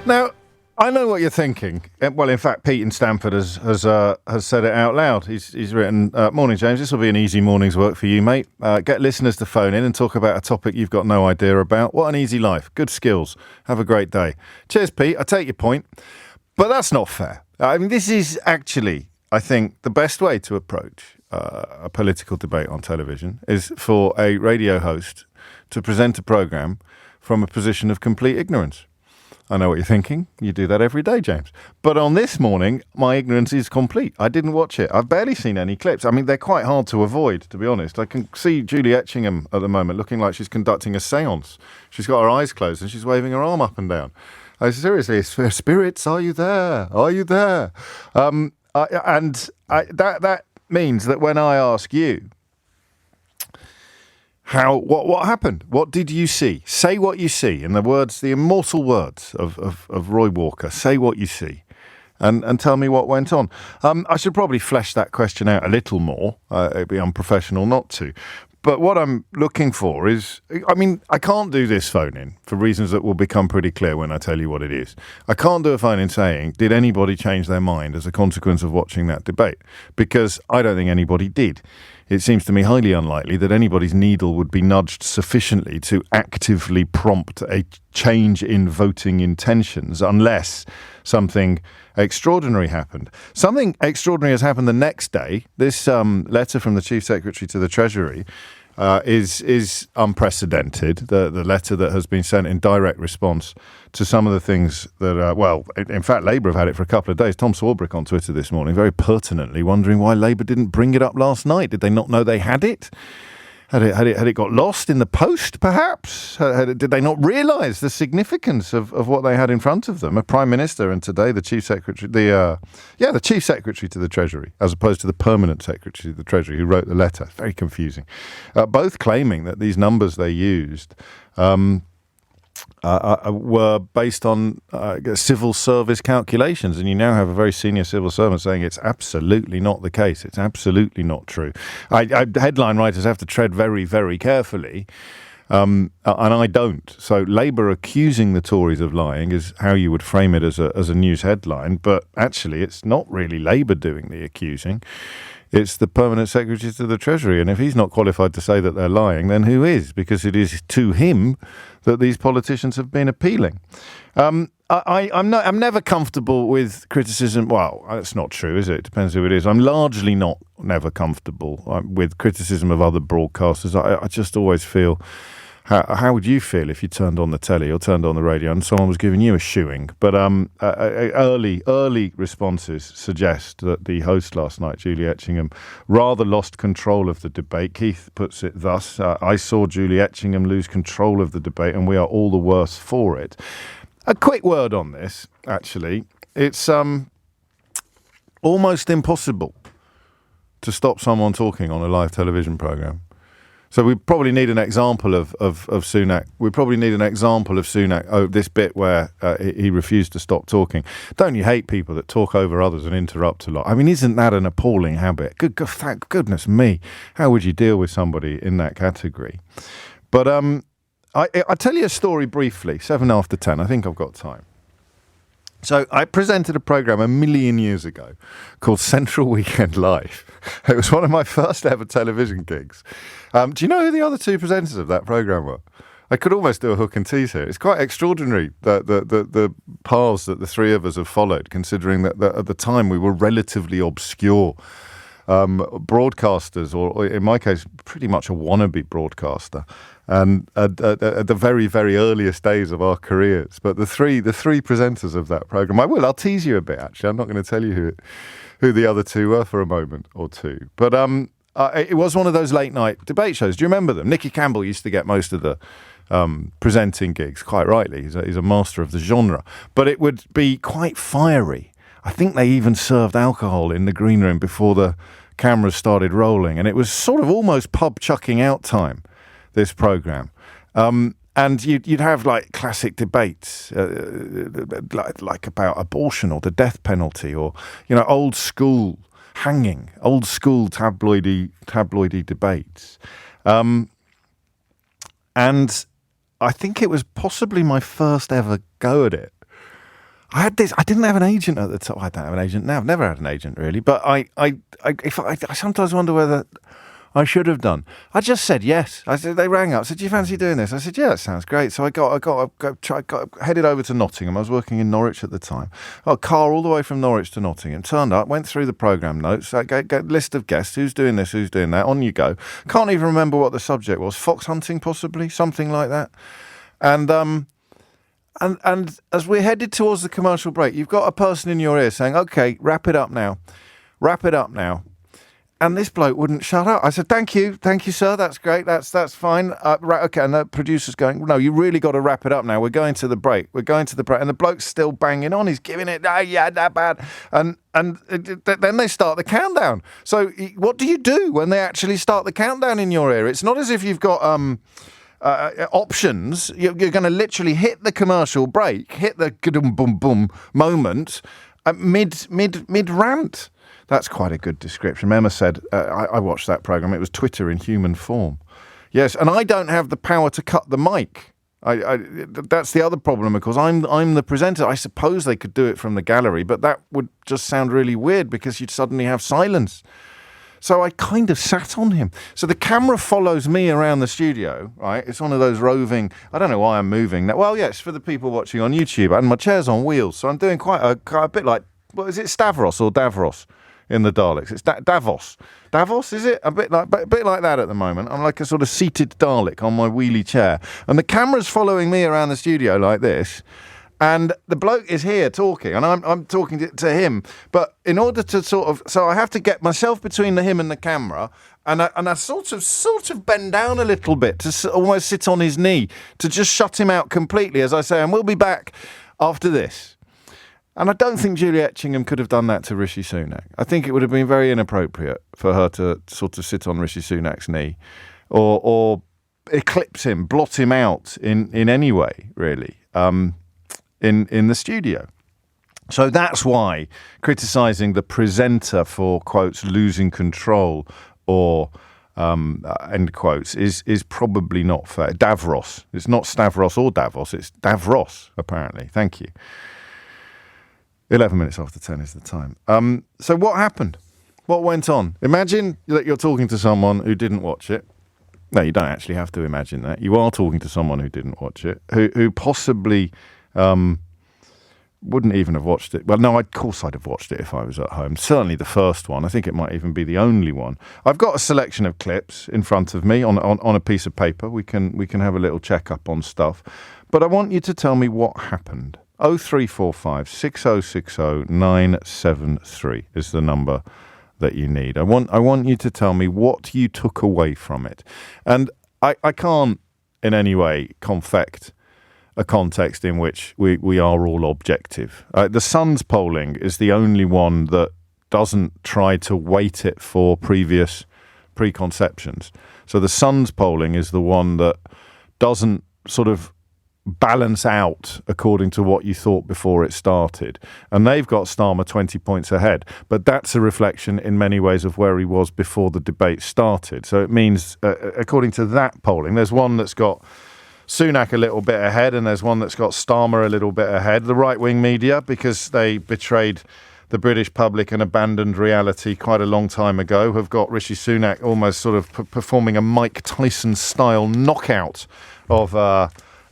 Now, I know what you're thinking. Well, in fact, Pete in Stamford has said it out loud. He's written, "Morning, James. This will be an easy morning's work for you, mate. Get listeners to phone in and talk about a topic you've got no idea about. What an easy life. Good skills. Have a great day." Cheers, Pete. I take your point. But that's not fair. I mean, this is actually, I think, the best way to approach a political debate on television is for a radio host to present a programme from a position of complete ignorance. I know what you're thinking. You do that every day, James. But on this morning, my ignorance is complete. I didn't watch it. I've barely seen any clips. I mean, they're quite hard to avoid, to be honest. I can see Julie Etchingham at the moment looking like she's conducting a séance. She's got her eyes closed and she's waving her arm up and down. Seriously, spirits, are you there? Are you there? That means that when I ask you, what happened? What did you see? Say what you see. In the immortal words of Roy Walker, say what you see and tell me what went on. I should probably flesh that question out a little more. It'd be unprofessional not to. But what I'm looking for is, I can't do this phone-in for reasons that will become pretty clear when I tell you what it is. I can't do a phone-in saying, did anybody change their mind as a consequence of watching that debate? Because I don't think anybody did. It seems to me highly unlikely that anybody's needle would be nudged sufficiently to actively prompt a change in voting intentions unless something extraordinary happened. Something extraordinary has happened the next day. This letter from the Chief Secretary to the Treasury is unprecedented. The letter that has been sent in direct response to some of the things that, in fact, Labour have had it for a couple of days. Tom Swarbrick on Twitter this morning, very pertinently, wondering why Labour didn't bring it up last night. Did they not know they had it? Had it got lost in the post, perhaps? Did they not realise the significance of what they had in front of them? A Prime Minister and today the Chief Secretary, the Chief Secretary to the Treasury, as opposed to the Permanent Secretary to the Treasury who wrote the letter. Very confusing. Both claiming that these numbers they used were based on civil service calculations, and you now have a very senior civil servant saying it's absolutely not the case. It's absolutely not true. Headline writers have to tread very, very carefully, and I don't. So Labour accusing the Tories of lying is how you would frame it as a news headline, but actually it's not really Labour doing the accusing. It's the Permanent Secretary to the Treasury. And if he's not qualified to say that they're lying, then who is? Because it is to him that these politicians have been appealing. I'm never comfortable with criticism. Well, that's not true, is it? It depends who it is. I'm largely never comfortable with criticism of other broadcasters. I just always feel... How would you feel if you turned on the telly or turned on the radio and someone was giving you a shoeing? But early responses suggest that the host last night, Julie Etchingham, rather lost control of the debate. Keith puts it thus: "I saw Julie Etchingham lose control of the debate, and we are all the worse for it." A quick word on this, actually. It's almost impossible to stop someone talking on a live television programme. So we probably need an example of Sunak. We probably need an example of Sunak, this bit where he refused to stop talking. Don't you hate people that talk over others and interrupt a lot? I mean, isn't that an appalling habit? Thank goodness me. How would you deal with somebody in that category? But I'll tell you a story briefly, 7 after 10. I think I've got time. So I presented a programme a million years ago called Central Weekend Live. It was one of my first ever television gigs. Do you know who the other two presenters of that programme were? I could almost do a hook and tease here. It's quite extraordinary the paths that the three of us have followed, considering that at the time we were relatively obscure broadcasters, or in my case, pretty much a wannabe broadcaster. And at the very, very earliest days of our careers. But the three presenters of that programme, I'll tease you a bit, actually. I'm not going to tell you who the other two were for a moment or two. But it was one of those late night debate shows. Do you remember them? Nicky Campbell used to get most of the presenting gigs, quite rightly. He's a master of the genre. But it would be quite fiery. I think they even served alcohol in the green room before the cameras started rolling. And it was sort of almost pub chucking out time, this programme. And you'd have like classic debates, like about abortion or the death penalty, or, old school hanging, old school tabloidy debates. And I think it was possibly my first ever go at it. I had this. I didn't have an agent at the time. I don't have an agent now. I've never had an agent really. But I sometimes wonder whether I should have done. I just said yes. I said they rang up. Said, "Do you fancy doing this?" I said, "Yeah, that sounds great." So I got headed over to Nottingham. I was working in Norwich at the time. Got a car all the way from Norwich to Nottingham. Turned up, went through the programme notes. I got list of guests. Who's doing this? Who's doing that? On you go. Can't even remember what the subject was. Fox hunting, possibly something like that. And as we're headed towards the commercial break, you've got a person in your ear saying, "Okay, wrap it up now. Wrap it up now." And this bloke wouldn't shut up. I said, thank you, sir. That's great. That's fine. Right, okay. And the producer's going, "No, you really got to wrap it up now. We're going to the break. And the bloke's still banging on. He's giving it, yeah, that bad. And then they start the countdown. So what do you do when they actually start the countdown in your ear? It's not as if you've got options. You're going to literally hit the commercial break, hit the boom boom moment mid rant. That's quite a good description. Emma said, I watched that programme. It was Twitter in human form. Yes, and I don't have the power to cut the mic. That's the other problem, because I'm the presenter. I suppose they could do it from the gallery, but that would just sound really weird because you'd suddenly have silence. So I kind of sat on him. So the camera follows me around the studio, right? It's one of those roving, I don't know why I'm moving now. Well, yes, for the people watching on YouTube, and my chair's on wheels, so I'm doing quite a bit like, what is it, Stavros or Davros? In the Daleks, it's Davos. Davos, is it? A bit like that at the moment. I'm like a sort of seated Dalek on my wheelie chair, and the camera's following me around the studio like this. And the bloke is here talking, and I'm talking to him. But in order to so I have to get myself between him and the camera, and I sort of bend down a little bit to almost sit on his knee to just shut him out completely as I say, and we'll be back after this. And I don't think Julie Etchingham could have done that to Rishi Sunak. I think it would have been very inappropriate for her to sort of sit on Rishi Sunak's knee or eclipse him, blot him out in any way, really, in the studio. So that's why criticising the presenter for, quotes, losing control or end quotes is probably not fair. Davros. It's not Stavros or Davos. It's Davros, apparently. Thank you. 11 minutes after 10 is the time. So what happened? What went on? Imagine that you're talking to someone who didn't watch it. No, you don't actually have to imagine that. You are talking to someone who didn't watch it, who possibly wouldn't even have watched it. Well, no, of course I'd have watched it if I was at home. Certainly the first one. I think it might even be the only one. I've got a selection of clips in front of me on a piece of paper. We can have a little check-up on stuff. But I want you to tell me what happened. 0345 6060 973 is the number that you need. I want you to tell me what you took away from it. And I can't in any way confect a context in which we are all objective. The Sun's polling is the only one that doesn't try to weight it for previous preconceptions. So the Sun's polling is the one that doesn't sort of balance out according to what you thought before it started. And they've got Starmer 20 points ahead. But that's a reflection in many ways of where he was before the debate started. So it means, according to that polling, there's one that's got Sunak a little bit ahead and there's one that's got Starmer a little bit ahead. The right-wing media, because they betrayed the British public and abandoned reality quite a long time ago, have got Rishi Sunak almost sort of performing a Mike Tyson-style knockout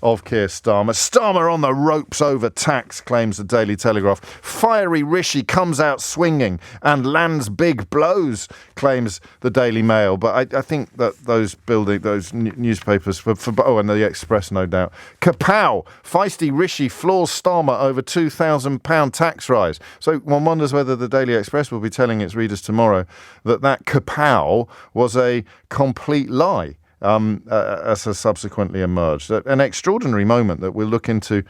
of Keir Starmer. Starmer on the ropes over tax, claims the Daily Telegraph. Fiery Rishi comes out swinging and lands big blows, claims the Daily Mail. But I think that those newspapers, and the Express, no doubt. Kapow! Feisty Rishi floors Starmer over £2,000 tax rise. So one wonders whether the Daily Express will be telling its readers tomorrow that kapow was a complete lie. As has subsequently emerged. An extraordinary moment that we'll look into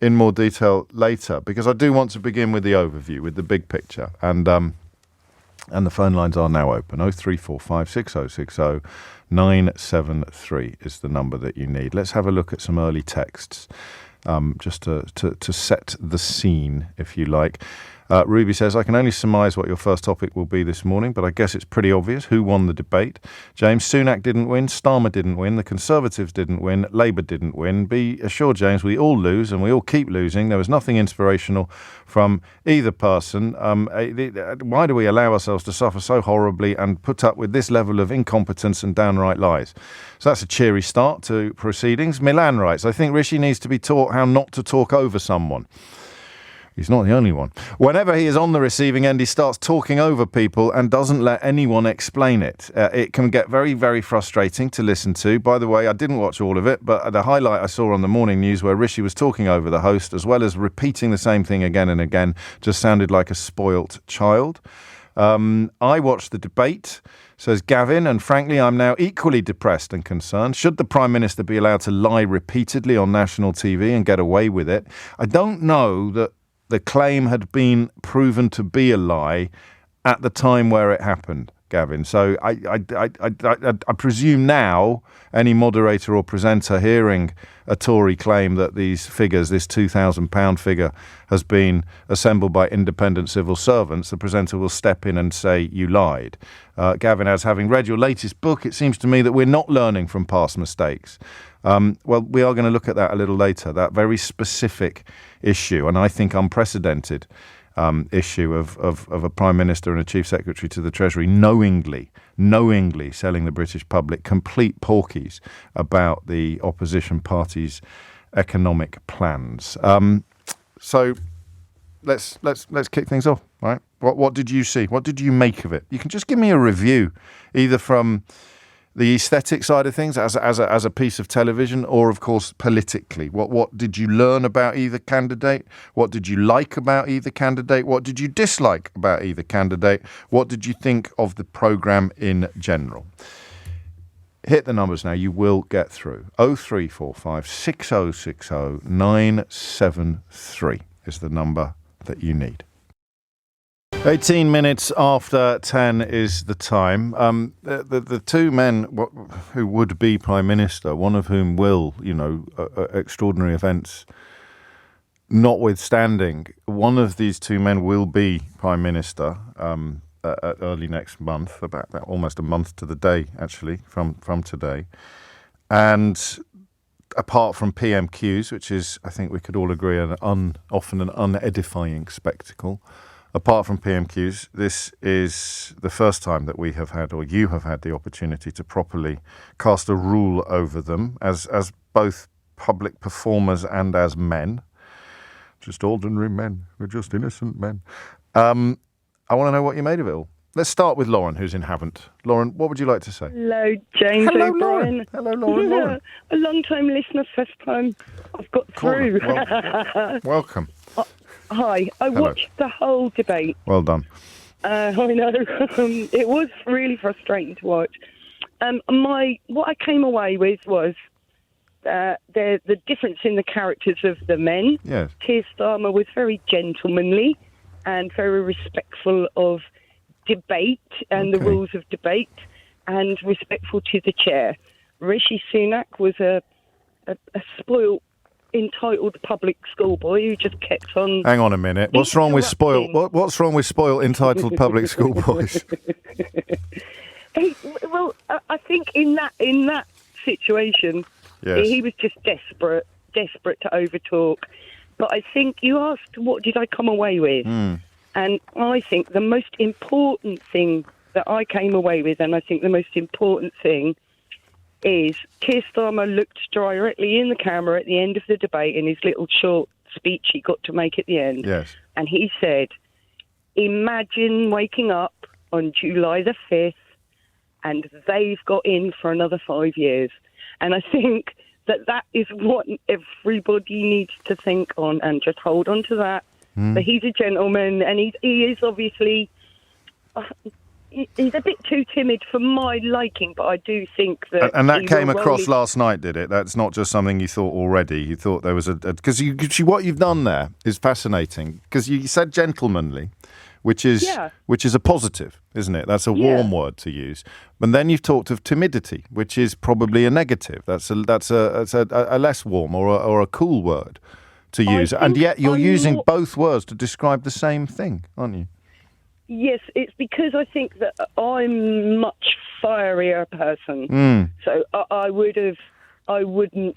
in more detail later, because I do want to begin with the overview, with the big picture. And the phone lines are now open. 0345 6060 973 is the number that you need. Let's have a look at some early texts, just to set the scene, if you like. Ruby says, I can only surmise what your first topic will be this morning, but I guess it's pretty obvious who won the debate. James, Sunak didn't win, Starmer didn't win, the Conservatives didn't win, Labour didn't win. Be assured, James, we all lose and we all keep losing. There was nothing inspirational from either person. Why do we allow ourselves to suffer so horribly and put up with this level of incompetence and downright lies? So that's a cheery start to proceedings. Milan writes, I think Rishi needs to be taught how not to talk over someone. He's not the only one. Whenever he is on the receiving end, he starts talking over people and doesn't let anyone explain it. It can get very, very frustrating to listen to. By the way, I didn't watch all of it, but the highlight I saw on the morning news where Rishi was talking over the host, as well as repeating the same thing again and again, just sounded like a spoilt child. I watched the debate, says Gavin, and frankly, I'm now equally depressed and concerned. Should the Prime Minister be allowed to lie repeatedly on national TV and get away with it? I don't know that the claim had been proven to be a lie at the time where it happened, Gavin. So I presume now any moderator or presenter hearing a Tory claim that these figures, this £2,000 figure, has been assembled by independent civil servants, the presenter will step in and say, you lied. Gavin, as having read your latest book, it seems to me that we're not learning from past mistakes. Well, we are going to look at that a little later, that very specific issue, and I think unprecedented issue of a Prime Minister and a Chief Secretary to the Treasury knowingly selling the British public complete porkies about the opposition party's economic plans. So let's kick things off, right? What did you see? What did you make of it? You can just give me a review, either from the aesthetic side of things as a piece of television, or of course politically. What did you learn about either candidate? What did you like about either candidate? What did you dislike about either candidate? What did you think of the programme in general? Hit the numbers now. You will get through. 0345 6060 973 is the number that you need. 18 minutes after 10 is the time. The two men who would be Prime Minister, one of whom will, extraordinary events notwithstanding, one of these two men will be Prime Minister early next month, about almost a month to the day, actually, from today. And apart from PMQs, which is, I think we could all agree, often an unedifying spectacle, apart from PMQs, this is the first time that we have had, or you have had, the opportunity to properly cast a rule over them as both public performers and as men. Just ordinary men. We're just innocent men. I want to know what you made of it all. Let's start with Lauren, who's in Havant. Lauren, what would you like to say? Hello, James. Hello, O'Brien. Lauren. Hello, Lauren. A long-time listener, first time I've got through. Welcome. Hi. I watched the whole debate. Well done. I know. It was really frustrating to watch. What I came away with was the difference in the characters of the men. Yes. Keir Starmer was very gentlemanly and very respectful of debate and the rules of debate, and respectful to the chair. Rishi Sunak was a spoilt, entitled public schoolboy who just kept on. Hang on a minute. What's wrong with spoiled? What's wrong with spoiled, entitled public schoolboys? Well, I think in that situation, yes, he was just desperate to overtalk. But I think you asked, what did I come away with? And I think the most important thing that I came away with, and I think the most important thing, is Keir Starmer looked directly in the camera at the end of the debate in his little short speech he got to make at the end. Yes. And he said, imagine waking up on July the 5th and they've got in for another 5 years. And I think that is what everybody needs to think on, and just hold on to that. But he's a gentleman, and he is obviously... he's a bit too timid for my liking, but I do think that... And that came across last night, did it? That's not just something you thought already. You thought there was because what you've done there is fascinating, because you said gentlemanly, which is a positive, isn't it? That's a warm word to use. And then you've talked of timidity, which is probably a negative. That's a less warm or a cool word to use, and think yet you're I'm using more- both words to describe the same thing, aren't you? Yes, it's because I think that I'm much fierier person. So I wouldn't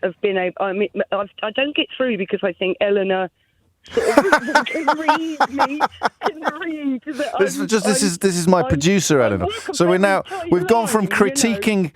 have been able. I mean, I don't get through because I think Eleanor sort of can read me. This is my producer, Eleanor. So we've gone from critiquing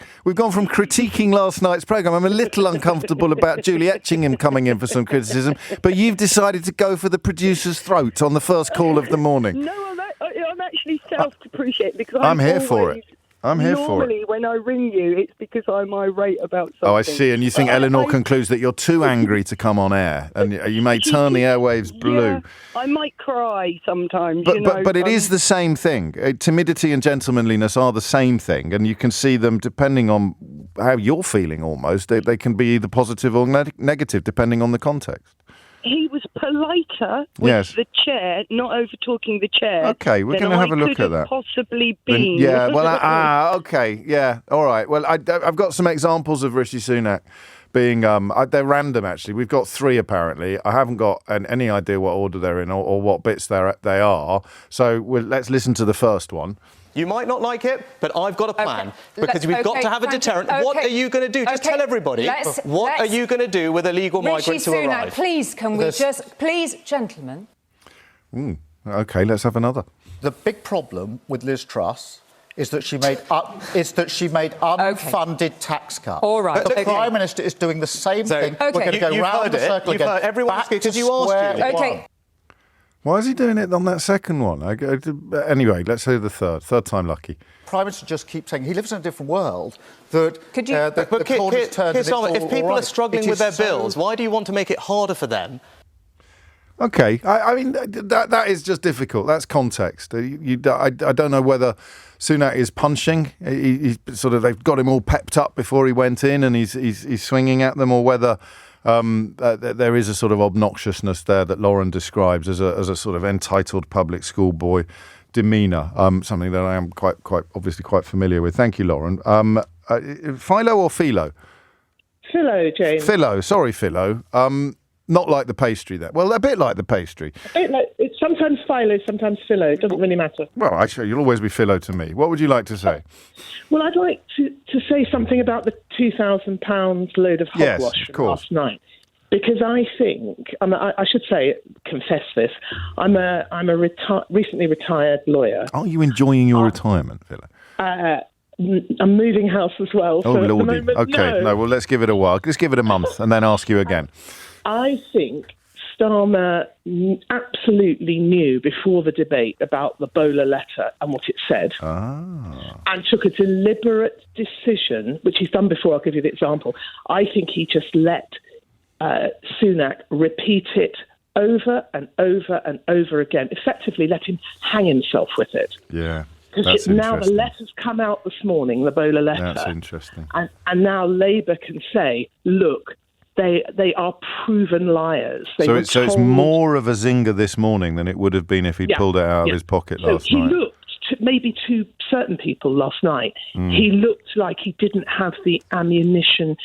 last night's programme. I'm a little uncomfortable about Julie Etchingham coming in for some criticism, but you've decided to go for the producer's throat on the first call of the morning. No, I'm actually self-depreciating because I'm here for it. I'm here for it. Normally, when I ring you, it's because I'm irate about something. Oh, I see. And you think Eleanor concludes that you're too angry to come on air, and you may turn the airwaves blue. Yeah, I might cry sometimes. But it is the same thing. Timidity and gentlemanliness are the same thing, and you can see them depending on how you're feeling. Almost, they can be either positive or negative depending on the context. He was politer with the chair, not over-talking the chair. Okay, we're going to have a look at that. Possibly been. Yeah, well, okay, yeah, all right. Well, I've got some examples of Rishi Sunak being, they're random actually. We've got 3 apparently. I haven't got any idea what order they're in or what bits they are. So let's listen to the first one. You might not like it, but I've got a plan. Because we've got to have a deterrent. What are you going to do? Just tell everybody. What are you going to do with illegal migrants who arrive? Please, please, gentlemen. Okay, let's have another. The big problem with Liz Truss is that she made unfunded tax cuts. All right. The Prime Minister is doing the same thing. We're going to go round the circle again. Everyone's because you asked, Julie. Okay. Why is he doing it on that second one? Anyway, let's say the third. Third time lucky. Prime Minister just keeps saying he lives in a different world. That but the corner's turned. If people are struggling with their bills, why do you want to make it harder for them? Okay, I mean that is just difficult. That's context. I don't know whether Sunak is punching. He sort of they've got him all pepped up before he went in, and he's swinging at them, or whether. There is a sort of obnoxiousness there that Lauren describes as a sort of entitled public school boy demeanour, something that I am quite obviously quite familiar with. Thank you, Lauren. Philo or Philo? Philo, James. Philo, sorry, Philo. Not like the pastry there. Well, a bit like the pastry. It's sometimes philo, sometimes philo. It doesn't really matter. Well, actually, you'll always be Philo to me. What would you like to say? Well, I'd like to say something about the £2,000 load of hogwash from last night. Because I think, I should confess this, I'm a recently retired lawyer. Are you enjoying your retirement, Philo? I'm moving house as well. Oh, so Lordy. Okay, no, well, let's give it a while. Let's give it a month and then ask you again. I think Starmer absolutely knew before the debate about the Bowler letter and what it said, and took a deliberate decision, which he's done before. I'll give you the example. I think he just let Sunak repeat it over and over and over again, effectively let him hang himself with it. Yeah. Because now the letter's come out this morning, the Bowler letter. That's interesting. And now Labour can say, look, they are proven liars. So it's more of a zinger this morning than it would have been if he'd pulled it out of his pocket last night. He looked, maybe to certain people last night, he looked like he didn't have the ammunition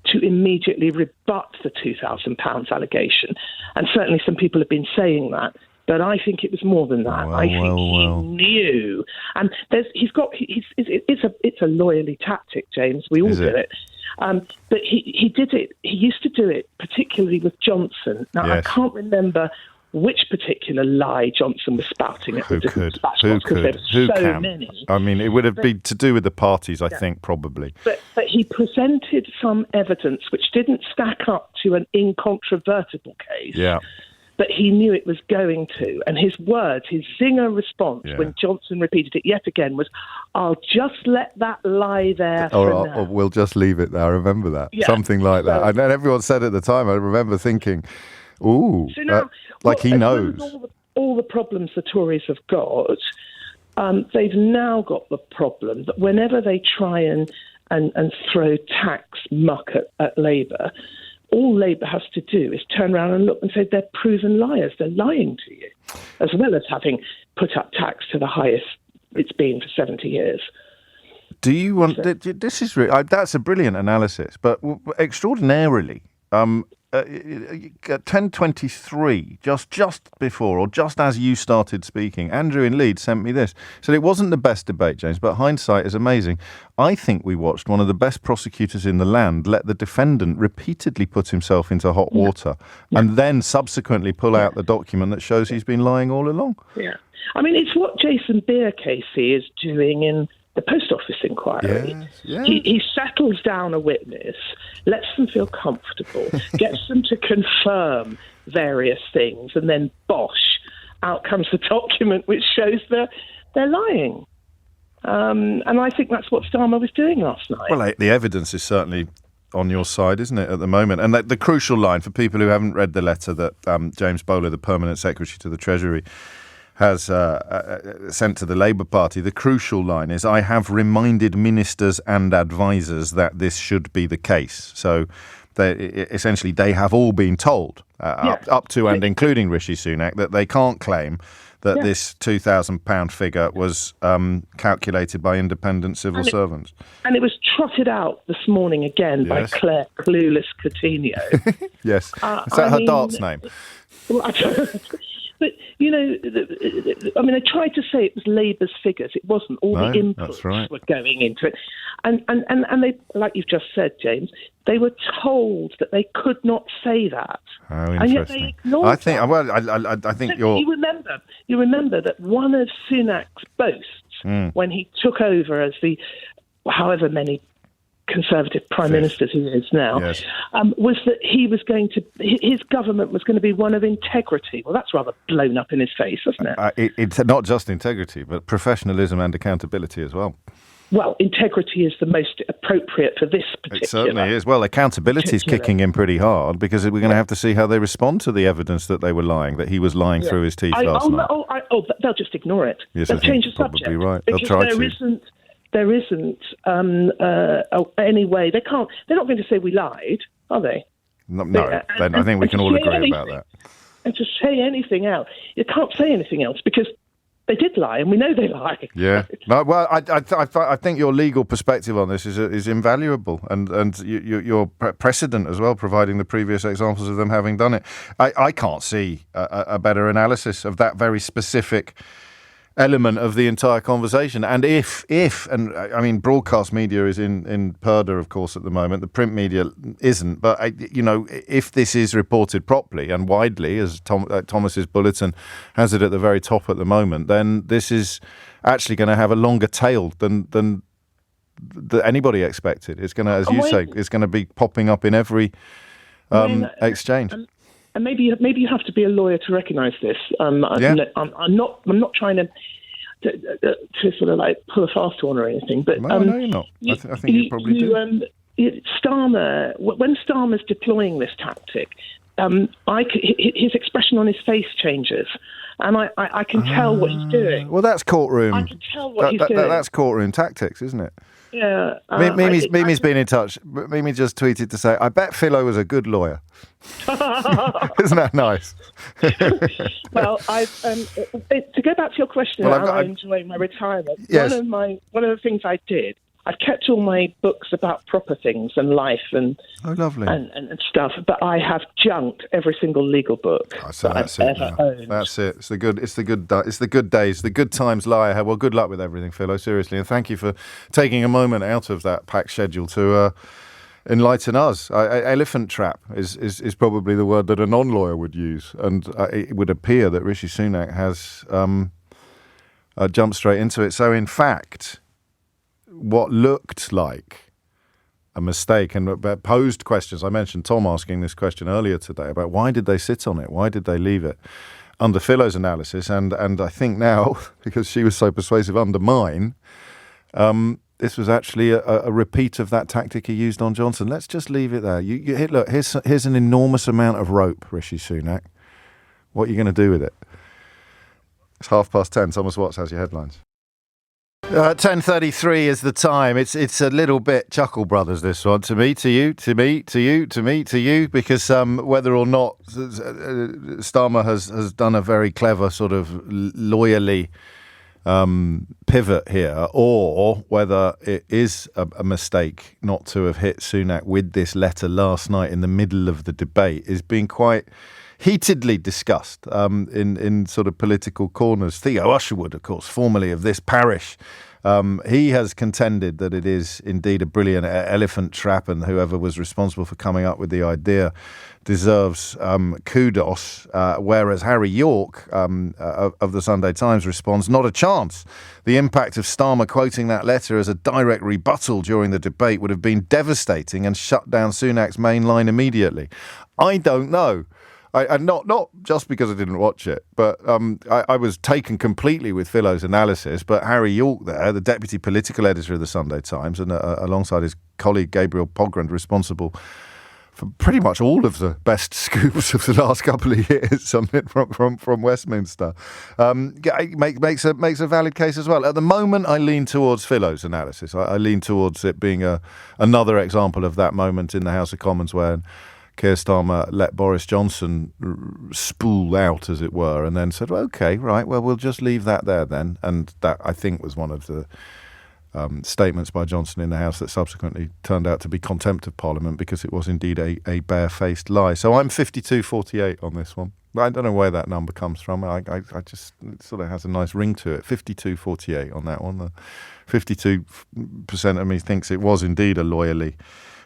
to immediately rebut the £2,000 allegation. And certainly some people have been saying that. But I think it was more than that. I think he knew. And it's a lawyerly tactic, James. We all do it. But he did it. He used to do it, particularly with Johnson. Now, I can't remember which particular lie Johnson was spouting at the different dispatches, because there were so many. I mean, it would have been to do with the parties, I think, probably. But he presented some evidence which didn't stack up to an incontrovertible case. Yeah. But he knew it was going to. And his words, his zinger response when Johnson repeated it yet again was, I'll just let that lie there for now. Or we'll just leave it there. I remember that. Yeah. Something like that. And everyone said at the time, I remember thinking, ooh, so now, he knows. All the problems the Tories have got, they've now got the problem that whenever they try and throw tax muck at Labour, all Labour has to do is turn around and look and say they're proven liars. They're lying to you, as well as having put up tax to the highest it's been for 70 years. Do you want... This is that's a brilliant analysis, but extraordinarily, at 10:23, just before or just as you started speaking, Andrew in Leeds sent me this. Said it wasn't the best debate, James, but hindsight is amazing. I think we watched one of the best prosecutors in the land let the defendant repeatedly put himself into hot water and then subsequently pull out the document that shows he's been lying all along. Yeah. I mean, it's what Jason Beer Casey is doing in the Post Office inquiry. Yes. He settles down a witness, lets them feel comfortable, gets them to confirm various things, and then bosh, out comes the document which shows they're lying. And I think that's what Starmer was doing last night. Well, the evidence is certainly on your side, isn't it, at the moment? And the crucial line, for people who haven't read the letter that James Bowler, the Permanent Secretary to the Treasury, has sent to the Labour Party, the crucial line is, I have reminded ministers and advisers that this should be the case. So essentially they have all been told, up to and including Rishi Sunak, that they can't claim that this £2,000 figure was calculated by independent civil servants. And it was trotted out this morning again by Claire Clueless Coutinho. Yes. Is that her darts name? Well, but, you know, I tried to say it was Labour's figures. It wasn't. All the inputs were going into it. And they, like you've just said, James, they were told that they could not say that. How interesting. And yet they ignored I think You remember that one of Sunak's boasts when he took over as the however many Conservative Prime Ministers he is now, was that his government was going to be one of integrity. Well, that's rather blown up in his face, isn't it? It's not just integrity, but professionalism and accountability as well. Well, integrity is the most appropriate for this particular... It certainly is. Well, accountability is kicking in pretty hard because we're going to have to see how they respond to the evidence that they were lying, that he was lying through his teeth last night. They'll just ignore it. Yes, they'll change the subject. Probably right. Because they'll try to. There isn't any way. They're not going to say we lied, are they? No. I think we can all agree about that. And to say anything else, you can't say anything else because they did lie, and we know they lie. Yeah. No, well, I think your legal perspective on this is invaluable, and your precedent as well, providing the previous examples of them having done it. I can't see a better analysis of that very specific element of the entire conversation. And if broadcast media is in purdah, of course, at the moment. The print media isn't. But if this is reported properly and widely, as Thomas's bulletin has it at the very top at the moment, then this is actually going to have a longer tail than anybody expected. It's going to, as you say, it's going to be popping up in every exchange. And maybe you have to be a lawyer to recognise this. I'm not trying to sort of like pull a fast one or anything. But no, you're not. I think you probably do. Starmer, when Starmer's deploying this tactic, his expression on his face changes, and I can tell what he's doing. Well, that's courtroom. I can tell what he's doing. That's courtroom tactics, isn't it? Yeah. Mimi's been in touch. Mimi just tweeted to say, I bet Philo was a good lawyer. Isn't that nice? Well, to go back to your question about how I enjoy my retirement, one of the things I did, I've kept all my books about proper things and life and lovely and stuff, but I have junked every single legal book that I've ever owned. That's it. It's the good days, the good times lie ahead. Well, good luck with everything, Philo. Seriously, and thank you for taking a moment out of that packed schedule to enlighten us. Elephant trap is probably the word that a non-lawyer would use, and it would appear that Rishi Sunak has jumped straight into it. So, in fact, what looked like a mistake and posed questions. I mentioned Tom asking this question earlier today about why did they sit on it? Why did they leave it? Under Philo's analysis, and I think now, because she was so persuasive, under mine, this was actually a repeat of that tactic he used on Johnson. Let's just leave it there. Look, here's an enormous amount of rope, Rishi Sunak. What are you going to do with it? It's 10:30. Thomas Watts has your headlines. 10:33 is the time. It's a little bit Chuckle Brothers, this one. To me, to you, to me, to you, to me, to you, because whether or not Starmer has done a very clever sort of lawyerly pivot here, or whether it is a mistake not to have hit Sunak with this letter last night in the middle of the debate is being quite heatedly discussed in sort of political corners. Theo Usherwood, of course, formerly of this parish, he has contended that it is indeed a brilliant elephant trap, and whoever was responsible for coming up with the idea deserves kudos, whereas Harry York of the Sunday Times responds, not a chance. The impact of Starmer quoting that letter as a direct rebuttal during the debate would have been devastating and shut down Sunak's main line immediately. I don't know. And not just because I didn't watch it, but I was taken completely with Philo's analysis. But Harry York there, the deputy political editor of the Sunday Times, and alongside his colleague Gabriel Pogrund, responsible for pretty much all of the best scoops of the last couple of years from Westminster, makes a valid case as well. At the moment, I lean towards Philo's analysis. I lean towards it being another example of that moment in the House of Commons where Keir Starmer let Boris Johnson spool out, as it were, and then said, well, OK, right, well, we'll just leave that there then. And that, I think, was one of the statements by Johnson in the House that subsequently turned out to be contempt of Parliament because it was indeed a barefaced lie. So I'm 52-48 on this one. I don't know where that number comes from. I just, it sort of has a nice ring to it. 52-48 on that one. 52% of me thinks it was indeed a loyally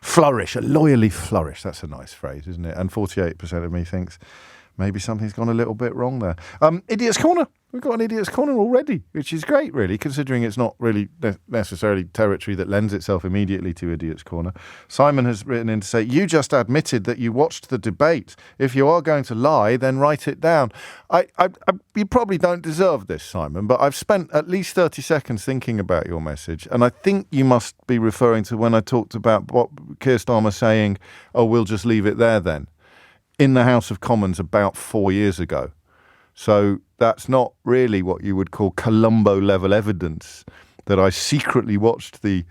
flourish. That's a nice phrase, isn't it? And 48% of me thinks maybe something's gone a little bit wrong there. Idiot's Corner. We've got an Idiot's Corner already, which is great, really, considering it's not really necessarily territory that lends itself immediately to Idiot's Corner. Simon has written in to say, you just admitted that you watched the debate. If you are going to lie, then write it down. You probably don't deserve this, Simon, but I've spent at least 30 seconds thinking about your message, and I think you must be referring to when I talked about what Keir Starmer saying, oh, we'll just leave it there then, in the House of Commons about 4 years ago. So that's not really what you would call Columbo-level evidence that I secretly watched the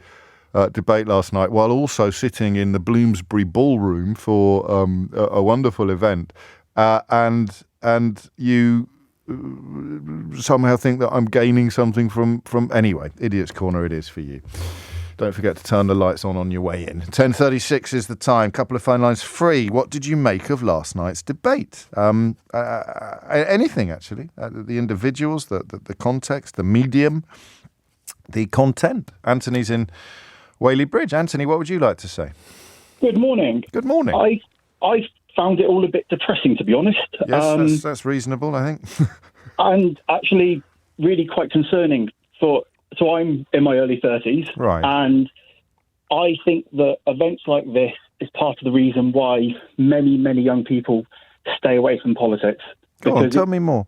debate last night while also sitting in the Bloomsbury Ballroom for a wonderful event. And you somehow think that I'm gaining something from... Anyway, Idiot's Corner it is for you. Don't forget to turn the lights on your way in. 10:36 is the time. Couple of phone lines free. What did you make of last night's debate? Anything, actually. The individuals, the context, the medium, the content. Anthony's in Whaley Bridge. Anthony, what would you like to say? Good morning. Good morning. I found it all a bit depressing, to be honest. Yes, that's reasonable, I think. And actually really quite concerning So I'm in my early 30s, right. And I think that events like this is part of the reason why many, many young people stay away from politics. Go on, tell me more.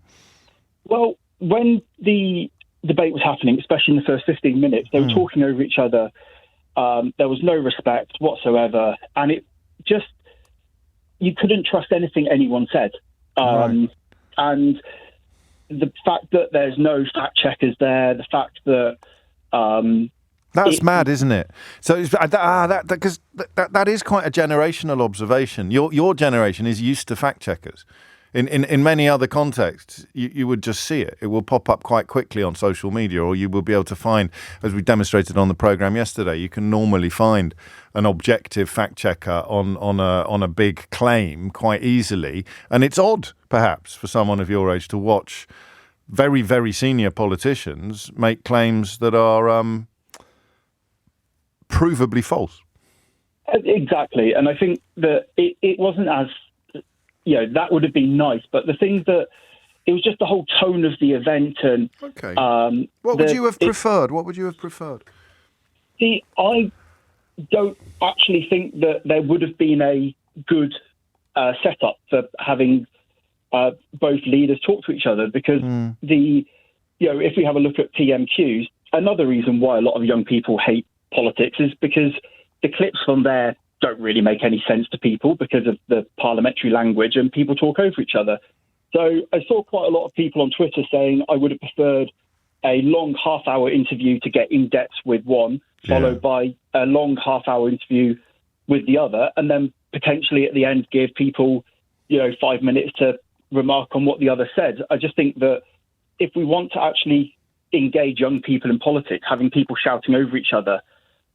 Well, when the debate was happening, especially in the first 15 minutes, they were talking over each other. There was no respect whatsoever, and it just, you couldn't trust anything anyone said. Right. And the fact that there's no fact checkers there, the fact that that's mad, isn't it? So because that is quite a generational observation. Your generation is used to fact checkers. In many other contexts, you would just see it. It will pop up quite quickly on social media, or you will be able to find, as we demonstrated on the programme yesterday, you can normally find an objective fact checker on a big claim quite easily. And it's odd, perhaps, for someone of your age to watch very, very senior politicians make claims that are provably false. Exactly. And I think that it wasn't as... that would have been nice, but the things that it was just the whole tone of the event and okay. What would you have preferred? What would you have preferred? See, I don't actually think that there would have been a good setup for having both leaders talk to each other, because if we have a look at PMQs, another reason why a lot of young people hate politics is because the clips from there don't really make any sense to people because of the parliamentary language, and people talk over each other. So I saw quite a lot of people on Twitter saying I would have preferred a long half-hour interview to get in depth with one, followed by a long half-hour interview with the other, and then potentially at the end give people 5 minutes to remark on what the other said. I just think that if we want to actually engage young people in politics, having people shouting over each other.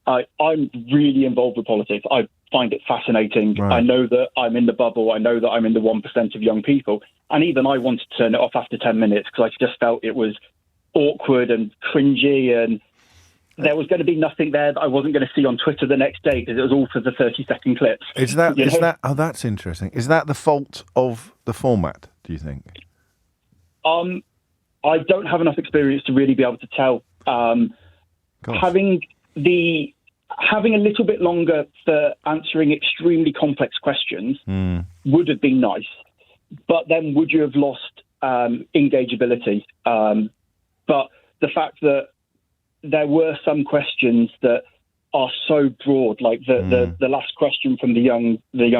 I'm really involved with politics. I find it fascinating. Right. I know that I'm in the bubble. I know that I'm in the 1% of young people. And even I wanted to turn it off after 10 minutes because I just felt it was awkward and cringy, and there was going to be nothing there that I wasn't going to see on Twitter the next day because it was all for the 30-second clips. Is that? Oh, that's interesting. Is that the fault of the format, do you think? I don't have enough experience to really be able to tell. Having a little bit longer for answering extremely complex questions would have been nice, but then would you have lost engageability? But the fact that there were some questions that are so broad, like the last question from the young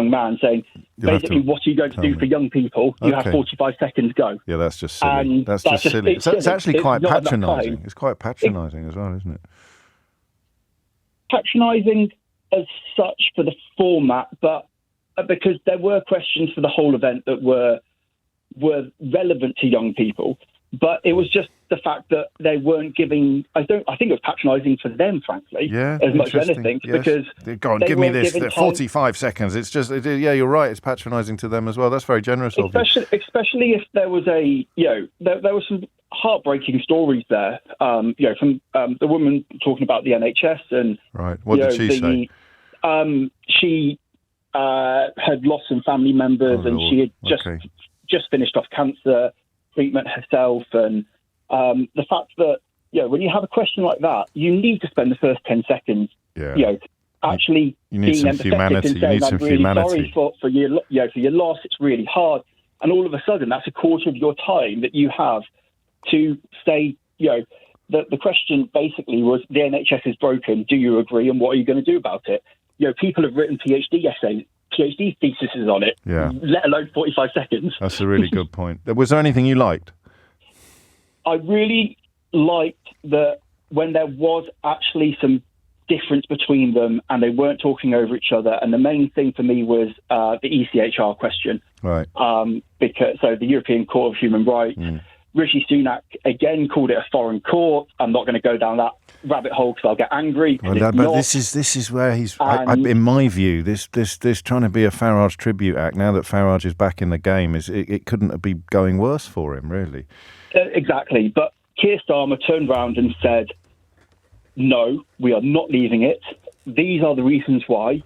man saying, basically, what are you going to do for young people? You have 45 seconds, go. Yeah, that's just silly. And that's just silly. It's actually quite patronising. It's quite patronising as well, isn't it? Patronising as such for the format, but because there were questions for the whole event that were relevant to young people, but it was just the fact that they weren't giving. I think it was patronising for them, frankly, as much as anything. Yes. Because go on, give me this. 45 seconds. It's just, yeah, you're right. It's patronising to them as well. That's very generous of you. Especially if there was there were some heartbreaking stories there. From the woman talking about the NHS and right. What did she say? She had lost some family members, and she had just finished off cancer treatment herself, and the fact that when you have a question like that, you need to spend the first 10 seconds, actually you need being some empathetic humanity. and saying, I'm really humanity. sorry for your loss. It's really hard, and all of a sudden, that's a quarter of your time that you have to say, the question basically was, the NHS is broken. Do you agree? And what are you going to do about it? People have written PhD essays, PhD theses on it, let alone 45 seconds. That's a really good point. Was there anything you liked? I really liked that when there was actually some difference between them and they weren't talking over each other. And the main thing for me was the ECHR question. Right. The European Court of Human Rights. Rishi Sunak again called it a foreign court. I'm not going to go down that rabbit hole because I'll get angry. Well, but this is where he's. In my view, this trying to be a Farage tribute act. Now that Farage is back in the game, it couldn't be going worse for him, really. Exactly, but Keir Starmer turned round and said, "No, we are not leaving it. These are the reasons why,"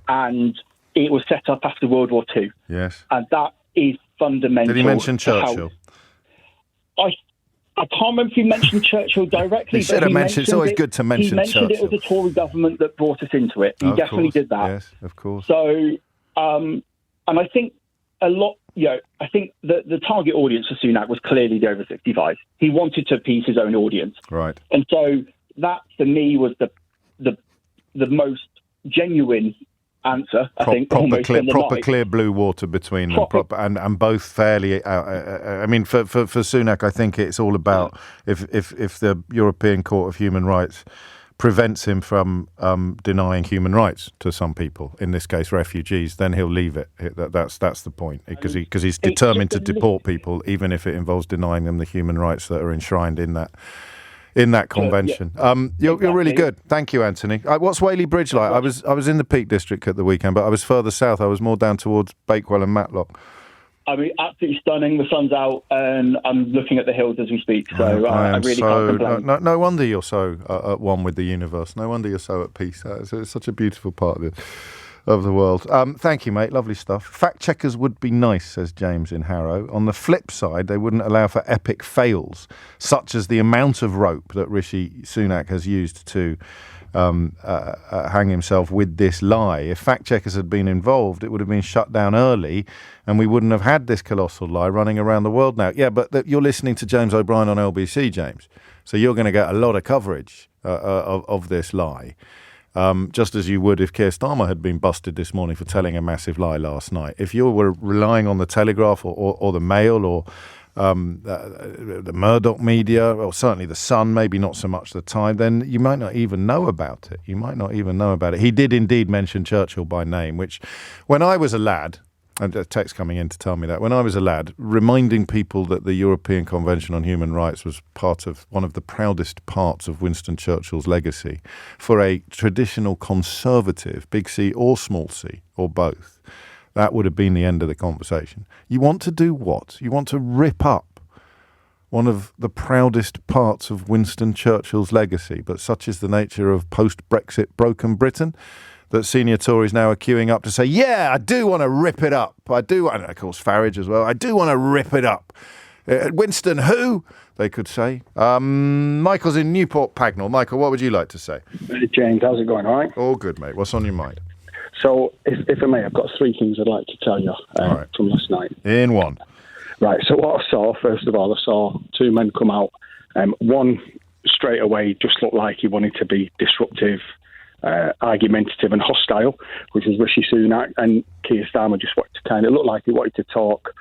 and it was set up after World War II. Yes, and that is fundamental. Did he mention Churchill? I can't remember if he mentioned Churchill directly. He should have mentioned. It's always good to mention Churchill. He mentioned it was a Tory government that brought us into it. He definitely did that. Yes, of course. So, and I think a lot. I think the target audience for Sunak was clearly the over 65. He wanted to appease his own audience, right? And so that, for me, was the most genuine answer. I think proper clear blue water between them, and both fairly. I mean, for Sunak, I think it's all about if the European Court of Human Rights prevents him from denying human rights to some people, in this case refugees, then he'll leave it. That's the point, because he's determined to deport people, even if it involves denying them the human rights that are enshrined in that convention. You're really good. Thank you, Anthony. What's Whaley Bridge like? I was in the Peak District at the weekend, but I was further south. I was more down towards Bakewell and Matlock. I mean, absolutely stunning. The sun's out, and I'm looking at the hills as we speak. So I really can't complain. No wonder you're so at one with the universe. No wonder you're so at peace. It's such a beautiful part of the world. Thank you, mate. Lovely stuff. Fact checkers would be nice, says James in Harrow. On the flip side, they wouldn't allow for epic fails, such as the amount of rope that Rishi Sunak has used to hang himself with this lie. If fact checkers had been involved, it would have been shut down early, and we wouldn't have had this colossal lie running around the world now. Yeah, but you're listening to James O'Brien on LBC, James, so you're going to get a lot of coverage of this lie. Just as you would if Keir Starmer had been busted this morning for telling a massive lie last night. If you were relying on the Telegraph or the Mail or the Murdoch media, or certainly the Sun, maybe not so much the Time, then you might not even know about it. He did indeed mention Churchill by name, which when I was a lad, and a text coming in to tell me that, when I was a lad, reminding people that the European Convention on Human Rights was part of one of the proudest parts of Winston Churchill's legacy for a traditional conservative, big C or small c, or both, that would have been the end of the conversation. You want to do what? You want to rip up one of the proudest parts of Winston Churchill's legacy, but such is the nature of post-Brexit broken Britain that senior Tories now are queuing up to say, yeah, I do want to rip it up. I do, and of course Farage as well, I do want to rip it up. Winston who? They could say. Michael's in Newport Pagnell. Michael, what would you like to say? James, how's it going, all right? All good, mate. What's on your mind? So, if I may, I've got 3 things I'd like to tell you from last night. In one. Right, so what I saw, first of all, I saw 2 men come out. One straight away just looked like he wanted to be disruptive, argumentative and hostile, which was Rishi Sunak, and Keir Starmer just wanted to kind of look like he wanted to talk,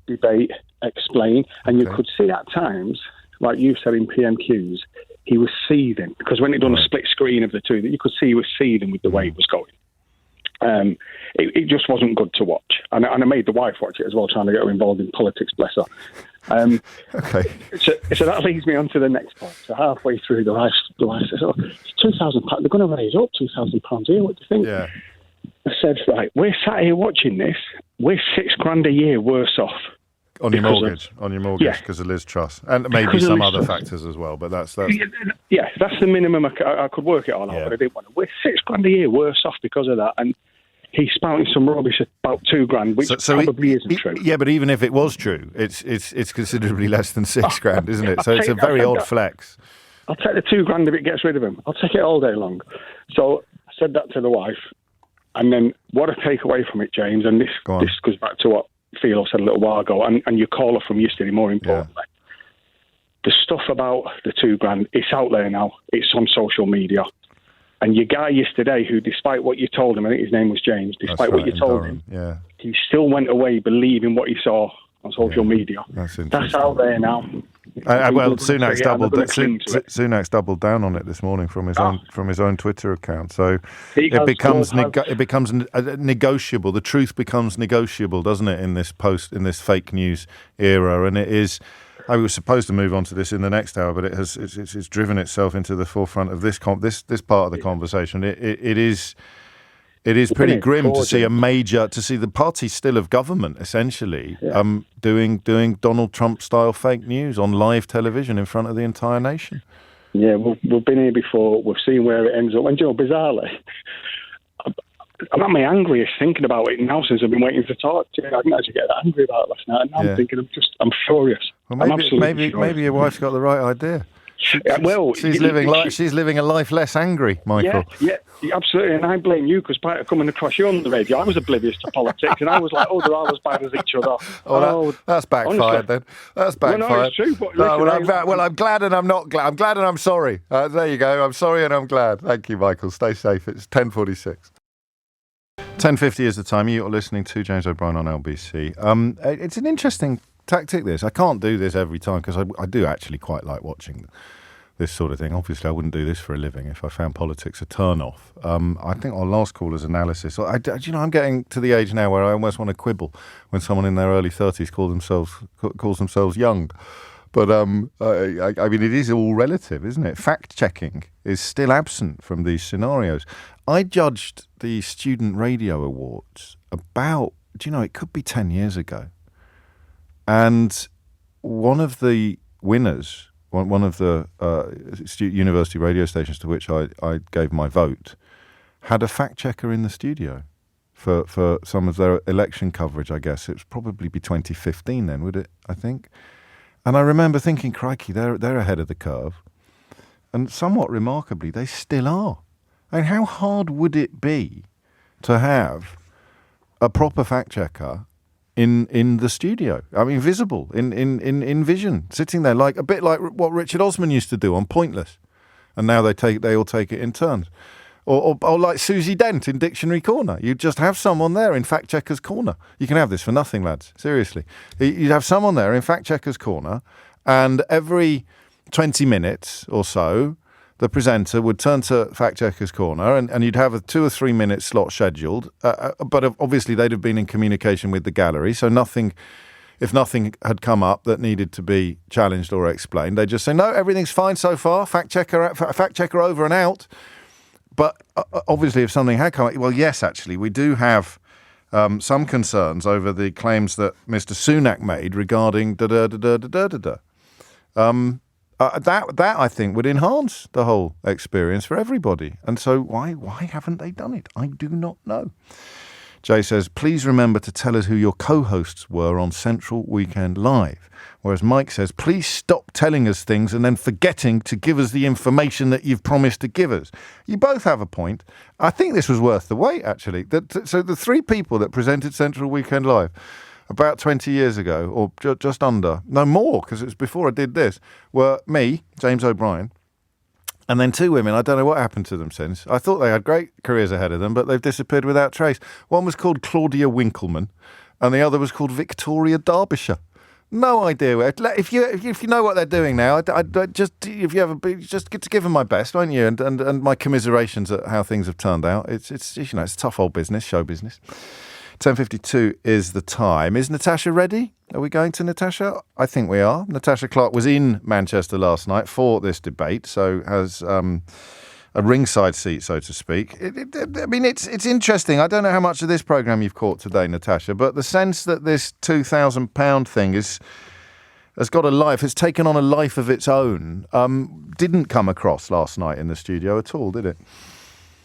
debate, explain, and you could see at times, like you said in PMQs, he was seething, because when he'd done a split screen of the two, you could see he was seething with the way it was going. It just wasn't good to watch. And I made the wife watch it as well, trying to get her involved in politics, bless her. So that leads me on to the next point. So halfway through, the wife says, oh, it's £2,000. They're going to raise up £2,000 here. What do you think? Yeah. I said, right, we're sat here watching this. We're £6,000 a year worse off. On your mortgage, because of Liz Truss. And maybe some other factors as well, but that's... Yeah, that's the minimum I could work it all out, but I didn't want to. We're £6,000 a year worse off because of that, and he's spouting some rubbish about £2,000, which probably isn't true. Yeah, but even if it was true, it's considerably less than £6,000, isn't it? So it's a very odd flex. I'll take the £2,000 if it gets rid of him. I'll take it all day long. So I said that to the wife, and then what I take away from it, James, and this goes back to what Philo said a little while ago, and your caller from yesterday, more importantly, the stuff about the £2,000, it's out there now. It's on social media. And your guy yesterday, who, despite what you told him, I think his name was James, despite what you told him, he still went away believing what he saw on social media. That's out there now. Well, Sunak's doubled down on it this morning from his own Twitter account. So it becomes negotiable. The truth becomes negotiable, doesn't it? In this fake news era, and it is. I was supposed to move on to this in the next hour, but it's driven itself into the forefront of this part of the conversation. It is pretty grim to see the party still of government essentially doing Donald Trump style fake news on live television in front of the entire nation. Yeah, we've been here before. We've seen where it ends up. And bizarrely, I'm at my angriest thinking about it now since I've been waiting to talk to you. I didn't actually get that angry about it last night. And now I'm thinking I'm furious. Well, maybe your wife's got the right idea. She's living a life less angry, Michael. Yeah, absolutely. And I blame you because prior to coming across you on the radio, I was oblivious to politics, and I was like, they're all as bad as each other. That's backfired honestly. Then. That's backfired. Well, no, it's true. But I'm glad and I'm not glad. I'm glad and I'm sorry. There you go. I'm sorry and I'm glad. Thank you, Michael. Stay safe. It's 10:46. 10:50 is the time. You're listening to James O'Brien on LBC. It's an interesting tactic, this. I can't do this every time because I do actually quite like watching this sort of thing. Obviously, I wouldn't do this for a living if I found politics a turn-off. I think our last caller's analysis, I'm getting to the age now where I almost want to quibble when someone in their early 30s calls themselves young. But, I mean, it is all relative, isn't it? Fact-checking is still absent from these scenarios. I judged the Student Radio Awards about, it could be 10 years ago. And one of the winners, one of the university radio stations to which I gave my vote, had a fact-checker in the studio for some of their election coverage, I guess. It was probably be 2015 then, would it, I think? And I remember thinking, crikey, they're ahead of the curve. And somewhat remarkably, they still are. I mean, how hard would it be to have a proper fact-checker in the studio? I mean, visible, in vision, sitting there, like a bit like what Richard Osman used to do on Pointless. And now they all take it in turns. Or like Susie Dent in Dictionary Corner. You just have someone there in Fact Checker's Corner. You can have this for nothing, lads. Seriously. You'd have someone there in Fact Checker's Corner, and every 20 minutes or so, the presenter would turn to Fact Checkers Corner and you'd have a 2 or 3 minute slot scheduled. But obviously they'd have been in communication with the gallery. So if nothing had come up that needed to be challenged or explained, they'd just say, no, everything's fine so far. Fact checker over and out. But obviously if something had come up, well, yes, actually, we do have some concerns over the claims that Mr. Sunak made regarding da-da-da-da-da-da-da. That I think would enhance the whole experience for everybody. And so why haven't they done it? I do not know. Jay says, please remember to tell us who your co-hosts were on Central Weekend Live. Whereas Mike says, please stop telling us things and then forgetting to give us the information that you've promised to give us. You both have a point. I think this was worth the wait, actually. So the 3 people that presented Central Weekend Live about 20 years ago, or just under, no more, because it was before I did this, were me, James O'Brien, and then 2 women. I don't know what happened to them since. I thought they had great careers ahead of them, but they've disappeared without trace. One was called Claudia Winkleman, and the other was called Victoria Derbyshire. No idea where. If you know what they're doing now, I'd just get to give them my best, won't you? And my commiserations at how things have turned out. It's it's a tough old business, show business. 10:52 is the time. Is Natasha ready? Are we going to Natasha? I think we are. Natasha Clark was in Manchester last night for this debate, so has a ringside seat, so to speak. It's interesting. I don't know how much of this programme you've caught today, Natasha, but the sense that this £2,000 thing has got a life, has taken on a life of its own, didn't come across last night in the studio at all, did it?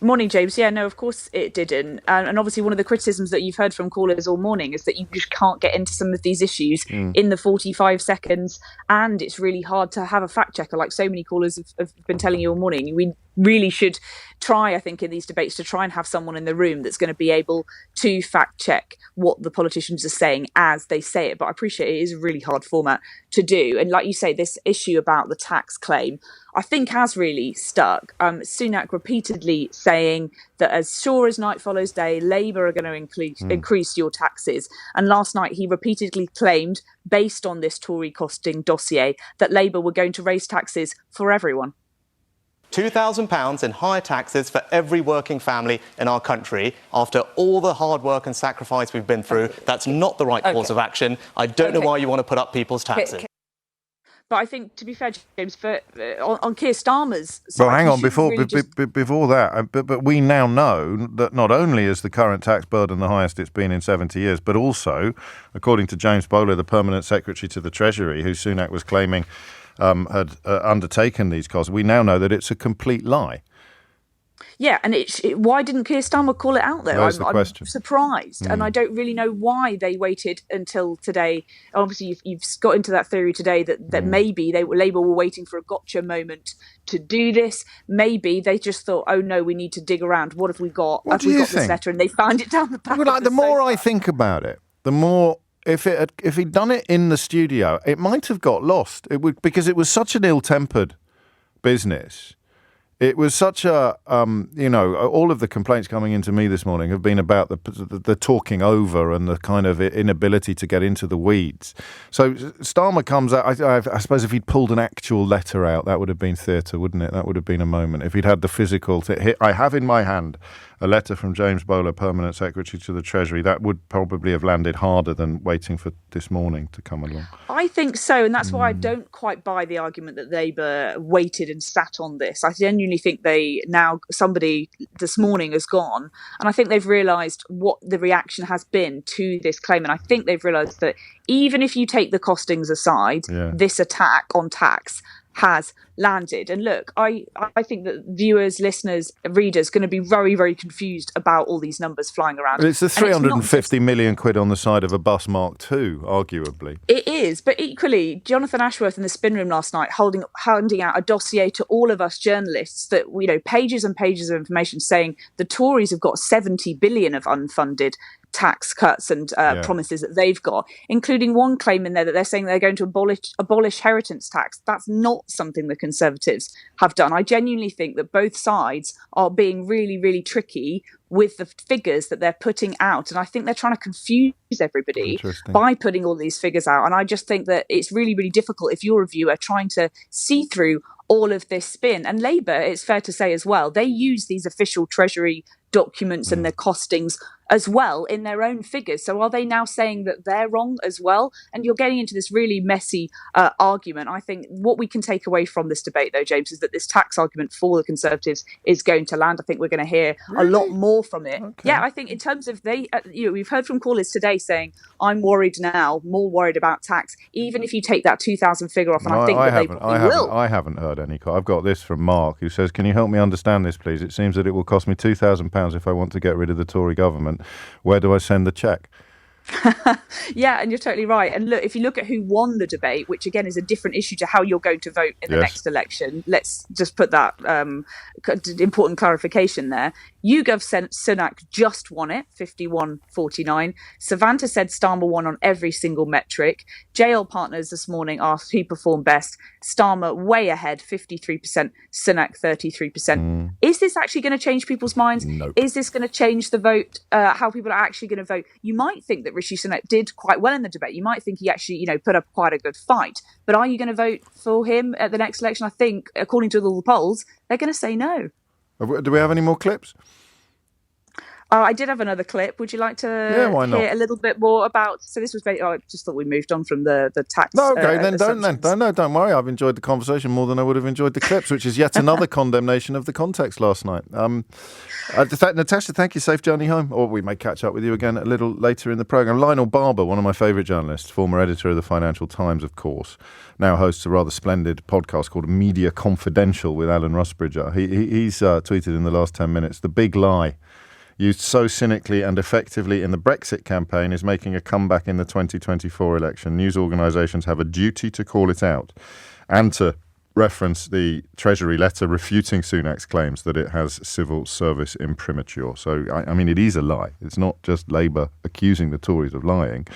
Morning, James. Yeah, no, of course it didn't. And obviously one of the criticisms that you've heard from callers all morning is that you just can't get into some of these issues in the 45 seconds. And it's really hard to have a fact checker, like so many callers have been telling you all morning. We really should try, I think, in these debates to try and have someone in the room that's going to be able to fact check what the politicians are saying as they say it. But I appreciate it is a really hard format to do. And like you say, this issue about the tax claim, I think has really stuck. Sunak repeatedly saying that as sure as night follows day, Labour are going to increase your taxes. And last night he repeatedly claimed, based on this Tory costing dossier, that Labour were going to raise taxes for everyone. £2,000 in higher taxes for every working family in our country after all the hard work and sacrifice we've been through. That's not the right course of action. I don't know why you want to put up people's taxes. But I think, to be fair, James, on Keir Starmer's side... Well, hang on, before that, but we now know that not only is the current tax burden the highest it's been in 70 years, but also, according to James Bowler, the permanent secretary to the Treasury, who Sunak was claiming had undertaken these costs, we now know that it's a complete lie. Yeah, and why didn't Keir Starmer call it out there? That's the question. I'm surprised, and I don't really know why they waited until today. Obviously, you've got into that theory today that maybe Labour were waiting for a gotcha moment to do this. Maybe they just thought, oh no, we need to dig around. What have we got? What do you think? This letter, and they found it down the back. Well, the more I think about it, the more. If he'd done it in the studio, it might have got lost. It would, because it was such an ill-tempered business. It was such a, all of the complaints coming into me this morning have been about the talking over and the kind of inability to get into the weeds. So Starmer comes out, I suppose if he'd pulled an actual letter out, that would have been theatre, wouldn't it? That would have been a moment. If he'd had the physical, I have in my hand a letter from James Bowler, Permanent Secretary to the Treasury, that would probably have landed harder than waiting for this morning to come along. I think so, and that's why I don't quite buy the argument that Labour waited and sat on this. I genuinely think somebody this morning has gone, and I think they've realised what the reaction has been to this claim, and I think they've realised that even if you take the costings aside, this attack on tax has landed. And look, I think that viewers, listeners, readers are going to be very, very confused about all these numbers flying around. It's the 350 million quid on the side of a bus Mark II, arguably. It is, but equally, Jonathan Ashworth in the spin room last night handing out a dossier to all of us journalists that, pages and pages of information saying the Tories have got 70 billion of unfunded tax cuts and promises that they've got, including one claim in there that they're saying they're going to abolish inheritance tax. That's not something the Conservatives have done. I genuinely think that both sides are being really, really tricky with the figures that they're putting out. And I think they're trying to confuse everybody by putting all these figures out. And I just think that it's really, really difficult if you're a viewer trying to see through all of this spin. And Labour, it's fair to say as well, they use these official Treasury documents and their costings as well in their own figures. So are they now saying that they're wrong as well? And you're getting into this really messy argument. I think what we can take away from this debate, though, James, is that this tax argument for the Conservatives is going to land. I think we're going to hear a lot more from it. Okay. Yeah, I think in terms of we've heard from callers today saying, I'm worried now, more worried about tax, even if you take that 2,000 figure off. And I think that they probably will. I haven't heard any. I've got this from Mark, who says, can you help me understand this, please? It seems that it will cost me £2,000 if I want to get rid of the Tory government. Where do I send the cheque? Yeah, and you're totally right. And look, if you look at who won the debate, which again is a different issue to how you're going to vote in the next election, let's just put that important clarification there. YouGov Sunak just won it, 51-49. Savanta said Starmer won on every single metric. JL Partners this morning asked who performed best. Starmer way ahead, 53%, Sunak 33%. Is this actually going to change people's minds? Nope. Is this going to change the vote, how people are actually going to vote? You might think that Rishi Sunak did quite well in the debate. You might think he actually, put up quite a good fight. But are you going to vote for him at the next election? I think, according to all the polls, they're going to say no. Do we have any more clips? I did have another clip. Would you like to hear a little bit more about? So this was I just thought we moved on from the tax. No, okay, don't worry. I've enjoyed the conversation more than I would have enjoyed the clips, which is yet another condemnation of the context last night. Natasha, thank you. Safe journey home. Or we may catch up with you again a little later in the programme. Lionel Barber, one of my favourite journalists, former editor of the Financial Times, of course, now hosts a rather splendid podcast called Media Confidential with Alan Rusbridger. He's tweeted in the last 10 minutes, the big lie used so cynically and effectively in the Brexit campaign is making a comeback in the 2024 election. News organisations have a duty to call it out and to reference the Treasury letter refuting Sunak's claims that it has civil service imprimatur. So, I mean, it is a lie. It's not just Labour accusing the Tories of lying.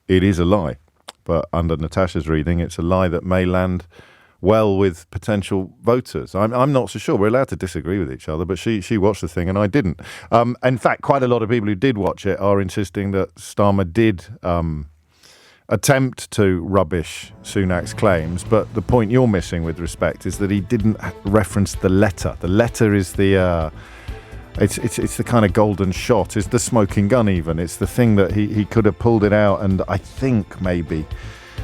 It is a lie. But under Natasha's reading, it's a lie that may land well with potential voters. I'm not so sure. We're allowed to disagree with each other, but she watched the thing and I didn't. In fact, quite a lot of people who did watch it are insisting that Starmer did attempt to rubbish Sunak's claims, but the point you're missing with respect is that he didn't reference the letter. The letter is the it's the kind of golden shot, it's the smoking gun even. It's the thing that he could have pulled it out, and I think maybe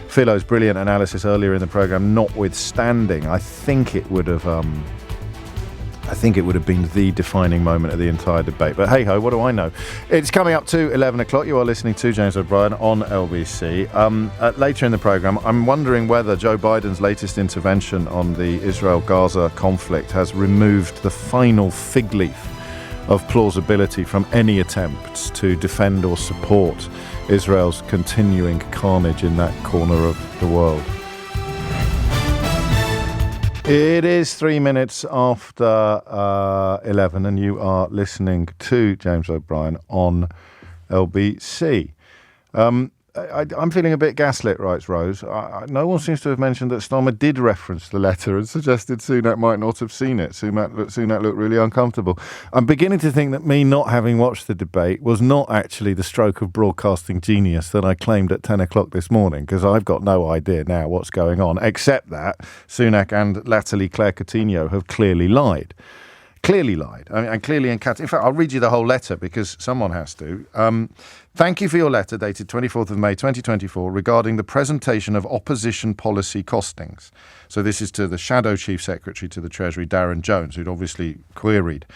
Philo's brilliant analysis earlier in the programme notwithstanding, I think it would have been the defining moment of the entire debate. But hey-ho, what do I know? It's coming up to 11 o'clock. You are listening to James O'Brien on LBC. Later in the programme, I'm wondering whether Joe Biden's latest intervention on the Israel-Gaza conflict has removed the final fig leaf of plausibility from any attempts to defend or support Israel's continuing carnage in that corner of the world. It is 3 minutes after 11 and you are listening to James O'Brien on LBC. I'm feeling a bit gaslit, writes Rose. No one seems to have mentioned that Starmer did reference the letter and suggested Sunak might not have seen it. Sunak looked really uncomfortable. I'm beginning to think that me not having watched the debate was not actually the stroke of broadcasting genius that I claimed at 10 o'clock this morning, because I've got no idea now what's going on, except that Sunak and latterly Claire Coutinho have clearly lied. Clearly lied. I mean, and clearly in fact, I'll read you the whole letter because someone has to. Thank you for your letter dated 24th of May 2024 regarding the presentation of opposition policy costings. So this is to the Shadow Chief Secretary to the Treasury, Darren Jones, who'd obviously queried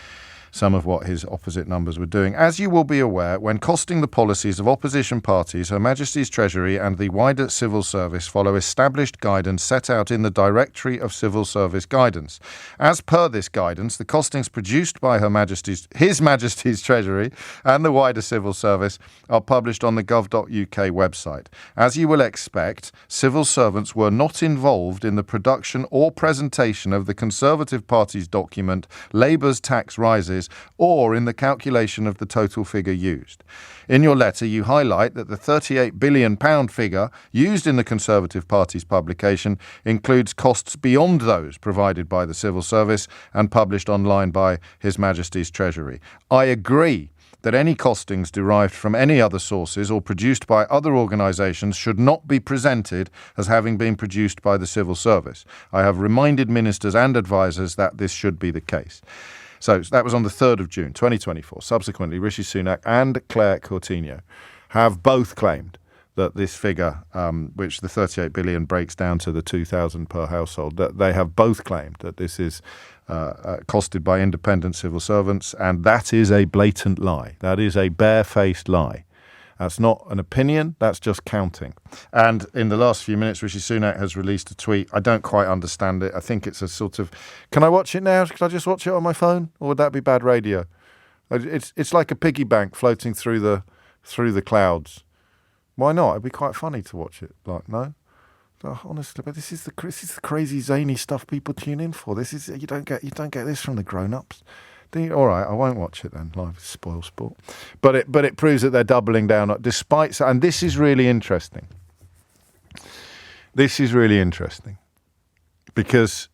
some of what his opposite numbers were doing. As you will be aware, when costing the policies of opposition parties, Her Majesty's Treasury and the wider civil service follow established guidance set out in the Directory of Civil Service Guidance. As per this guidance, the costings produced by His Majesty's Treasury and the wider civil service are published on the gov.uk website. As you will expect, civil servants were not involved in the production or presentation of the Conservative Party's document, Labour's Tax Rises, sources or in the calculation of the total figure used. In your letter, you highlight that the £38 billion figure used in the Conservative Party's publication includes costs beyond those provided by the civil service and published online by His Majesty's Treasury. I agree that any costings derived from any other sources or produced by other organisations should not be presented as having been produced by the civil service. I have reminded ministers and advisers that this should be the case. So that was on the 3rd of June 2024. Subsequently, Rishi Sunak and Claire Coutinho have both claimed that this figure, which the 38 billion breaks down to the 2,000 per household, that they have both claimed that this is costed by independent civil servants, and that is a blatant lie. That is a barefaced lie. That's not an opinion, that's just counting. And in the last few minutes, Rishi Sunak has released a tweet. I don't quite understand it. I think it's a sort of... Can I watch it now? Can I just watch it on my phone? Or would that be bad radio? It's like a piggy bank floating through the clouds. Why not? It'd be quite funny to watch it. Like, no? Oh, honestly, but this is the crazy zany stuff people tune in for. This is you don't get this from the grown-ups. All right, I won't watch it then. Live is spoil sport. But it proves that they're doubling down despite. And this is really interesting. This is really interesting because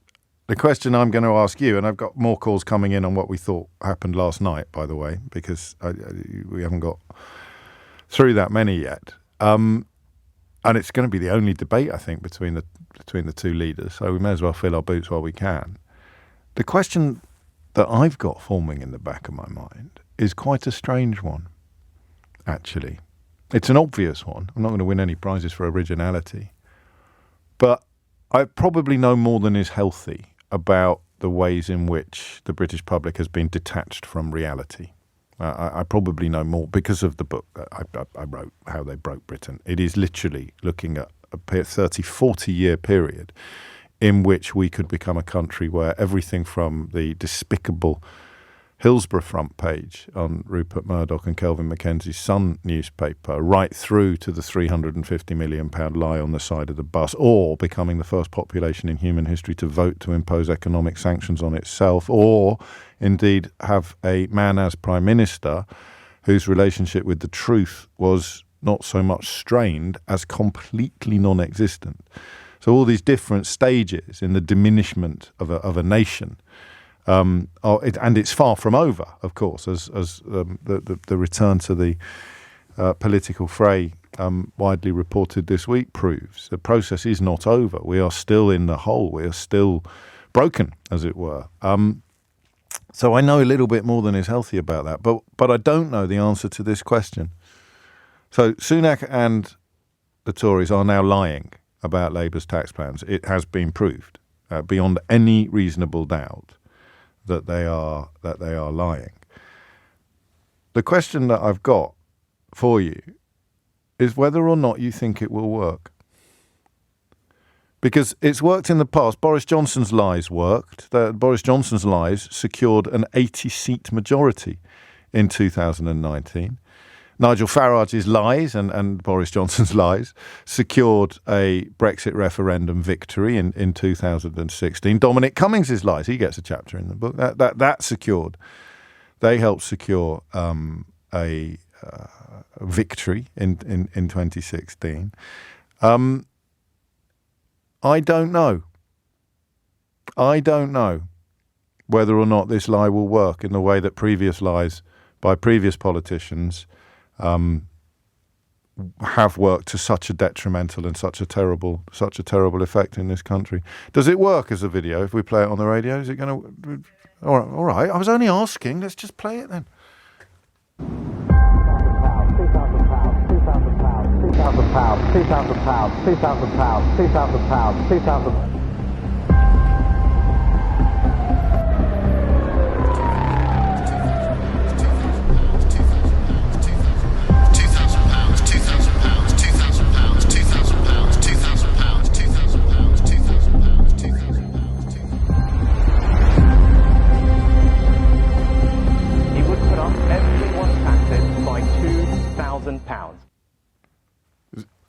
the question I'm going to ask you, and I've got more calls coming in on what we thought happened last night, by the way, because we haven't got through that many yet. And it's going to be the only debate, I think, between the two leaders. So we may as well fill our boots while we can. The question that I've got forming in the back of my mind is quite a strange one, actually. It's an obvious one. I'm not going to win any prizes for originality. But I probably know more than is healthy about the ways in which the British public has been detached from reality. I probably know more because of the book that I wrote, How They Broke Britain. It is literally looking at a 30, 40-year period in which we could become a country where everything from the despicable Hillsborough front page on Rupert Murdoch and Kelvin Mackenzie's Sun newspaper, right through to the £350 million lie on the side of the bus, or becoming the first population in human history to vote to impose economic sanctions on itself, or indeed have a man as Prime Minister whose relationship with the truth was not so much strained as completely non-existent. So all these different stages in the diminishment of a nation. And it's far from over, of course, as the return to the political fray widely reported this week proves. The process is not over. We are still in the hole. We are still broken, as it were. So I know a little bit more than is healthy about that, but I don't know the answer to this question. So Sunak and the Tories are now lying about Labour's tax plans. It has been proved beyond any reasonable doubt that they are lying. The question that I've got for you is whether or not you think it will work. Because it's worked in the past. Boris Johnson's lies worked. Boris Johnson's lies secured an 80-seat majority in 2019. Nigel Farage's lies and Boris Johnson's lies secured a Brexit referendum victory in 2016. Dominic Cummings' lies, he gets a chapter in the book, that secured. They helped secure a victory in 2016. I don't know. I don't know whether or not this lie will work in the way that previous lies by previous politicians have worked to such a detrimental and such a terrible effect in this country. Does it work as a video if we play it on the radio? Is it going to? All right. I was only asking. Let's just play it then. £2,000.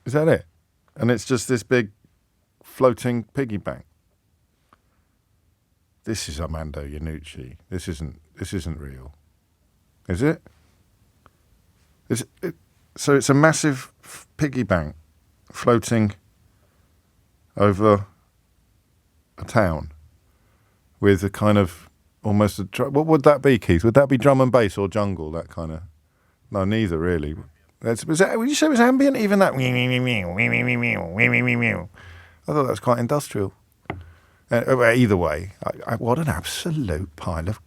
Is that it? And it's just this big floating piggy bank. this is Armando Iannucci. This isn't real, is it? So it's a massive piggy bank floating over a town with a kind of almost what would that be, Keith? Would that be drum and bass or jungle? That kind of no, neither really. Would you say it was ambient? Even that. I thought that was quite industrial. Either way, what an absolute pile of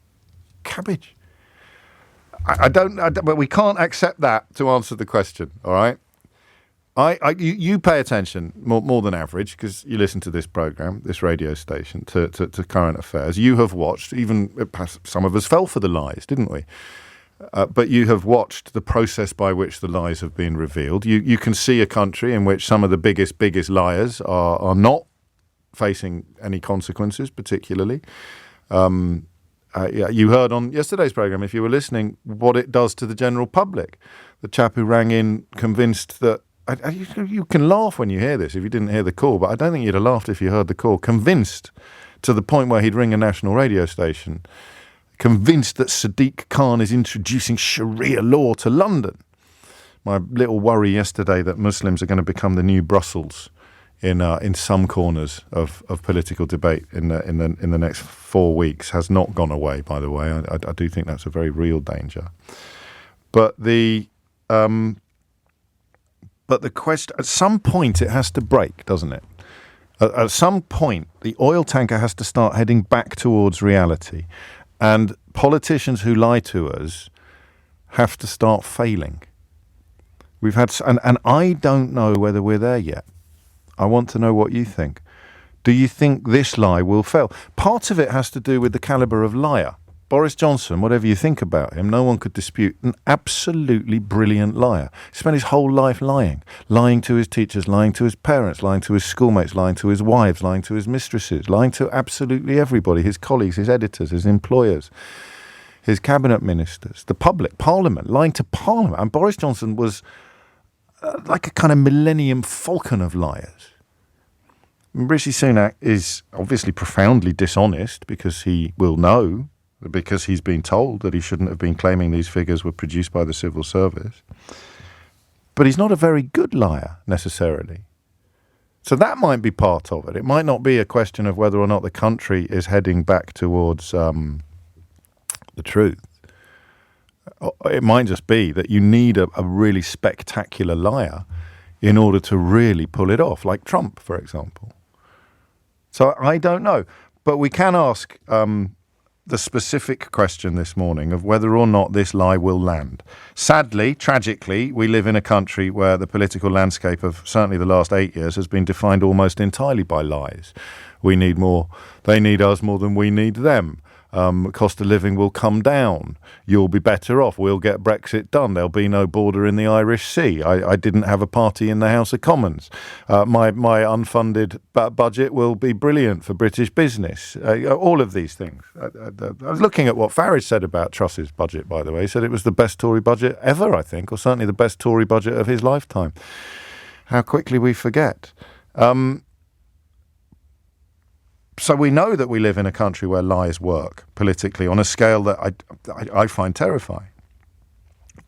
cabbage. But we can't accept that to answer the question. All right. You pay attention more than average because you listen to this program, this radio station, to current affairs. You have watched, even some of us fell for the lies, didn't we? But you have watched the process by which the lies have been revealed. You can see a country in which some of the biggest liars are not facing any consequences, particularly. You heard on yesterday's program, if you were listening, what it does to the general public. The chap who rang in convinced that you can laugh when you hear this if you didn't hear the call, but I don't think you'd have laughed if you heard the call. Convinced to the point where he'd ring a national radio station, convinced that Sadiq Khan is introducing Sharia law to London. My little worry yesterday that Muslims are going to become the new Brussels in some corners of political debate in the next 4 weeks has not gone away. By the way, I do think that's a very real danger. But the question, at some point, it has to break, doesn't it? At some point, the oil tanker has to start heading back towards reality, and politicians who lie to us have to start failing. We've had, and I don't know whether we're there yet. I want to know what you think. Do you think this lie will fail? Part of it has to do with the calibre of liar. Boris Johnson, whatever you think about him, no one could dispute, an absolutely brilliant liar. He spent his whole life lying to his teachers, lying to his parents, lying to his schoolmates, lying to his wives, lying to his mistresses, lying to absolutely everybody, his colleagues, his editors, his employers, his cabinet ministers, the public, Parliament, lying to Parliament. And Boris Johnson was like a kind of Millennium Falcon of liars. Rishi Sunak is obviously profoundly dishonest because he will know, because he's been told that he shouldn't have been claiming these figures were produced by the civil service. But he's not a very good liar, necessarily. So that might be part of it. It might not be a question of whether or not the country is heading back towards the truth. It might just be that you need a really spectacular liar in order to really pull it off, like Trump, for example. So I don't know. But we can ask the specific question this morning of whether or not this lie will land. Sadly, tragically, we live in a country where the political landscape of certainly the last 8 years has been defined almost entirely by lies. We need more, they need us more than we need them. Cost of living will come down. You'll be better off. We'll get Brexit done. There'll be no border in the Irish Sea. I didn't have a party in the House of Commons. My unfunded budget will be brilliant for British business. All of these things. I was looking at what Farage said about Truss's budget, by the way. He said it was the best Tory budget ever, I think, or certainly the best Tory budget of his lifetime. How quickly we forget. So we know that we live in a country where lies work politically on a scale that I find terrifying.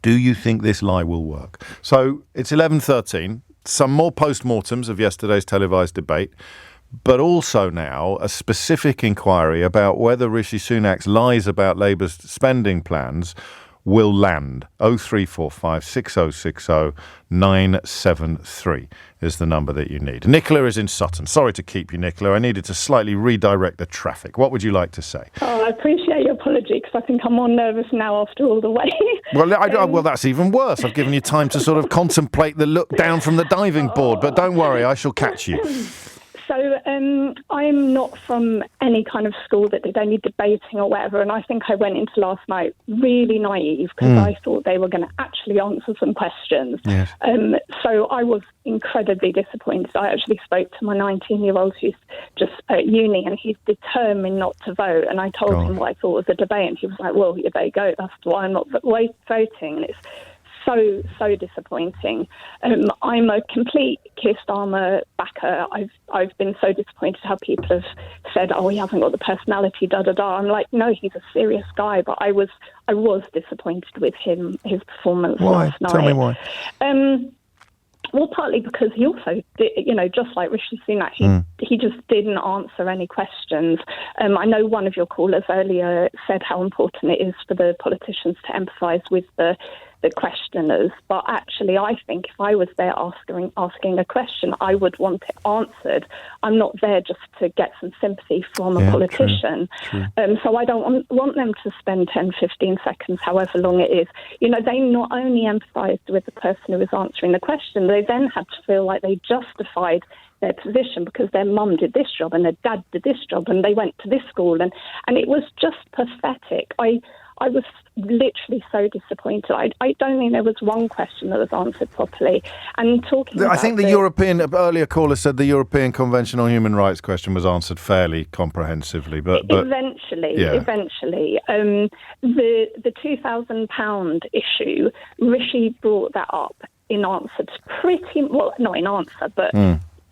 Do you think this lie will work? So it's 11:13. Some more post-mortems of yesterday's televised debate, but also now a specific inquiry about whether Rishi Sunak's lies about Labour's spending plans will land. 0345 6060 973 is the number that you need. Nicola is in Sutton. Sorry to keep you, Nicola. I needed to slightly redirect the traffic. What would you like to say? Oh, I appreciate your apology because I think I'm more nervous now after all the way. Well, that's even worse. I've given you time to sort of contemplate the look down from the diving board, but don't worry, I shall catch you. So I'm not from any kind of school that did any debating or whatever, and I think I went into last night really naive because I thought they were going to actually answer some questions. Yes. So I was incredibly disappointed. I actually spoke to my 19-year-old who's just at uni, and he's determined not to vote, and I told him what I thought was a debate, and he was like, well, yeah, there you go, that's why I'm not voting, and it's so disappointing. I'm a complete Keir Starmer backer. I've been so disappointed how people have said, "Oh, he hasn't got the personality." Da da da. I'm like, no, he's a serious guy, but I was disappointed with his performance last night. Tell me why. Well, partly because he also did, just like Rishi Sunak, he just didn't answer any questions. I know one of your callers earlier said how important it is for the politicians to empathise with the questioners, but actually I think if I was there asking a question, I would want it answered. I'm not there just to get some sympathy from a politician. True. So I don't want them to spend 10, 15 seconds, however long it is. They not only empathised with the person who was answering the question, they then had to feel like they justified their position because their mum did this job and their dad did this job and they went to this school, and it was just pathetic. I was literally so disappointed. I don't think there was one question that was answered properly. And I think the European, earlier caller said the European Convention on Human Rights question was answered fairly comprehensively, but eventually, the £2,000 issue, Rishi brought that up in answer to not in answer, but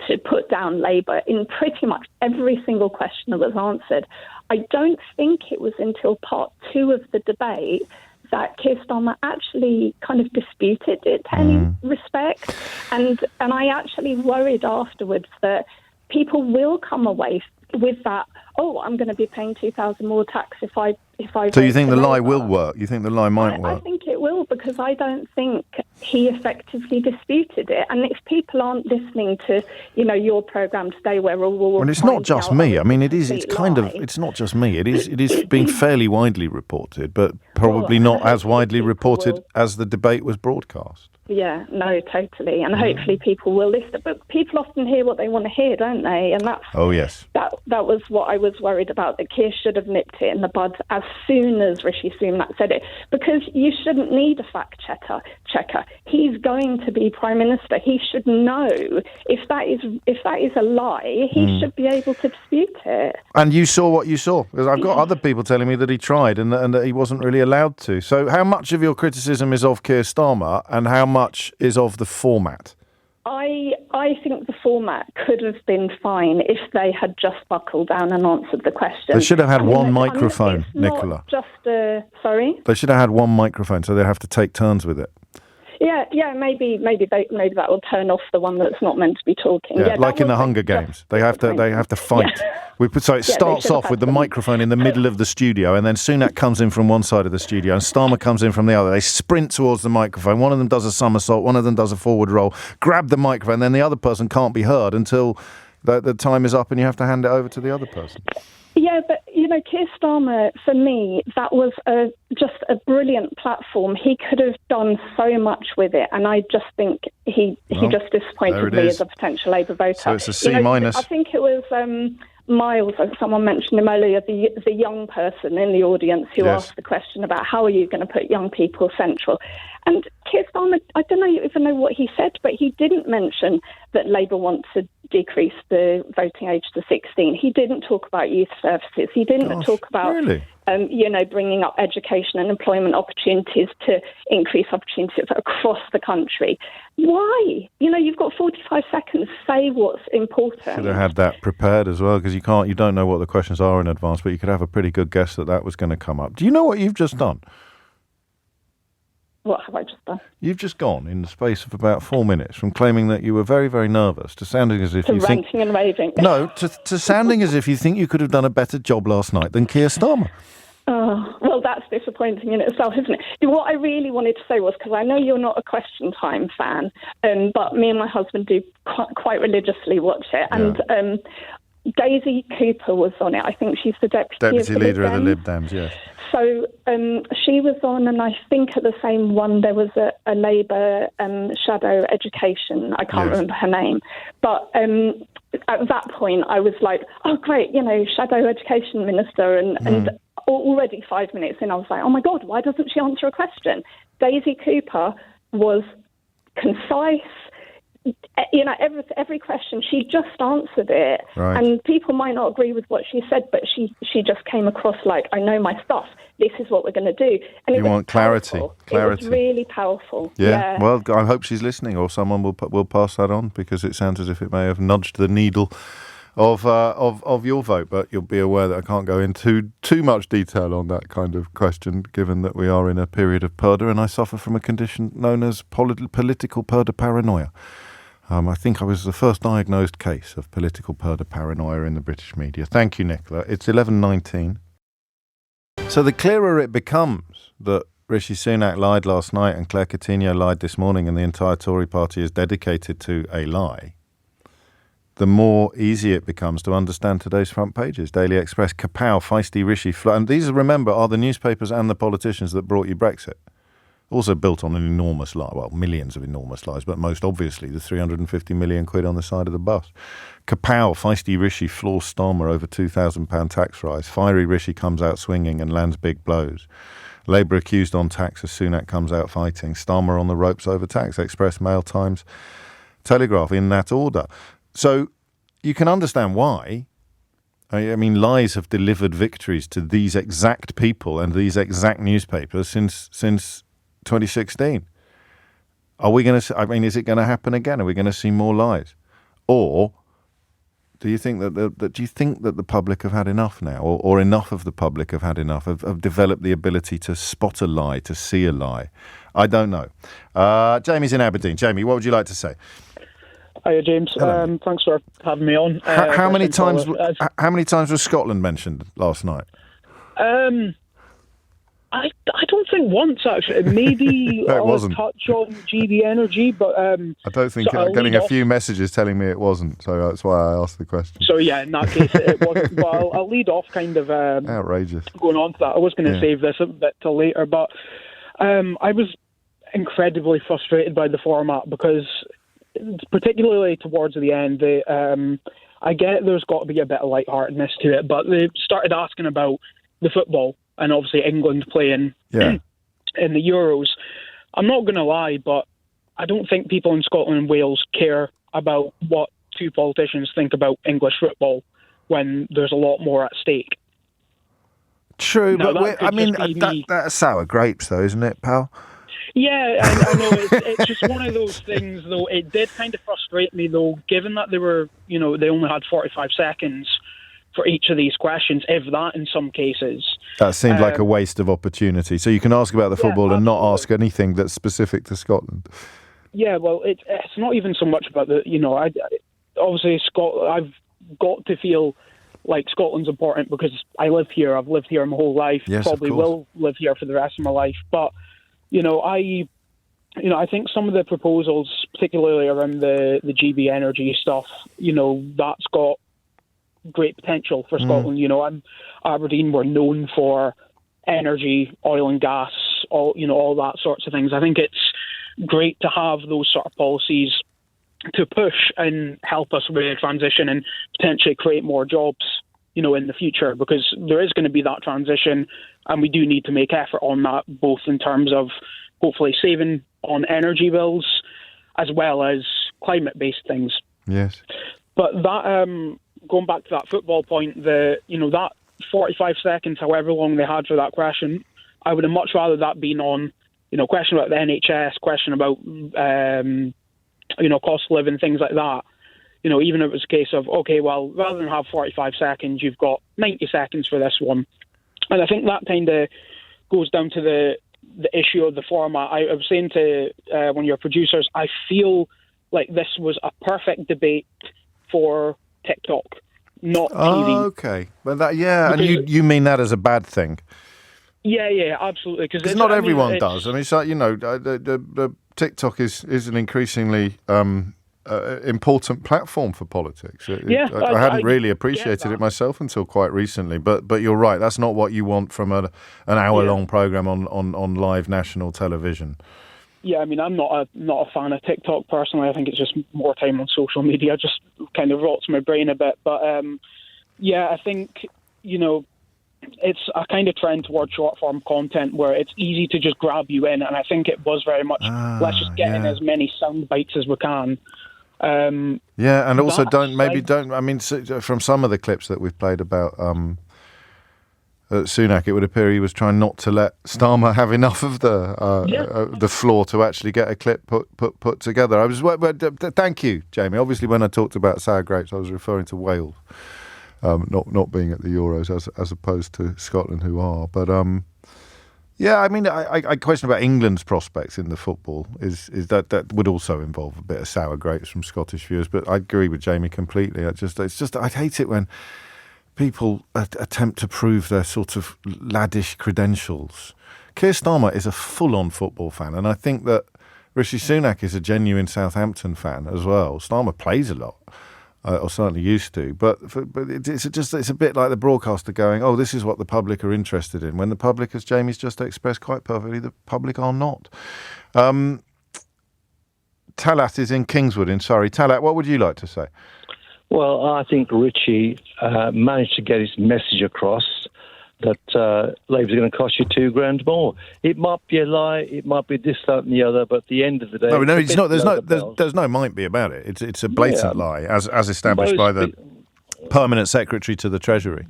to put down Labour in pretty much every single question that was answered. I don't think it was until part 2 of the debate that Keir Starmer actually kind of disputed it to any respect. And I actually worried afterwards that people will come away with that, I'm going to be paying 2,000 more tax if I So you think the lie will work? You think the lie might work? I think it will, because I don't think he effectively disputed it. And if people aren't listening to, your programme today, where well, it's not just me. I mean, it's not just me. It is being fairly widely reported, but probably not as widely reported as the debate was broadcast. Yeah, no, totally. And hopefully people will listen. But people often hear what they want to hear, don't they? And that's... Oh, yes. That was what I was worried about, that Keir should have nipped it in the bud as soon as Rishi Sunak said it. Because you shouldn't need a fact checker. He's going to be Prime Minister. He should know if that is a lie, he should be able to dispute it. And you saw what you saw. Because I've got other people telling me that he tried and that he wasn't really allowed to. So how much of your criticism is of Keir Starmer and how much is of the format? I think the format could have been fine if they had just buckled down and answered the question. They should have had one microphone, Nicola. Sorry? They should have had one microphone, so they have to take turns with it. Yeah, maybe that will turn off the one that's not meant to be talking. Yeah, like in the Hunger Games, they have to fight. Yeah. So it starts off with the microphone in the middle of the studio, and then Sunak comes in from one side of the studio, and Starmer comes in from the other. They sprint towards the microphone. One of them does a somersault, one of them does a forward roll, grab the microphone, then the other person can't be heard until the time is up, and you have to hand it over to the other person. Yeah, but, Keir Starmer, for me, that was just a brilliant platform. He could have done so much with it, and I just think he just disappointed me as a potential Labour voter. So it's a C minus. I think it was Miles, someone mentioned him earlier, the young person in the audience who asked the question about how are you going to put young people central. And Keir Starmer, I don't even know what he said, but he didn't mention that Labour wants to decrease the voting age to 16. He didn't talk about youth services. He didn't talk about, bringing up education and employment opportunities to increase opportunities across the country. Why? You've got 45 seconds. Say what's important. Should have had that prepared as well, because you don't know what the questions are in advance, but you could have a pretty good guess that was going to come up. Do you know what you've just done? What have I just done? You've just gone in the space of about 4 minutes from claiming that you were very, very nervous to sounding as if ranting and raving. No, to sounding as if you think you could have done a better job last night than Keir Starmer. Oh, well, that's disappointing in itself, isn't it? What I really wanted to say was, because I know you're not a Question Time fan, but me and my husband do quite religiously watch it, and Daisy Cooper was on it. I think she's the deputy leader of the Lib Dems, yes. So she was on, and I think at the same one there was a Labour shadow education. I can't remember her name. But at that point I was like, oh, great, shadow education minister. And already 5 minutes in, I was like, oh, my God, why doesn't she answer a question? Daisy Cooper was concise, every question, she just answered it. Right. And people might not agree with what she said, but she just came across like, I know my stuff. This is what we're going to do. And You want clarity. powerful. Clarity. It was really powerful. Yeah. Well, I hope she's listening, or someone will pass that on, because it sounds as if it may have nudged the needle of your vote. But you'll be aware that I can't go into too much detail on that kind of question, given that we are in a period of purdah, and I suffer from a condition known as political purdah paranoia. I think I was the first diagnosed case of political purdah paranoia in the British media. Thank you, Nicola. It's 11:19. So the clearer it becomes that Rishi Sunak lied last night and Claire Coutinho lied this morning and the entire Tory party is dedicated to a lie, the more easy it becomes to understand today's front pages. Daily Express, kapow, feisty Rishi. And these, remember, are the newspapers and the politicians that brought you Brexit. Also built on an enormous lie, well, millions of enormous lies, but most obviously the 350 million quid on the side of the bus. Kapow, feisty Rishi floors Starmer over £2,000 tax rise. Fiery Rishi comes out swinging and lands big blows. Labour accused on tax as Sunak comes out fighting. Starmer on the ropes over tax. Express, Mail, Times, Telegraph, in that order. So you can understand why. I mean, lies have delivered victories to these exact people and these exact newspapers since 2016. Are we going to? I mean, is it going to happen again? Are we going to see more lies, or do you think that the public have had enough now, or enough of the public have had enough, have developed the ability to spot a lie, to see a lie? I don't know. Jamie's in Aberdeen. Jamie, what would you like to say? Hiya, James. Thanks for having me on. How many times was Scotland mentioned last night? I don't think once, actually. Maybe No, it wasn't. touch on GB Energy, but... I don't think I'm getting a few messages telling me it wasn't, so that's why I asked the question. So, yeah, in that case, it wasn't. But I'll lead off kind of... outrageous. Going on to that. I was going to save this a bit till later, but I was incredibly frustrated by the format because, particularly towards the end, I get there's got to be a bit of lightheartedness to it, but they started asking about the football, and obviously England playing in the Euros. I'm not going to lie, but I don't think people in Scotland and Wales care about what two politicians think about English football when there's a lot more at stake. True, now, but that's sour grapes, though, isn't it, pal? Yeah, I know. It's just one of those things, though. It did kind of frustrate me, though, given that they only had 45 seconds for each of these questions, if that in some cases. That seemed like a waste of opportunity. So you can ask about the football and not ask anything that's specific to Scotland. Yeah, well, it's not even so much about obviously I've got to feel like Scotland's important because I live here. I've lived here my whole life. Yes, probably will live here for the rest of my life. But I think some of the proposals, particularly around the GB Energy stuff, that's got great potential for Scotland. Aberdeen were known for energy, oil and gas, all that sorts of things. I think it's great to have those sort of policies to push and help us with a transition and potentially create more jobs, in the future, because there is going to be that transition and we do need to make effort on that, both in terms of hopefully saving on energy bills as well as climate-based things. Yes. But that, going back to that football point, that 45 seconds, however long they had for that question, I would have much rather that been on, question about the NHS, question about, cost of living, things like that. Even if it was a case of, okay, well, rather than have 45 seconds, you've got 90 seconds for this one. And I think that kind of goes down to the issue of the format. I was saying to one of your producers, I feel like this was a perfect debate for TikTok, not TV. Oh, okay. Well, and you mean that as a bad thing? Yeah, absolutely. Because not everyone does. I mean, so, the TikTok is an increasingly important platform for politics. I hadn't really appreciated it myself until quite recently. But you're right. That's not what you want from an hour-long program on live national television. Yeah, I mean, I'm not a fan of TikTok personally. I think it's just more time on social media. Just kind of rots my brain a bit. But I think it's a kind of trend towards short-form content where it's easy to just grab you in, and I think it was very much let's just get in as many sound bites as we can. Yeah, and also don't. I mean, from some of the clips that we've played about Sunak, it would appear he was trying not to let Starmer have enough of the floor to actually get a clip put together. Thank you, Jamie. Obviously, when I talked about sour grapes, I was referring to Wales, not being at the Euros as opposed to Scotland, who are. But yeah, I mean, I question about England's prospects in the football is that would also involve a bit of sour grapes from Scottish viewers. But I agree with Jamie completely. I hate it when people attempt to prove their sort of laddish credentials. Keir Starmer is a full-on football fan, and I think that Rishi Sunak is a genuine Southampton fan as well. Starmer plays a lot, or certainly used to, but it's a bit like the broadcaster going, "Oh, this is what the public are interested in," when the public, as Jamie's just expressed quite perfectly, the public are not. Talat is in Kingswood in Surrey. Talat, what would you like to say? Well, I think Richie managed to get his message across that Labour's going to cost you $2,000 more. It might be a lie, it might be this, that, and the other, but at the end of the day, no, it's not. There's no might be about it. It's a blatant lie, as established by the permanent secretary to the Treasury.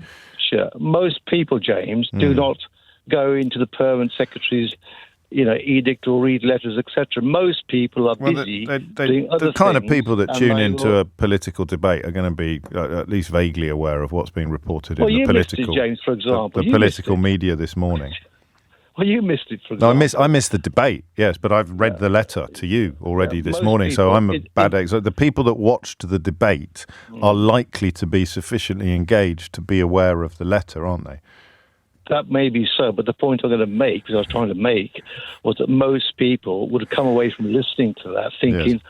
Sure, most people, James, do not go into the permanent secretary's edict or read letters, etc. Most people are busy doing other the kind things, of people that tune into a political debate are going to be at least vaguely aware of what's being reported in the political, James, for example, the political media this morning. Well, you missed it, for example. No, I missed the debate, yes, but I've read the letter to you already this morning, so I'm a bad egg. So the people that watched the debate are likely to be sufficiently engaged to be aware of the letter, aren't they? That may be so, but the point I'm going to make, because I was trying to make, was that most people would have come away from listening to that thinking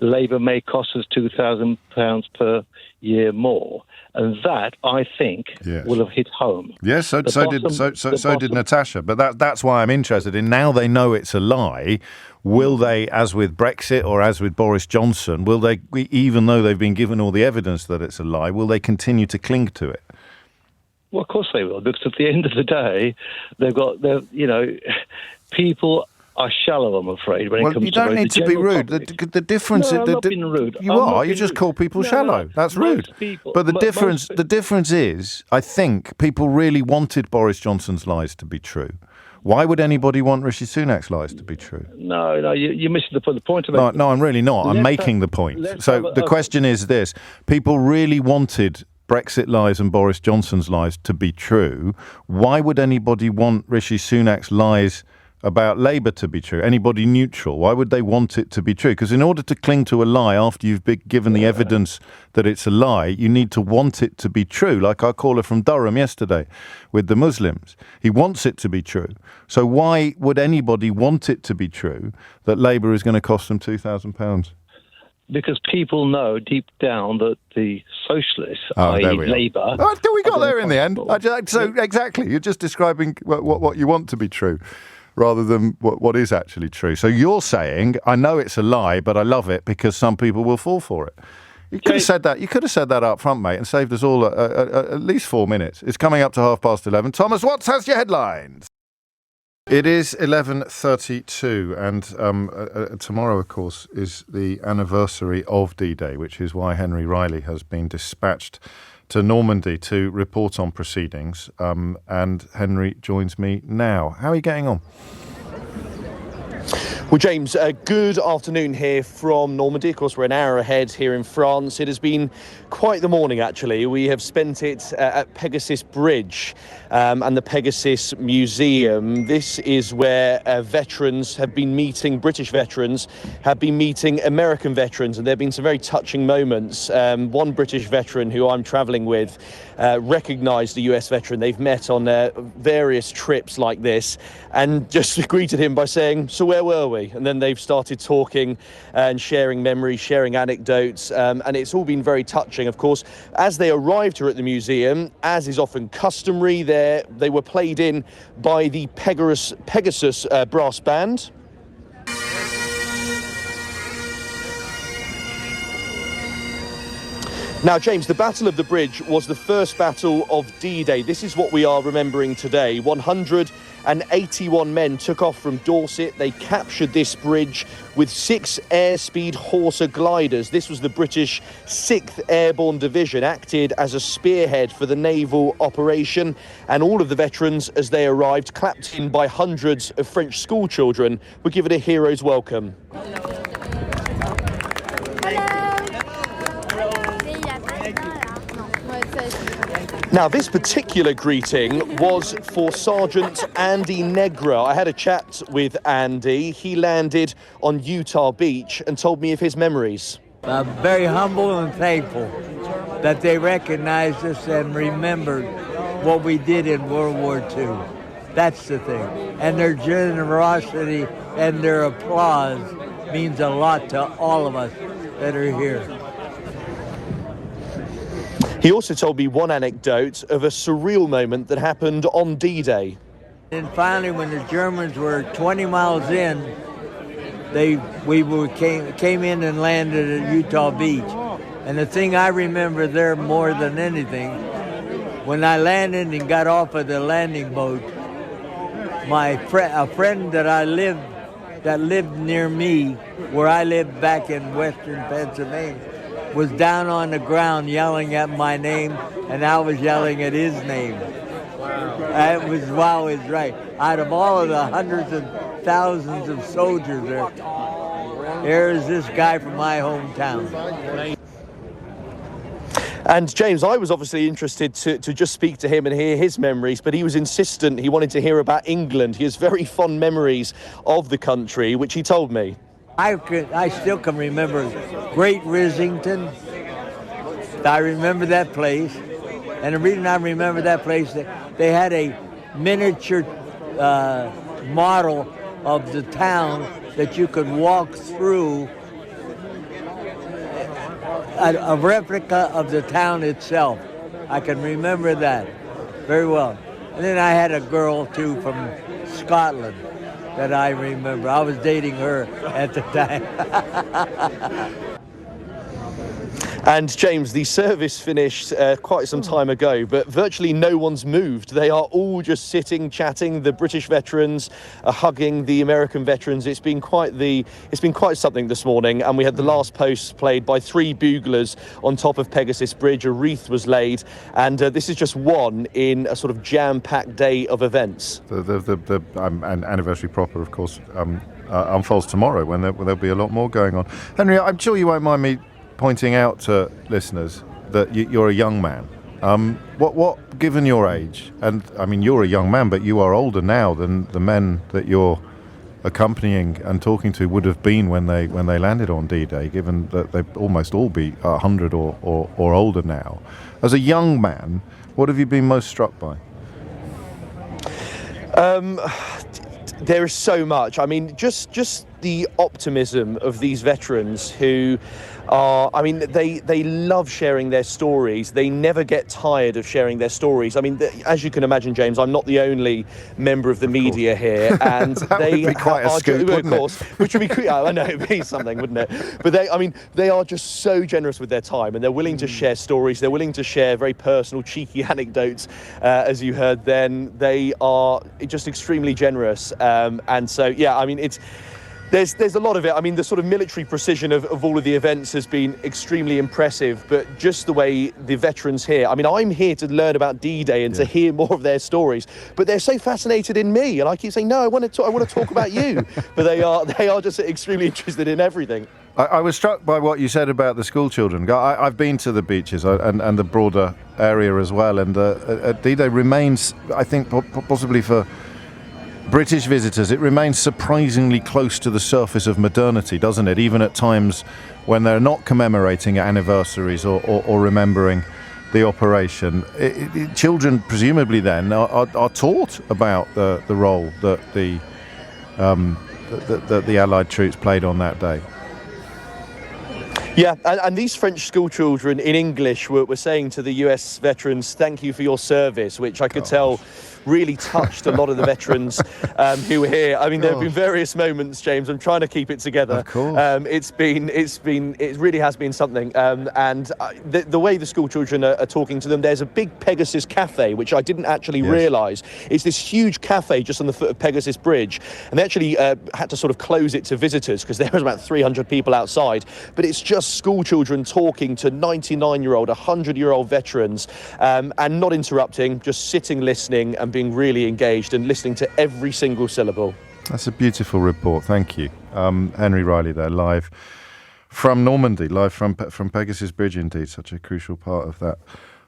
Labour may cost us £2,000 per year more. And that, I think, will have hit home. Yes, so did Natasha. But that's why I'm interested in, now they know it's a lie, will they, as with Brexit or as with Boris Johnson, will they, even though they've been given all the evidence that it's a lie, will they continue to cling to it? Well, of course they will, because at the end of the day, people are shallow, I'm afraid, when it comes to... you don't need to be rude. The difference... No, I'm not being rude. You are. You just call people shallow. That's rude. But the difference is, I think people really wanted Boris Johnson's lies to be true. Why would anybody want Rishi Sunak's lies to be true? No, you're missing the point of it. No, I'm really not. I'm making the point. So the question is this. People really wanted Brexit lies and Boris Johnson's lies to be true. Why would anybody want Rishi Sunak's lies about Labour to be true? Anybody neutral? Why would they want it to be true? Because in order to cling to a lie after you've been given the evidence that it's a lie, you need to want it to be true. Like our caller from Durham yesterday with the Muslims. He wants it to be true. So why would anybody want it to be true that Labour is going to cost them £2,000? Because people know deep down that the socialists, i.e. Labour... we got there in the end. So exactly, you're just describing what you want to be true rather than what is actually true. So you're saying, I know it's a lie, but I love it because some people will fall for it. You could have said that. You could have said that up front, mate, and saved us all at least 4 minutes. It's coming up to 11:30. Thomas Watts has your headlines. It is 11:32, and tomorrow, of course, is the anniversary of D-Day, which is why Henry Riley has been dispatched to Normandy to report on proceedings. And Henry joins me now. How are you getting on? Well, James, good afternoon here from Normandy. Of course, we're an hour ahead here in France. It has been quite the morning, actually. We have spent it at Pegasus Bridge and the Pegasus Museum. This is where veterans have been meeting, British veterans have been meeting American veterans, and there have been some very touching moments. One British veteran who I'm travelling with recognised the US veteran they've met on various trips like this and just greeted him by saying, "So where were we?" And then they've started talking and sharing memories, sharing anecdotes, and it's all been very touching. Of course, as they arrived here at the museum, as is often customary, they were played in by the Pegasus brass band. Now, James, the Battle of the Bridge was the first battle of D-Day. This is what we are remembering today. 181 men took off from Dorset. They captured this bridge with 6 airspeed Horsa gliders. This was the British 6th Airborne Division, acted as a spearhead for the naval operation. And all of the veterans, as they arrived, clapped in by hundreds of French school children, were given a hero's welcome. Now, this particular greeting was for Sergeant Andy Negra. I had a chat with Andy. He landed on Utah Beach and told me of his memories. I'm very humble and thankful that they recognized us and remembered what we did in World War II. That's the thing. And their generosity and their applause means a lot to all of us that are here. He also told me one anecdote of a surreal moment that happened on D-Day. And finally, when the Germans were 20 miles in, came in and landed at Utah Beach. And the thing I remember there more than anything, when I landed and got off of the landing boat, a friend that lived near me, where I lived back in western Pennsylvania, was down on the ground yelling at my name, and I was yelling at his name. Wow. It was wow is right. Out of all of the hundreds and thousands of soldiers there's this guy from my hometown. And James, I was obviously interested to just speak to him and hear his memories, but he was insistent he wanted to hear about England. He has very fond memories of the country, which he told me. I still can remember Great Rissington. I remember that place. And the reason I remember that place, they had a miniature model of the town that you could walk through, a replica of the town itself. I can remember that very well. And then I had a girl, too, from Scotland that I remember. I was dating her at the time. And James, the service finished quite some time ago, but virtually no one's moved. They are all just sitting, chatting. The British veterans are hugging the American veterans. It's been quite something this morning. And we had the last post played by 3 buglers on top of Pegasus Bridge. A wreath was laid, and this is just one in a sort of jam-packed day of events. The anniversary proper, of course, unfolds tomorrow when there'll be a lot more going on. Henry, I'm sure you won't mind me pointing out to listeners that you're a young man. What, given your age, and I mean you're a young man, but you are older now than the men that you're accompanying and talking to would have been when they landed on D-Day, given that they almost all be 100 or older now. As a young man, what have you been most struck by? There is so much. I mean, just the optimism of these veterans who are, I mean, they love sharing their stories. They never get tired of sharing their stories. I mean, as you can imagine, James, I'm not the only member of the media here, and that they would be quite a scoop, of course, which would be, I know, it'd be something, wouldn't it? But they are just so generous with their time, and they're willing to share stories. They're willing to share very personal, cheeky anecdotes, as you heard. Then they are just extremely generous, and so yeah, I mean, There's a lot of it. I mean, the sort of military precision of all of the events has been extremely impressive, but just the way the veterans here, I mean, I'm here to learn about D-Day and to hear more of their stories, but they're so fascinated in me, and I keep saying, no, I want to talk about you. But they are just extremely interested in everything. I was struck by what you said about the school children. I've been to the beaches and the broader area as well, and D-Day remains, I think, possibly for British visitors, it remains surprisingly close to the surface of modernity, doesn't it? Even at times when they're not commemorating anniversaries or remembering the operation. Children, presumably then, are taught about the role that the Allied troops played on that day. Yeah, and these French school children in English were saying to the US veterans, "Thank you for your service," which I could tell really touched a lot of the veterans who were here. I mean, there have been various moments, James. I'm trying to keep it together. Of course. It really has been something. And the way the school children are talking to them, there's a big Pegasus cafe, which I didn't actually realise. It's this huge cafe just on the foot of Pegasus Bridge. And they actually had to sort of close it to visitors because there was about 300 people outside. But it's just school children talking to 99-year-old, 100-year-old veterans and not interrupting, just sitting, listening and being really engaged and listening to every single syllable. That's a beautiful report. Thank you. Henry Riley there, live from Normandy, live from Pegasus Bridge, indeed, such a crucial part of that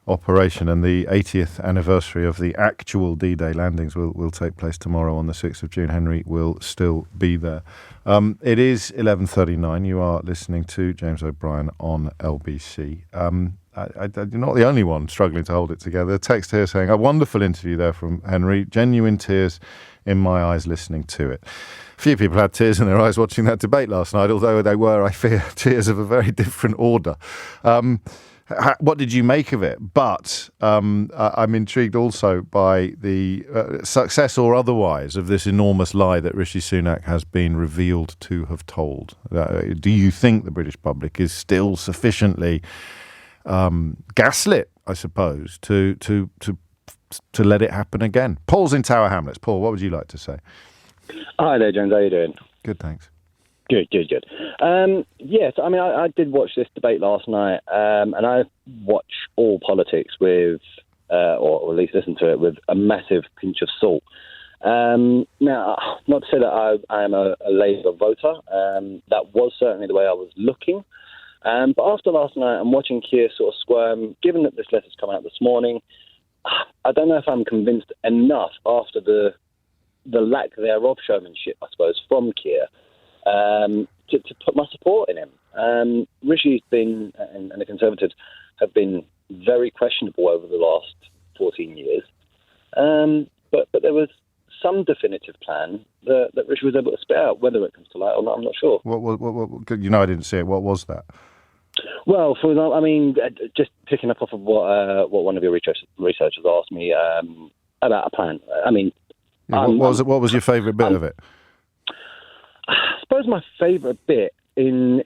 operation. And the 80th anniversary of the actual D-Day landings will take place tomorrow on the 6th of June. Henry will still be there. It is 11:39. You are listening to James O'Brien on LBC. You're not the only one struggling to hold it together. A text here saying, a wonderful interview there from Henry. Genuine tears in my eyes listening to it. A few people had tears in their eyes watching that debate last night, although they were, I fear, tears of a very different order. What did you make of it? But I'm intrigued also by the success or otherwise of this enormous lie that Rishi Sunak has been revealed to have told. Do you think the British public is still sufficiently gaslit, I suppose, to let it happen again? Paul's in Tower Hamlets. Paul, what would you like to say? Hi there, James. How are you doing? Good, thanks. Good. Yes, I mean, I did watch this debate last night, and I watch all politics with, or at least listen to it with a massive pinch of salt. Now, not to say that I am a Labour voter. That was certainly the way I was looking. But after last night, I'm watching Keir sort of squirm. Given that this letter's come out this morning, I don't know if I'm convinced enough after the lack thereof showmanship, I suppose, from Keir, to put my support in him. Rishi's been, and the Conservatives have been very questionable over the last 14 years. But there was some definitive plan that Rishi was able to spit out. Whether it comes to light or not, I'm not sure. What, I didn't see it. What was that? Well, for example, I mean, just picking up off of what one of your researchers asked me about a plan. I mean, what was your favourite bit of it? I suppose my favourite bit in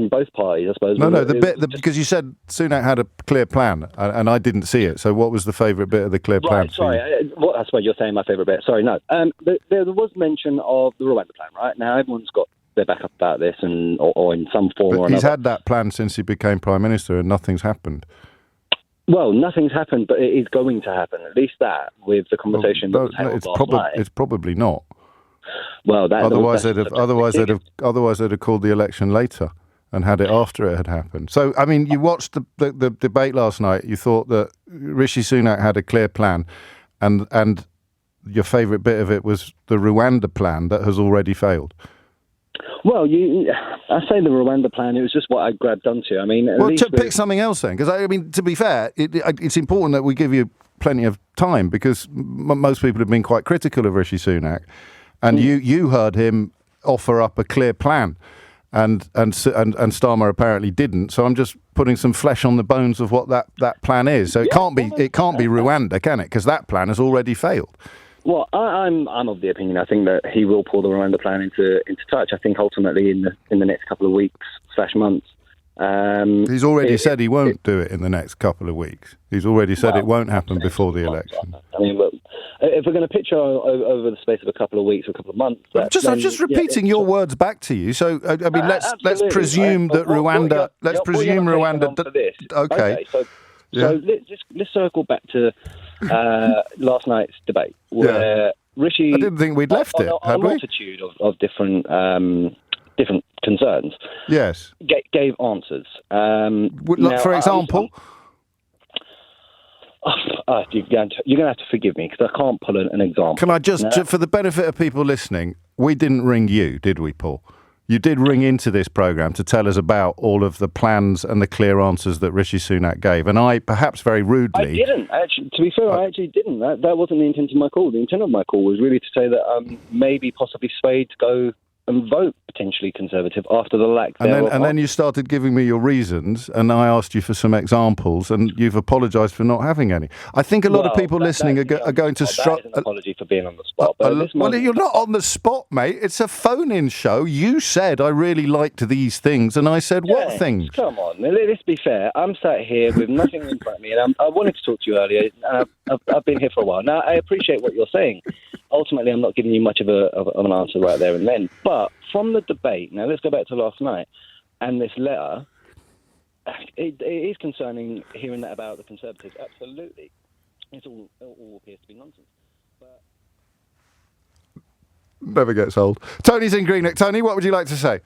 both parties, I suppose. Because you said Sunak had a clear plan, and I didn't see it. So, what was the favourite bit of the clear plan? Right, sorry, I suppose you're saying my favourite bit. Sorry, no. There was mention of the Rwanda plan, right? Now everyone's got their back up about this, or in some form or another. He's had that plan since he became Prime Minister, and nothing's happened. Well, nothing's happened, but it is going to happen. At least that, with the conversation that was held last night. It's probably not. Well, otherwise they'd have called the election later and had it after it had happened. So, I mean, you watched the debate last night. You thought that Rishi Sunak had a clear plan, and your favourite bit of it was the Rwanda plan that has already failed. Well, I say the Rwanda plan. It was just what I grabbed onto. I mean, pick something else then, because I mean, to be fair, it's important that we give you plenty of time because most people have been quite critical of Rishi Sunak, and you heard him offer up a clear plan, and Starmer apparently didn't. So I'm just putting some flesh on the bones of what that plan is. So it can't be Rwanda, can it? Because that plan has already failed. Well, I'm of the opinion. I think that he will pull the Rwanda plan into touch. I think ultimately in the next couple of weeks / months. He's already said he won't do it in the next couple of weeks. He's already said it won't happen before the election. I mean, look, if we're going to picture over the space of a couple of weeks or a couple of months, I'm just repeating your words back to you. So I mean, let's presume that Rwanda. Let's presume Rwanda. Okay. So let's circle back to last night's debate where Rishi. I didn't think we'd left it. A multitude of different concerns. Yes. Gave answers. For example. You're going to have to forgive me because I can't pull an example. Can I just, for the benefit of people listening, we didn't ring you, did we, Paul? You did ring into this programme to tell us about all of the plans and the clear answers that Rishi Sunak gave. And I, perhaps very rudely... I didn't. Actually, to be fair, I actually didn't. That wasn't the intent of my call. The intent of my call was really to say that maybe possibly swayed to go and vote potentially Conservative after the lack thereof. And then you started giving me your reasons, and I asked you for some examples, and you've apologised for not having any. I think a lot of people listening are going to struggle. That is an apology for being on the spot. But well, you're not on the spot, mate. It's a phone-in show. You said I really liked these things, and I said, what things? Come on, let's be fair. I'm sat here with nothing in front of me, and I wanted to talk to you earlier, and I've been here for a while. Now, I appreciate what you're saying. Ultimately, I'm not giving you much of an answer right there and then. But from the debate, now let's go back to last night, and this letter, it is concerning hearing that about the Conservatives. Absolutely. It all appears to be nonsense. But never gets old. Tony's in Greenock. Tony, what would you like to say?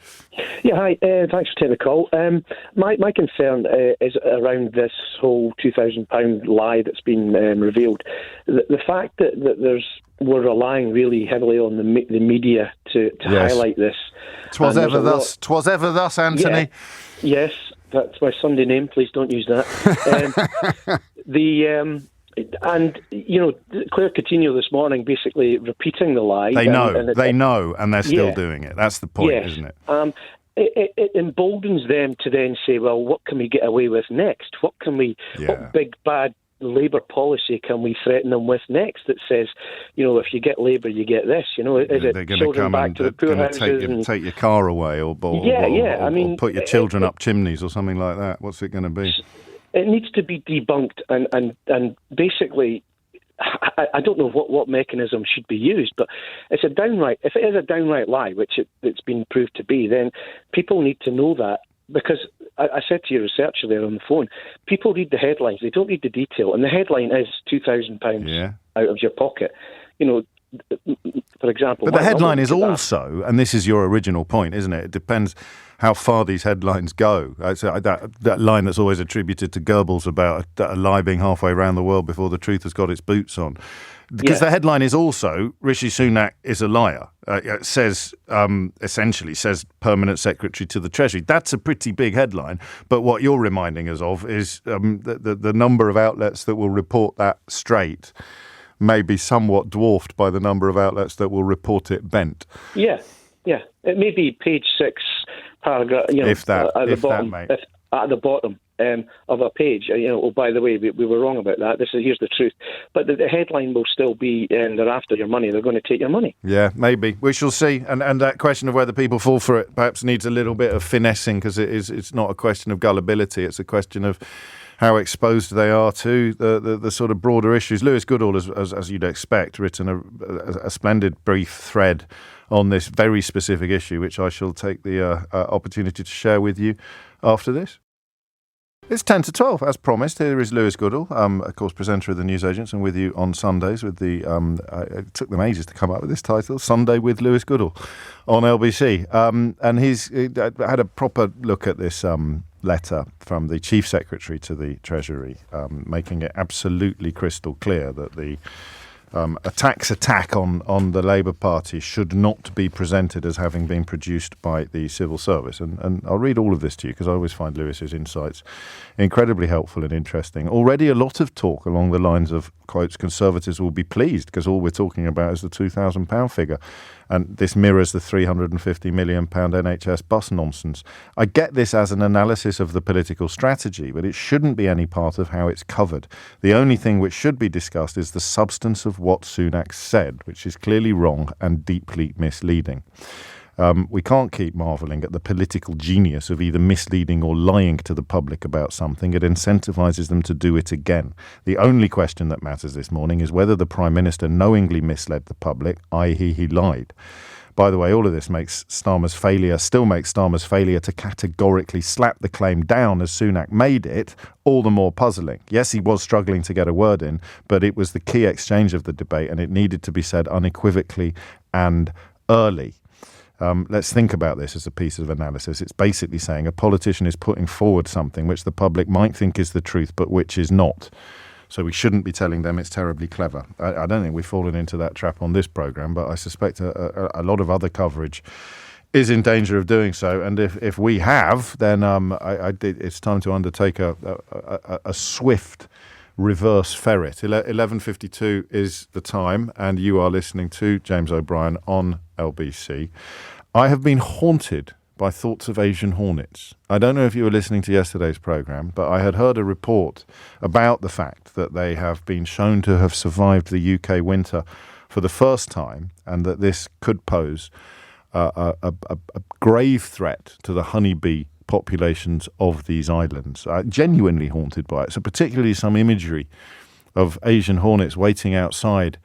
Yeah, hi. Thanks for taking the call. My concern is around this whole £2,000 lie that's been revealed. The fact that we're relying really heavily on the media to highlight this. 'Twas ever thus, Anthony. Yes, that's my Sunday name. Please don't use that. And, you know, Claire Coutinho this morning basically repeating the lie. They know, and they're still doing it. That's the point, isn't it? It emboldens them to then say, well, what can we get away with next? What big, bad Labour policy can we threaten them with next that says, you know, if you get Labour, you get this? You know, is it children back to the poor houses? Take your car away or put your children up chimneys or something like that. What's it going to be? It needs to be debunked, and basically, I don't know what mechanism should be used, but if it is a downright lie, which it's been proved to be, then people need to know that, because I said to your researcher there on the phone, people read the headlines, they don't read the detail, and the headline is £2,000 out of your pocket. You know, for example. But the headline is also, and this is your original point, isn't it? It depends how far these headlines go. That line that's always attributed to Goebbels about a lie being halfway around the world before the truth has got its boots on. Because the headline is also, Rishi Sunak is a liar. It says, essentially says Permanent Secretary to the Treasury. That's a pretty big headline. But what you're reminding us of is the number of outlets that will report that straight may be somewhat dwarfed by the number of outlets that will report it bent. Yeah. It may be page 6, paragraph, you know, at the bottom of a page. You know, oh, by the way, we were wrong about that. Here's the truth. But the headline will still be, they're after your money. They're going to take your money. Yeah, maybe. We shall see. And that question of whether people fall for it perhaps needs a little bit of finessing, because it's not a question of gullibility. It's a question of how exposed they are to the sort of broader issues. Lewis Goodall, as you'd expect, written a splendid brief thread on this very specific issue, which I shall take the opportunity to share with you after this. It's 10 to 12, as promised. Here is Lewis Goodall, of course, presenter of the News Agents, and with you on Sundays with the... it took them ages to come up with this title, Sunday with Lewis Goodall, on LBC. And he's had a proper look at this letter from the Chief Secretary to the Treasury, making it absolutely crystal clear that the attack on the Labour Party should not be presented as having been produced by the civil service. And I'll read all of this to you, because I always find Lewis's insights incredibly helpful and interesting. Already a lot of talk along the lines of, quotes, Conservatives will be pleased because all we're talking about is the £2,000 figure. And this mirrors the £350 million NHS bus nonsense. I get this as an analysis of the political strategy, but it shouldn't be any part of how it's covered. The only thing which should be discussed is the substance of what Sunak said, which is clearly wrong and deeply misleading. We can't keep marvelling at the political genius of either misleading or lying to the public about something. It incentivises them to do it again. The only question that matters this morning is whether the Prime Minister knowingly misled the public, i.e. he lied. By the way, all of this still makes Starmer's failure to categorically slap the claim down as Sunak made it all the more puzzling. Yes, he was struggling to get a word in, but it was the key exchange of the debate, and it needed to be said unequivocally and early. Let's think about this as a piece of analysis. It's basically saying a politician is putting forward something which the public might think is the truth, but which is not. So we shouldn't be telling them it's terribly clever. I don't think we've fallen into that trap on this programme, but I suspect a lot of other coverage is in danger of doing so. And if we have, then it's time to undertake a swift reverse ferret. 11:52 is the time, and you are listening to James O'Brien on LBC. I have been haunted by thoughts of Asian hornets. I don't know if you were listening to yesterday's programme, but I had heard a report about the fact that they have been shown to have survived the UK winter for the first time, and that this could pose a grave threat to the honeybee populations of these islands. Genuinely haunted by it. So particularly some imagery of Asian hornets waiting outside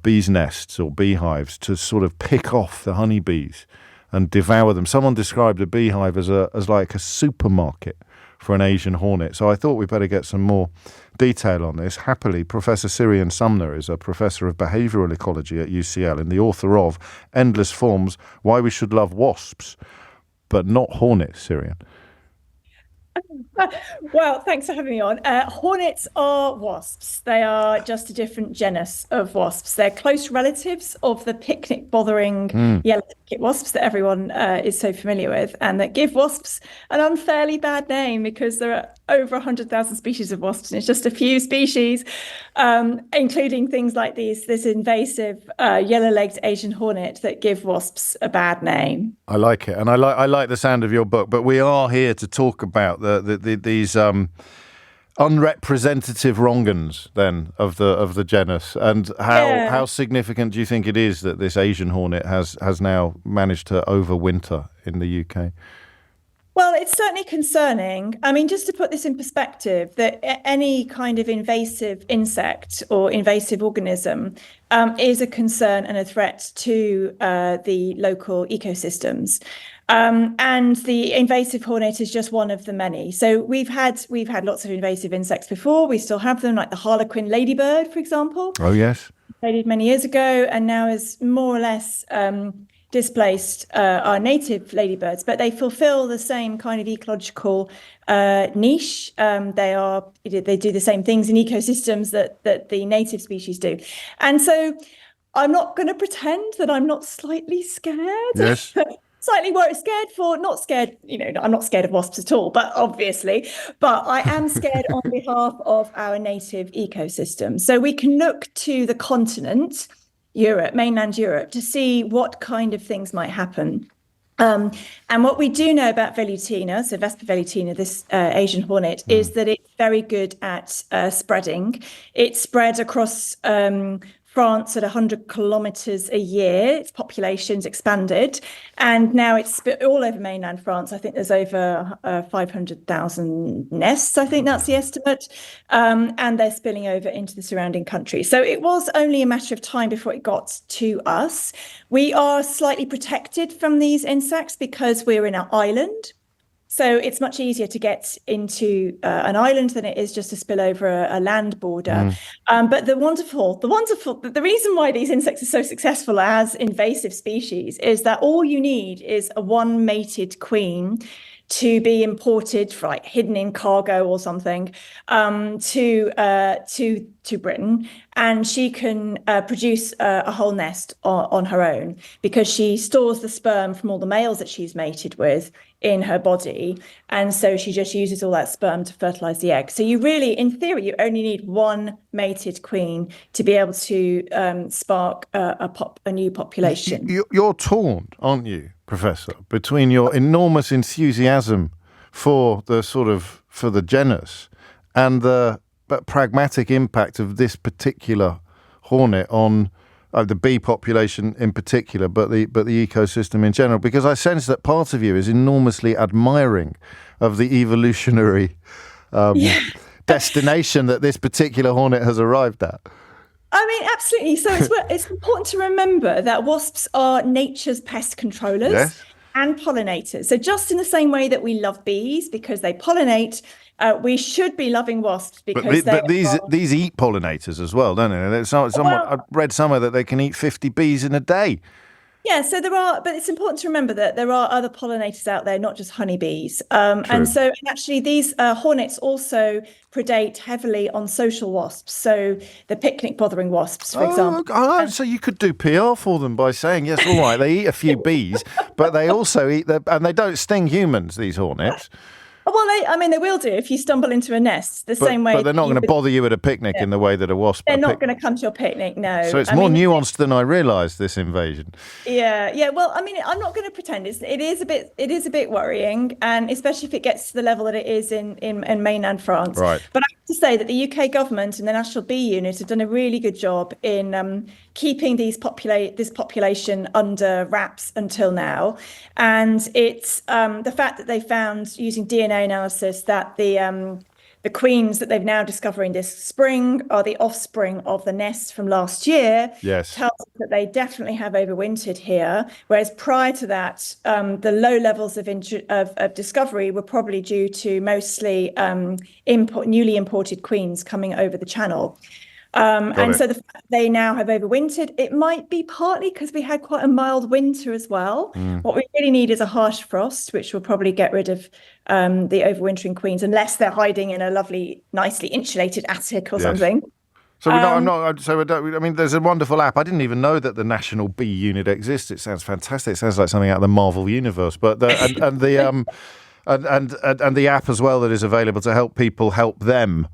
bees' nests or beehives to sort of pick off the honeybees and devour them. Someone described a beehive as like a supermarket for an Asian hornet. So I thought we'd better get some more detail on this. Happily, Professor Sirian Sumner is a professor of behavioural ecology at UCL and the author of Endless Forms, Why We Should Love Wasps, but Not Hornets, Sirian. Well, thanks for having me on. Hornets are wasps. They are just a different genus of wasps. They're close relatives of the picnic-bothering yellow ticket wasps that everyone is so familiar with, and that give wasps an unfairly bad name because there are over 100,000 species of wasps, and it's just a few species, including things like this invasive yellow-legged Asian hornet, that give wasps a bad name. I like it, and I like the sound of your book. But we are here to talk about these unrepresentative wrong-uns then of the genus, and how significant do you think it is that this Asian hornet has now managed to overwinter in the UK? Well, it's certainly concerning. I mean, just to put this in perspective, that any kind of invasive insect or invasive organism is a concern and a threat to the local ecosystems. And the invasive hornet is just one of the many. So we've had lots of invasive insects before. We still have them, like the harlequin ladybird, for example. Oh, yes. Many years ago, and now is more or less displaced our native ladybirds, but they fulfill the same kind of ecological niche. They do the same things in ecosystems that the native species do. And so I'm not going to pretend that I'm not slightly scared. Yes. Slightly not scared, I'm not scared of wasps at all, but I am scared on behalf of our native ecosystem. So we can look to the continent, Europe, mainland Europe, to see what kind of things might happen. And what we do know about Velutina, so Vespa velutina, this Asian hornet, is that it's very good at spreading. It spread across France at 100 kilometres a year. Its population's expanded, and now it's all over mainland France. I think there's over 500,000 nests. I think that's the estimate. And they're spilling over into the surrounding country. So it was only a matter of time before it got to us. We are slightly protected from these insects because we're in an island. So it's much easier to get into an island than it is just to spill over a land border. But the reason why these insects are so successful as invasive species is that all you need is a one mated queen to be imported, hidden in cargo or something, to Britain, and she can produce a whole nest on her own because she stores the sperm from all the males that she's mated with in her body, and so she just uses all that sperm to fertilize the egg. So you really, in theory, you only need one mated queen to be able to spark a new population. You're torn, aren't you, Professor, between your enormous enthusiasm for the genus and the pragmatic impact of this particular hornet on the bee population in particular, but the ecosystem in general, because I sense that part of you is enormously admiring of the evolutionary destination that this particular hornet has arrived at. I mean, absolutely. So it's important to remember that wasps are nature's pest controllers and pollinators. So just in the same way that we love bees because they pollinate, we should be loving wasps because these eat pollinators as well, don't they? I read somewhere that they can eat 50 bees in a day. Yeah, so there are, but it's important to remember that there are other pollinators out there, not just honeybees. And actually these hornets also predate heavily on social wasps. So the picnic bothering wasps, for example. So you could do PR for them by saying, yes, all right, they eat a few bees, but they also eat and they don't sting humans, these hornets. Well, they will do if you stumble into a nest, same way. But they're not going to bother you at a picnic in the way that a wasp. They're not going to come to your picnic, no. So it's more nuanced than I realised, this invasion. Yeah. Well, I'm not going to pretend it is a bit worrying, and especially if it gets to the level that it is in mainland France. Right. But I have to say that the UK government and the National Bee Unit have done a really good job in keeping this population under wraps until now, and it's the fact that they found using DNA analysis that the queens that they've now discovering this spring are the offspring of the nest from last year. Yes. Tells us that they definitely have overwintered here. Whereas prior to that, the low levels of discovery were probably due to mostly newly imported queens coming over the channel. So the fact they now have overwintered, it might be partly because we had quite a mild winter as well. What we really need is a harsh frost, which will probably get rid of the overwintering queens, unless they're hiding in a lovely, nicely insulated attic or something. So there's a wonderful app. I didn't even know that the National Bee Unit exists. It sounds fantastic. It sounds like something out of the Marvel universe. But and the app as well that is available to help people help them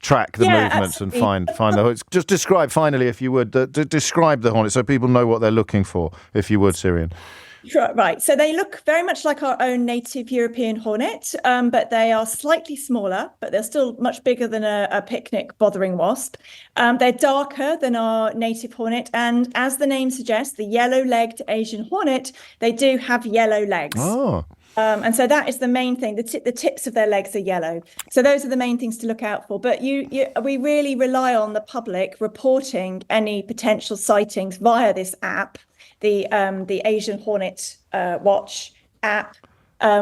track the movements absolutely. And find the. Just describe finally, if you would, describe the Hornet so people know what they're looking for. If you would, Syrian. Right. So they look very much like our own native European hornet, but they are slightly smaller, but they're still much bigger than a picnic bothering wasp. They're darker than our native hornet. And as the name suggests, the yellow-legged Asian hornet, they do have yellow legs. Oh. And so that is the main thing. The tips of their legs are yellow. So those are the main things to look out for. But we really rely on the public reporting any potential sightings via this app, the Asian Hornet Watch app,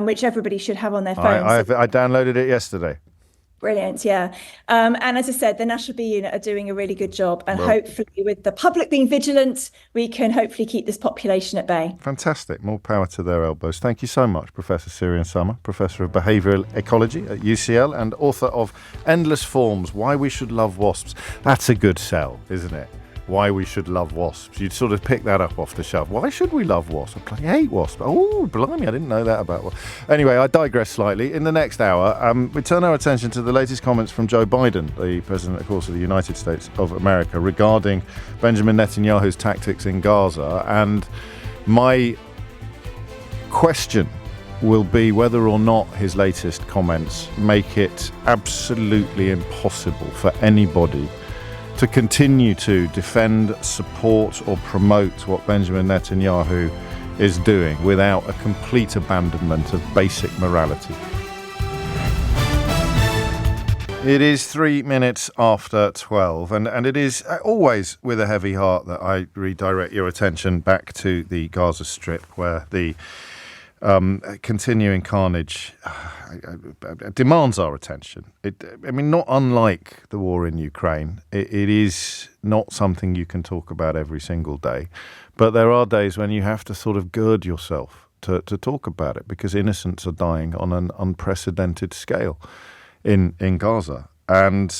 which everybody should have on their phones. I downloaded it yesterday. Brilliant, yeah. And as I said, the National Bee Unit are doing a really good job. And hopefully with the public being vigilant, we can hopefully keep this population at bay. Fantastic. More power to their elbows. Thank you so much, Professor Syrian Summer, Professor of Behavioural Ecology at UCL and author of Endless Forms, Why We Should Love Wasps. That's a good sell, isn't it? Why we should love wasps. You'd sort of pick that up off the shelf. Why should we love wasps? I bloody hate wasps. Oh, blimey, I didn't know that about wasps. Anyway, I digress slightly. In the next hour, we turn our attention to the latest comments from Joe Biden, the President, of course, of the United States of America, regarding Benjamin Netanyahu's tactics in Gaza. And my question will be whether or not his latest comments make it absolutely impossible for anybody to continue to defend, support or promote what Benjamin Netanyahu is doing without a complete abandonment of basic morality. It is 3 minutes after 12, and it is always with a heavy heart that I redirect your attention back to the Gaza Strip, where the continuing carnage demands our attention. Not unlike the war in Ukraine, it is not something you can talk about every single day. But there are days when you have to sort of gird yourself to talk about it, because innocents are dying on an unprecedented scale in Gaza. And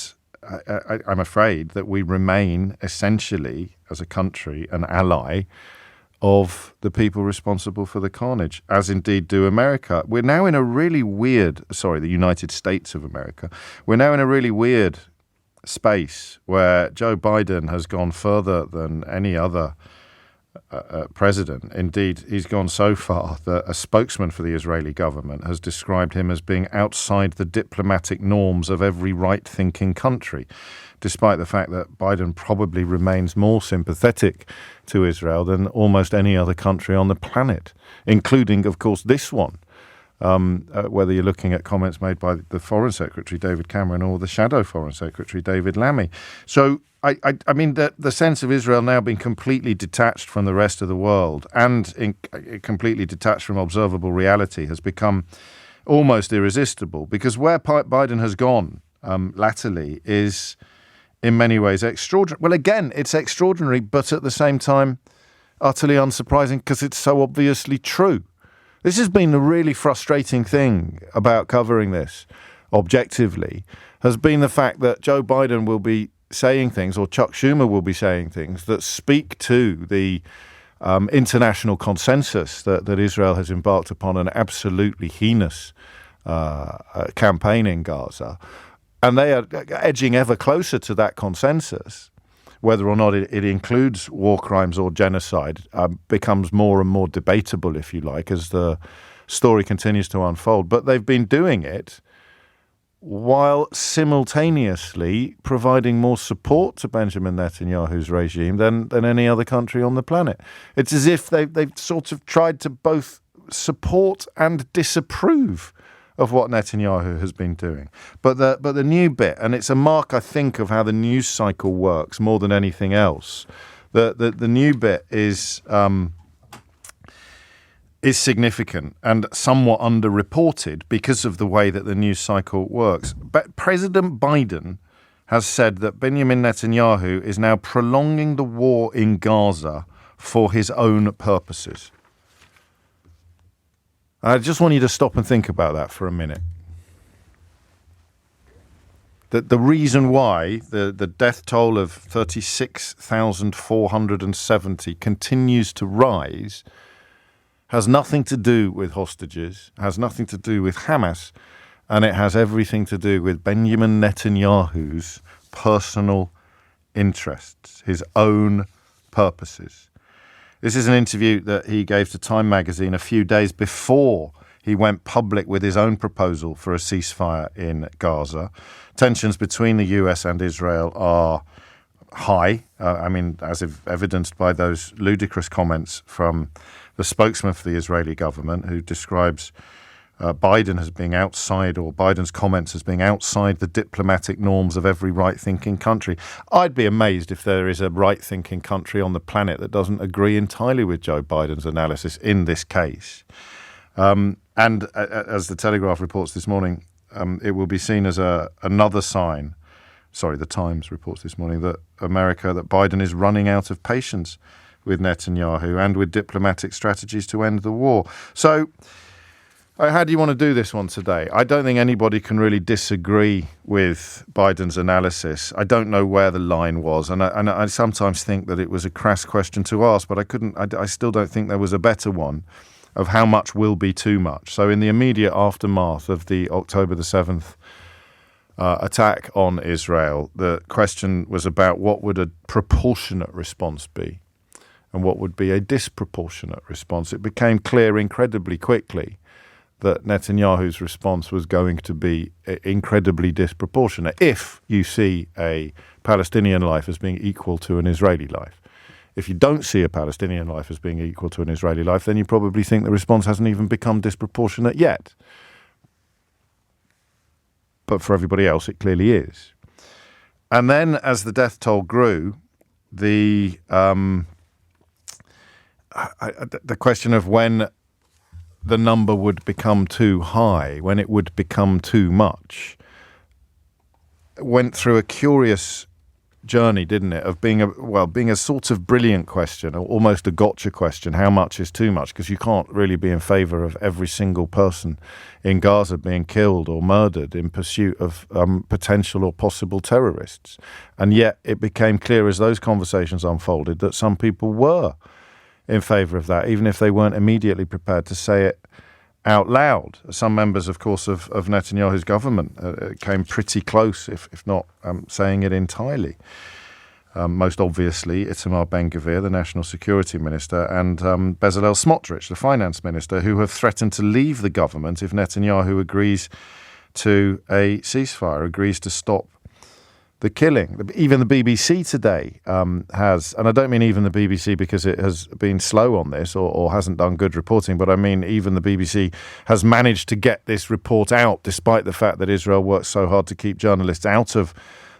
I'm afraid that we remain essentially, as a country, an ally of the people responsible for the carnage, as indeed do America. We're now in a really weird, the United States of America. We're now in a really weird space where Joe Biden has gone further than any other president. Indeed, he's gone so far that a spokesman for the Israeli government has described him as being outside the diplomatic norms of every right-thinking country, despite the fact that Biden probably remains more sympathetic to Israel than almost any other country on the planet, including, of course, this one, whether you're looking at comments made by the Foreign Secretary, David Cameron, or the Shadow Foreign Secretary, David Lammy. So, I mean, the sense of Israel now being completely detached from the rest of the world and completely detached from observable reality has become almost irresistible, because where Biden has gone latterly is in many ways extraordinary. Well, again, it's extraordinary, but at the same time, utterly unsurprising, because it's so obviously true. This has been the really frustrating thing about covering this objectively, has been the fact that Joe Biden will be saying things, or Chuck Schumer will be saying things that speak to the international consensus that Israel has embarked upon an absolutely heinous campaign in Gaza, and they are edging ever closer to that consensus. Whether or not it includes war crimes or genocide becomes more and more debatable, if you like, as the story continues to unfold. But they've been doing it while simultaneously providing more support to Benjamin Netanyahu's regime than any other country on the planet. It's as if they've sort of tried to both support and disapprove of what Netanyahu has been doing. But the new bit, and it's a mark, I think, of how the news cycle works more than anything else, the new bit is significant and somewhat underreported because of the way that the news cycle works. But President Biden has said that Benjamin Netanyahu is now prolonging the war in Gaza for his own purposes. I just want you to stop and think about that for a minute. The reason why the death toll of 36,470 continues to rise has nothing to do with hostages, has nothing to do with Hamas, and it has everything to do with Benjamin Netanyahu's personal interests, his own purposes. This is an interview that he gave to Time magazine a few days before he went public with his own proposal for a ceasefire in Gaza. Tensions between the US and Israel are high. As evidenced by those ludicrous comments from the spokesman for the Israeli government, who describes Biden as being outside, or Biden's comments as being outside the diplomatic norms of every right-thinking country. I'd be amazed if there is a right-thinking country on the planet that doesn't agree entirely with Joe Biden's analysis in this case. And as the Telegraph reports this morning, it will be seen as another sign, the Times reports this morning, that Biden is running out of patience with Netanyahu and with diplomatic strategies to end the war. So, how do you want to do this one today? I don't think anybody can really disagree with Biden's analysis. I don't know where the line was, and I sometimes think that it was a crass question to ask, but I still don't think there was a better one of how much will be too much. So in the immediate aftermath of the October the 7th attack on Israel, the question was about what would a proportionate response be and what would be a disproportionate response. It became clear incredibly quickly that Netanyahu's response was going to be incredibly disproportionate if you see a Palestinian life as being equal to an Israeli life. If you don't see a Palestinian life as being equal to an Israeli life, then you probably think the response hasn't even become disproportionate yet. But for everybody else, it clearly is. And then as the death toll grew, the question of when the number would become too high, when it would become too much, went through a curious journey, didn't it, of being a sort of brilliant question, or almost a gotcha question, how much is too much? Because you can't really be in favour of every single person in Gaza being killed or murdered in pursuit of potential or possible terrorists. And yet it became clear as those conversations unfolded that some people were in favour of that, even if they weren't immediately prepared to say it out loud. Some members, of course, of Netanyahu's government came pretty close, if not saying it entirely. Most obviously, Itamar Ben-Gvir, the National Security Minister, and Bezalel Smotrich, the Finance Minister, who have threatened to leave the government if Netanyahu agrees to a ceasefire, agrees to stop the killing. Even the BBC today has, and I don't mean even the BBC because it has been slow on this or hasn't done good reporting, but I mean even the BBC has managed to get this report out despite the fact that Israel works so hard to keep journalists out of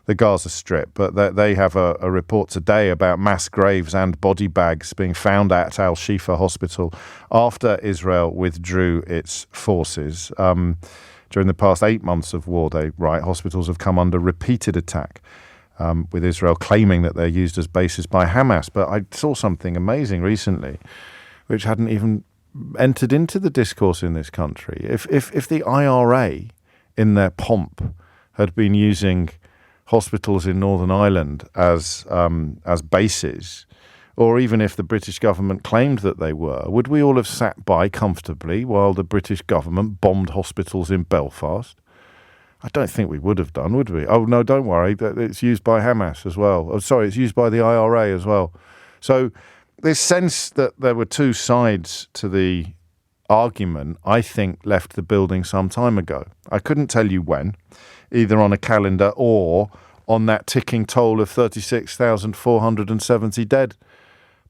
the Gaza Strip. But they have a report today about mass graves and body bags being found at Al-Shifa Hospital after Israel withdrew its forces. During the past 8 months of war, they write, hospitals have come under repeated attack, with Israel claiming that they're used as bases by Hamas. But I saw something amazing recently, which hadn't even entered into the discourse in this country. If the IRA, in their pomp, had been using hospitals in Northern Ireland as bases, or even if the British government claimed that they were, would we all have sat by comfortably while the British government bombed hospitals in Belfast? I don't think we would have done, would we? Oh, no, don't worry. It's used by Hamas as well. Oh, sorry, it's used by the IRA as well. So this sense that there were two sides to the argument, I think, left the building some time ago. I couldn't tell you when, either on a calendar or on that ticking toll of 36,470 dead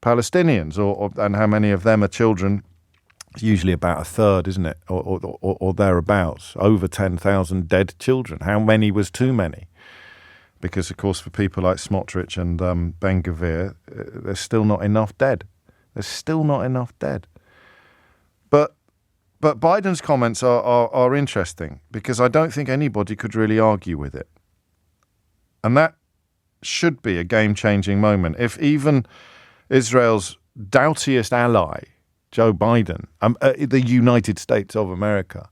Palestinians, and how many of them are children. It's usually about a third, isn't it? Or thereabouts. Over 10,000 dead children. How many was too many? Because, of course, for people like Smotrich and Ben Gvir, there's still not enough dead. There's still not enough dead. But Biden's comments are interesting, because I don't think anybody could really argue with it. And that should be a game-changing moment. If even Israel's doubtiest ally, Joe Biden, the United States of America,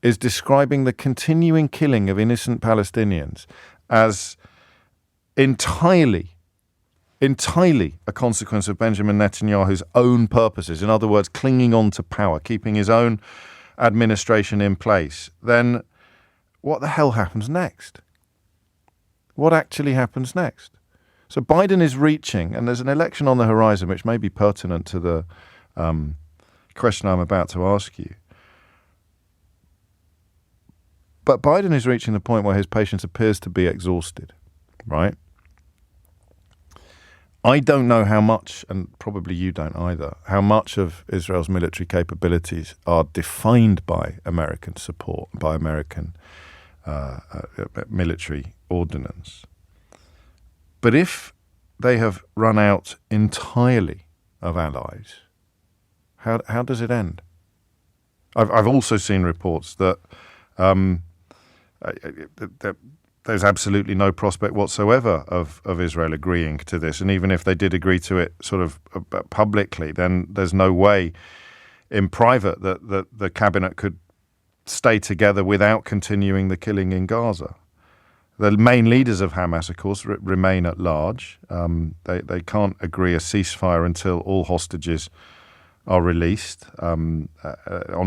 is describing the continuing killing of innocent Palestinians as entirely a consequence of Benjamin Netanyahu's own purposes, in other words, clinging on to power, keeping his own administration in place, then what the hell happens next? What actually happens next? So Biden is reaching, and there's an election on the horizon which may be pertinent to the question I'm about to ask you. But Biden is reaching the point where his patience appears to be exhausted, right? I don't know how much, and probably you don't either, how much of Israel's military capabilities are defined by American support, by American military ordinance. But if they have run out entirely of allies, how does it end? I've also seen reports that there's absolutely no prospect whatsoever of Israel agreeing to this. And even if they did agree to it sort of publicly, then there's no way in private that the cabinet could stay together without continuing the killing in Gaza. The main leaders of Hamas, of course, remain at large. They can't agree a ceasefire until all hostages are released. On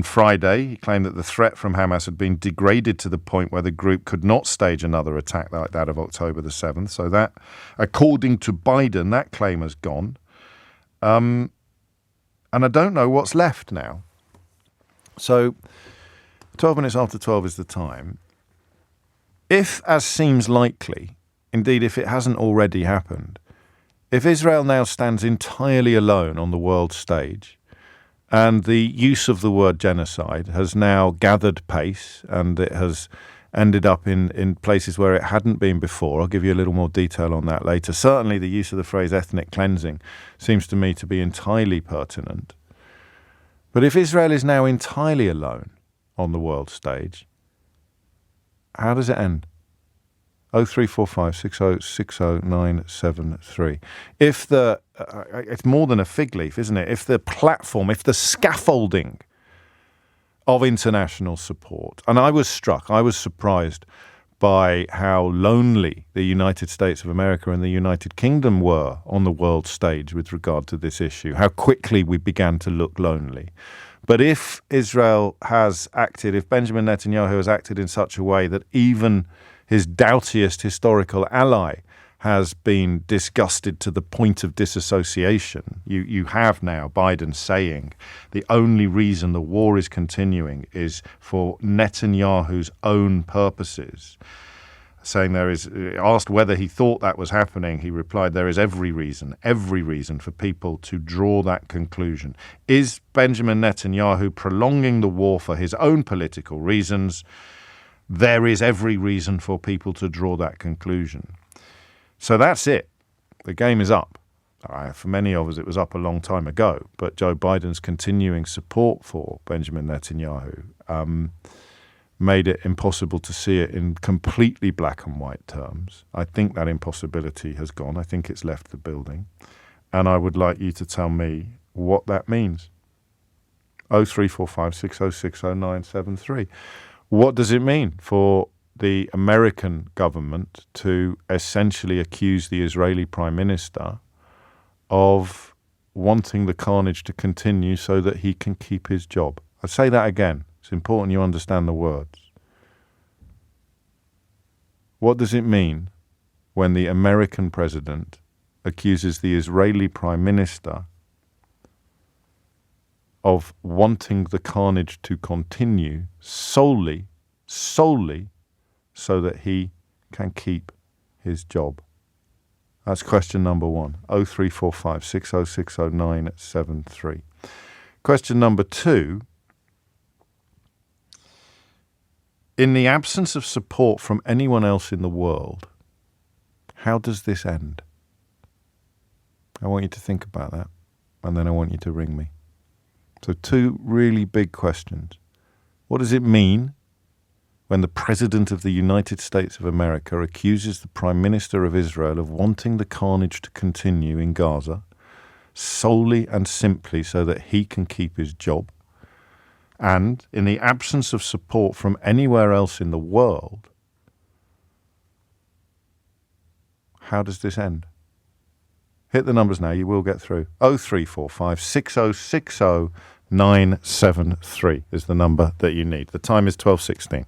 Friday, he claimed that the threat from Hamas had been degraded to the point where the group could not stage another attack like that of October the 7th. So that, according to Biden, that claim has gone. And I don't know what's left now. So 12 minutes after 12 is the time. If, as seems likely, indeed if it hasn't already happened, if Israel now stands entirely alone on the world stage, and the use of the word genocide has now gathered pace, and it has ended up in places where it hadn't been before. I'll give you a little more detail on that later. Certainly the use of the phrase ethnic cleansing seems to me to be entirely pertinent. But if Israel is now entirely alone on the world stage, how does it end? 0345 6060973. If it's more than a fig leaf, isn't it? If the platform, if the scaffolding of international support, and I was surprised by how lonely the United States of America and the United Kingdom were on the world stage with regard to this issue, how quickly we began to look lonely. But if Israel has acted, if Benjamin Netanyahu has acted in such a way that even his doubtiest historical ally has been disgusted to the point of disassociation, you have now Biden saying the only reason the war is continuing is for Netanyahu's own purposes. Saying asked whether he thought that was happening, he replied, there is every reason for people to draw that conclusion. Is Benjamin Netanyahu prolonging the war for his own political reasons? There is every reason for people to draw that conclusion. So that's it. The game is up. For many of us, it was up a long time ago, but Joe Biden's continuing support for Benjamin Netanyahu made it impossible to see it in completely black and white terms. I think that impossibility has gone. I think it's left the building. And I would like you to tell me what that means. 0345 6060973. What does it mean for the American government to essentially accuse the Israeli Prime Minister of wanting the carnage to continue so that he can keep his job. I say that again. It's important you understand the words. What does it mean when the American president accuses the Israeli prime minister of wanting the carnage to continue solely so that he can keep his job? That's question number one. 0345 6060973. Question number two. In the absence of support from anyone else in the world, how does this end? I want you to think about that, and then I want you to ring me. So two really big questions. What does it mean when the President of the United States of America accuses the Prime Minister of Israel of wanting the carnage to continue in Gaza solely and simply so that he can keep his job? And in the absence of support from anywhere else in the world, how does this end? Hit the numbers now, you will get through. 0345 6060 973 is the number that you need. The time is 12:16.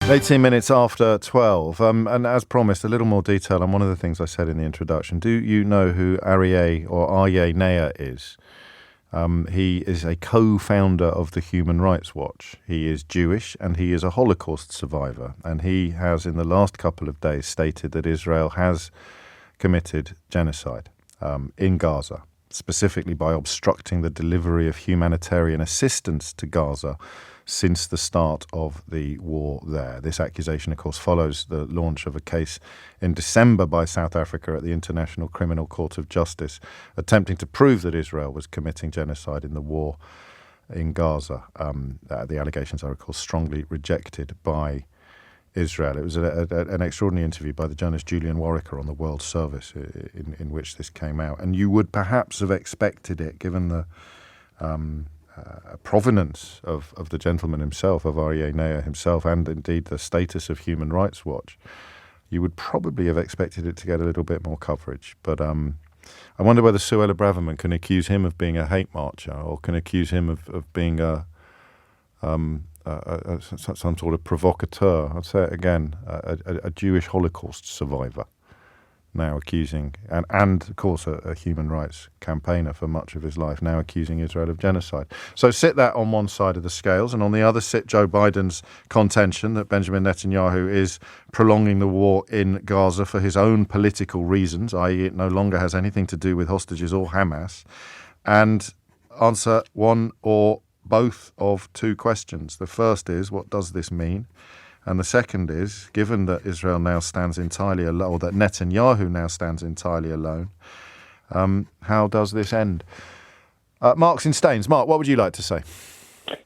18 minutes after 12. And as promised, a little more detail on one of the things I said in the introduction. Do you know who Aryeh Neher is? He is a co-founder of the Human Rights Watch. He is Jewish and he is a Holocaust survivor. And he has, in the last couple of days, stated that Israel has committed genocide in Gaza, specifically by obstructing the delivery of humanitarian assistance to Gaza since the start of the war there. This accusation, of course, follows the launch of a case in December by South Africa at the International Criminal Court of Justice, attempting to prove that Israel was committing genocide in the war in Gaza. The allegations are, of course, strongly rejected by Israel. It was an extraordinary interview by the journalist Julian Warwicker on the World Service in which this came out. And you would perhaps have expected it, given the provenance of the gentleman himself, of Aryeh Neher himself, and indeed the status of Human Rights Watch. You would probably have expected it to get a little bit more coverage. But I wonder whether Suella Braverman can accuse him of being a hate marcher, or can accuse him of being some sort of provocateur. I'll say it again, a Jewish Holocaust survivor, now accusing, and of course a human rights campaigner for much of his life, now accusing Israel of genocide. So sit that on one side of the scales, and on the other sit Joe Biden's contention that Benjamin Netanyahu is prolonging the war in Gaza for his own political reasons, i.e. it no longer has anything to do with hostages or Hamas, and answer one or both of two questions. The first is, what does this mean? And the second is, given that Israel now stands entirely alone, or that Netanyahu now stands entirely alone, how does this end? Mark's in Staines. Mark, what would you like to say?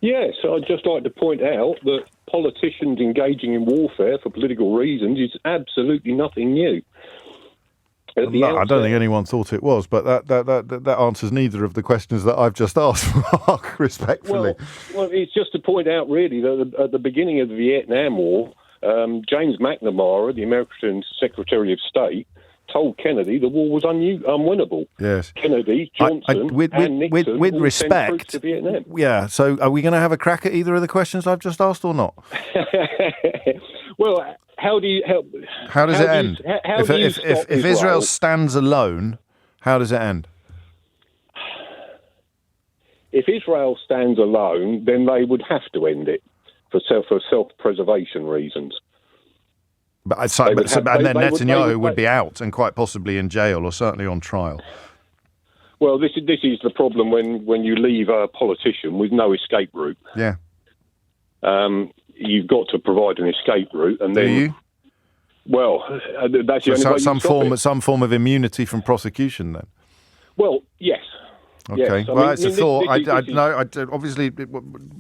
Yes, I'd just like to point out that politicians engaging in warfare for political reasons is absolutely nothing new. No, I don't think anyone thought it was, but that answers neither of the questions that I've just asked, Mark, respectfully. Well, it's just to point out, really, that at the beginning of the Vietnam War, James McNamara, the American Secretary of State, told Kennedy the war was unwinnable. Yes. Kennedy, Johnson, and Nixon with all respect, sent troops to Vietnam. Yeah, so are we going to have a crack at either of the questions I've just asked or not? Well, how does it end? If Israel stands alone, how does it end? If Israel stands alone, then they would have to end it for self-preservation reasons. But then Netanyahu would be out and quite possibly in jail, or certainly on trial. Well, this is the problem when you leave a politician with no escape route. Yeah. You've got to provide an escape route, and then. Do you? Well, that's the only way some form of immunity from prosecution, then. Well, yes. Okay. Yes. Well, it's a thought. Obviously,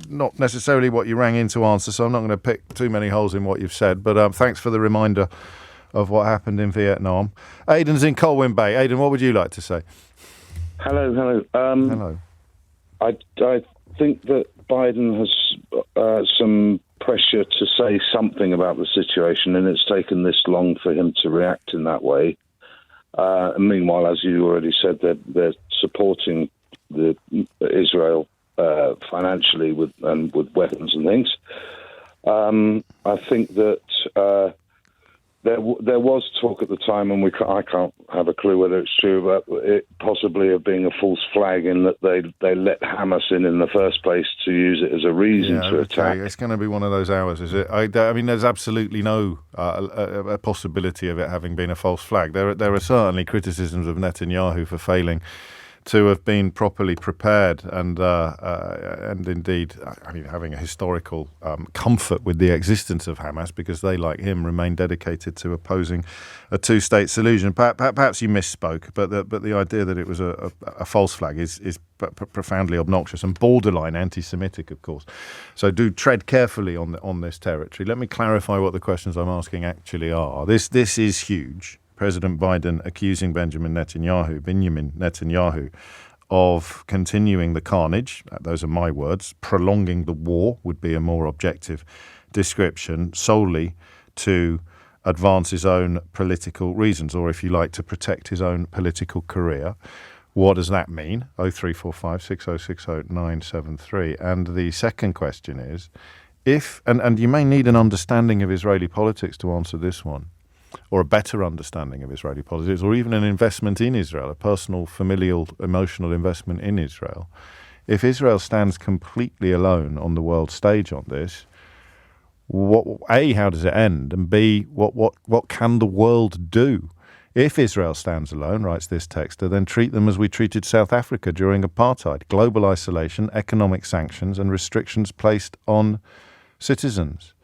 not necessarily what you rang in to answer, so I'm not going to pick too many holes in what you've said. But thanks for the reminder of what happened in Vietnam. Aidan's in Colwyn Bay. Aidan, what would you like to say? Hello. Hello. I think that Biden has some pressure to say something about the situation, and it's taken this long for him to react in that way. Meanwhile, as you already said, they're supporting Israel financially with weapons and things. I think that there was talk at the time, and I can't have a clue whether it's true, but it possibly of being a false flag in that they let Hamas in the first place to use it as a reason to attack. It's going to be one of those hours, is it? I mean, there's absolutely no a possibility of it having been a false flag. There are certainly criticisms of Netanyahu for failing to have been properly prepared and indeed, I mean, having a historical comfort with the existence of Hamas, because they, like him, remain dedicated to opposing a two-state solution. Perhaps you misspoke, but the idea that it was a false flag is profoundly obnoxious and borderline anti-Semitic, of course. So do tread carefully on this territory. Let me clarify what the questions I'm asking actually are. This is huge. President Biden accusing Benjamin Netanyahu, of continuing the carnage. Those are my words. Prolonging the war would be a more objective description, solely to advance his own political reasons, or if you like, to protect his own political career. What does that mean? 0345 6060 973. And the second question is, and you may need an understanding of Israeli politics to answer this one, or a better understanding of Israeli politics, or even an investment in Israel, a personal, familial, emotional investment in Israel. If Israel stands completely alone on the world stage on this, A, how does it end? And B, what can the world do? If Israel stands alone, writes this texter, then treat them as we treated South Africa during apartheid: global isolation, economic sanctions, and restrictions placed on citizens.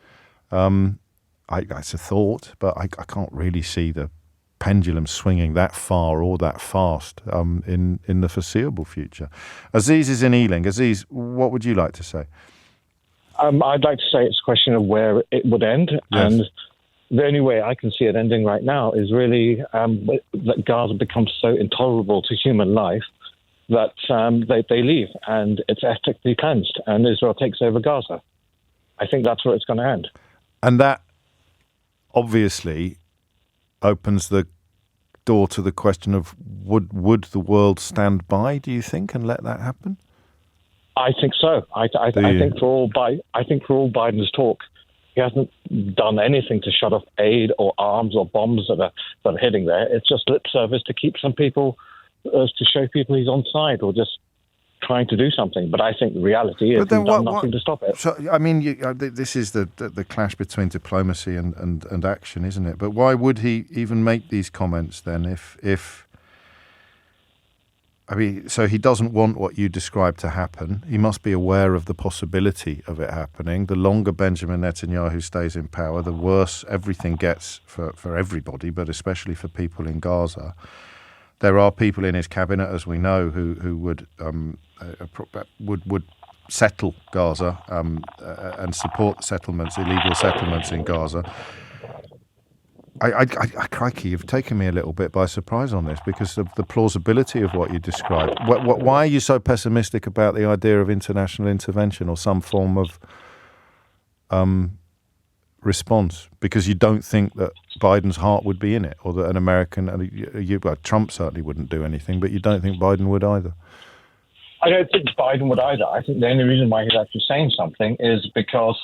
It's a thought, but I can't really see the pendulum swinging that far or that fast in the foreseeable future. Aziz is in Ealing. Aziz, what would you like to say? I'd like to say it's a question of where it would end. Yes. And the only way I can see it ending right now is really that Gaza becomes so intolerable to human life that they leave and it's ethnically cleansed and Israel takes over Gaza. I think that's where it's going to end. And that obviously opens the door to the question of would the world stand by, do you think, and let that happen? I think so. I think for all Biden's talk, he hasn't done anything to shut off aid or arms or bombs that are hitting there. It's just lip service to keep some people, to show people he's on side or just trying to do something. But I think the reality is he's done nothing to stop it. So, I mean, this is the clash between diplomacy and action, isn't it? But why would he even make these comments then if I mean, so he doesn't want what you described to happen. He must be aware of the possibility of it happening. The longer Benjamin Netanyahu stays in power, the worse everything gets for everybody, but especially for people in Gaza. There are people in his cabinet, as we know, who would settle Gaza and support settlements, illegal settlements in Gaza. Crikey, you've taken me a little bit by surprise on this because of the plausibility of what you described. Why are you so pessimistic about the idea of international intervention or some form of response? Because you don't think that Biden's heart would be in it, or that an American, Trump certainly wouldn't do anything, but you don't think Biden would either? I don't think Biden would either. I think the only reason why he's actually saying something is because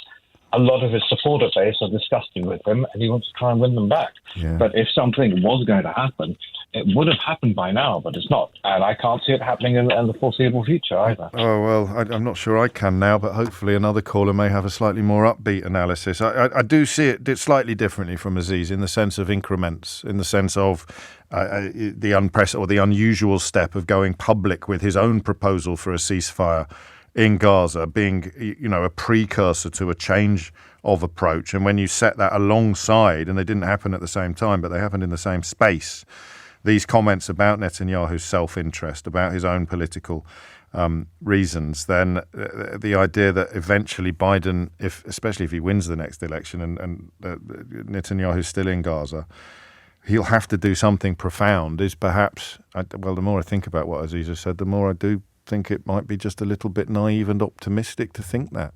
a lot of his supporter base are disgusted with him and he wants to try and win them back. Yeah. But if something was going to happen, it would have happened by now, but it's not. And I can't see it happening in the foreseeable future either. Oh, well, I'm not sure I can now, but hopefully another caller may have a slightly more upbeat analysis. I do see it slightly differently from Aziz in the sense of increments, in the sense of the unusual step of going public with his own proposal for a ceasefire in Gaza being, a precursor to a change of approach. And when you set that alongside, and they didn't happen at the same time, but they happened in the same space, these comments about Netanyahu's self-interest, about his own political reasons, then the idea that eventually Biden, especially if he wins the next election and Netanyahu's still in Gaza, he'll have to do something profound is perhaps, the more I think about what Aziz has said, the more I do think it might be just a little bit naive and optimistic to think that.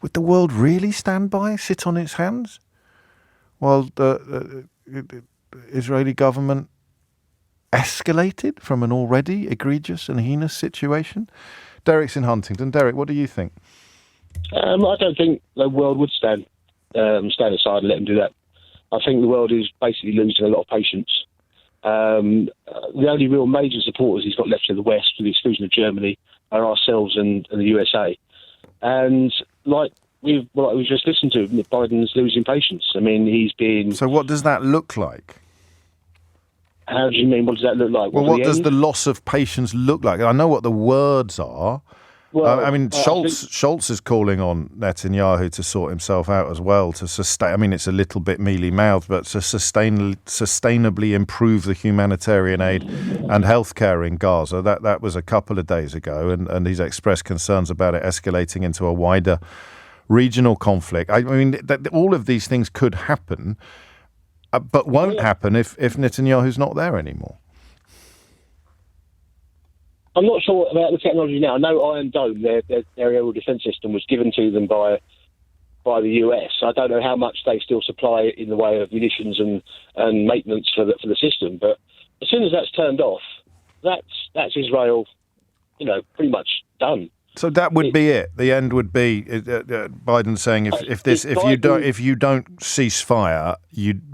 Would the world really stand by, sit on its hands, while the Israeli government escalated from an already egregious and heinous situation? Derek's in Huntington. Derek, what do you think? I don't think the world would stand aside and let him do that. I think the world is basically losing a lot of patience. The only real major supporters he's got left in the West, with the exclusion of Germany, are ourselves and the USA. And like we just listened to, Biden's losing patience. I mean, he's been... So what does that look like? How do you mean? What does that look like? Well, what does the loss of patience look like? I know what the words are. Well, I mean, Scholz is calling on Netanyahu to sort himself out as well, to sustain. I mean, it's a little bit mealy-mouthed, but to sustainably improve the humanitarian aid and healthcare in Gaza. That was a couple of days ago, and he's expressed concerns about it escalating into a wider regional conflict. I mean, all of these things could happen, but won't happen if Netanyahu's not there anymore. I'm not sure about the technology now. I know Iron Dome, their aerial defence system, was given to them by the US. I don't know how much they still supply in the way of munitions and maintenance for the system. But as soon as that's turned off, that's Israel, pretty much done. So that would be it. The end would be Biden saying if you don't cease fire,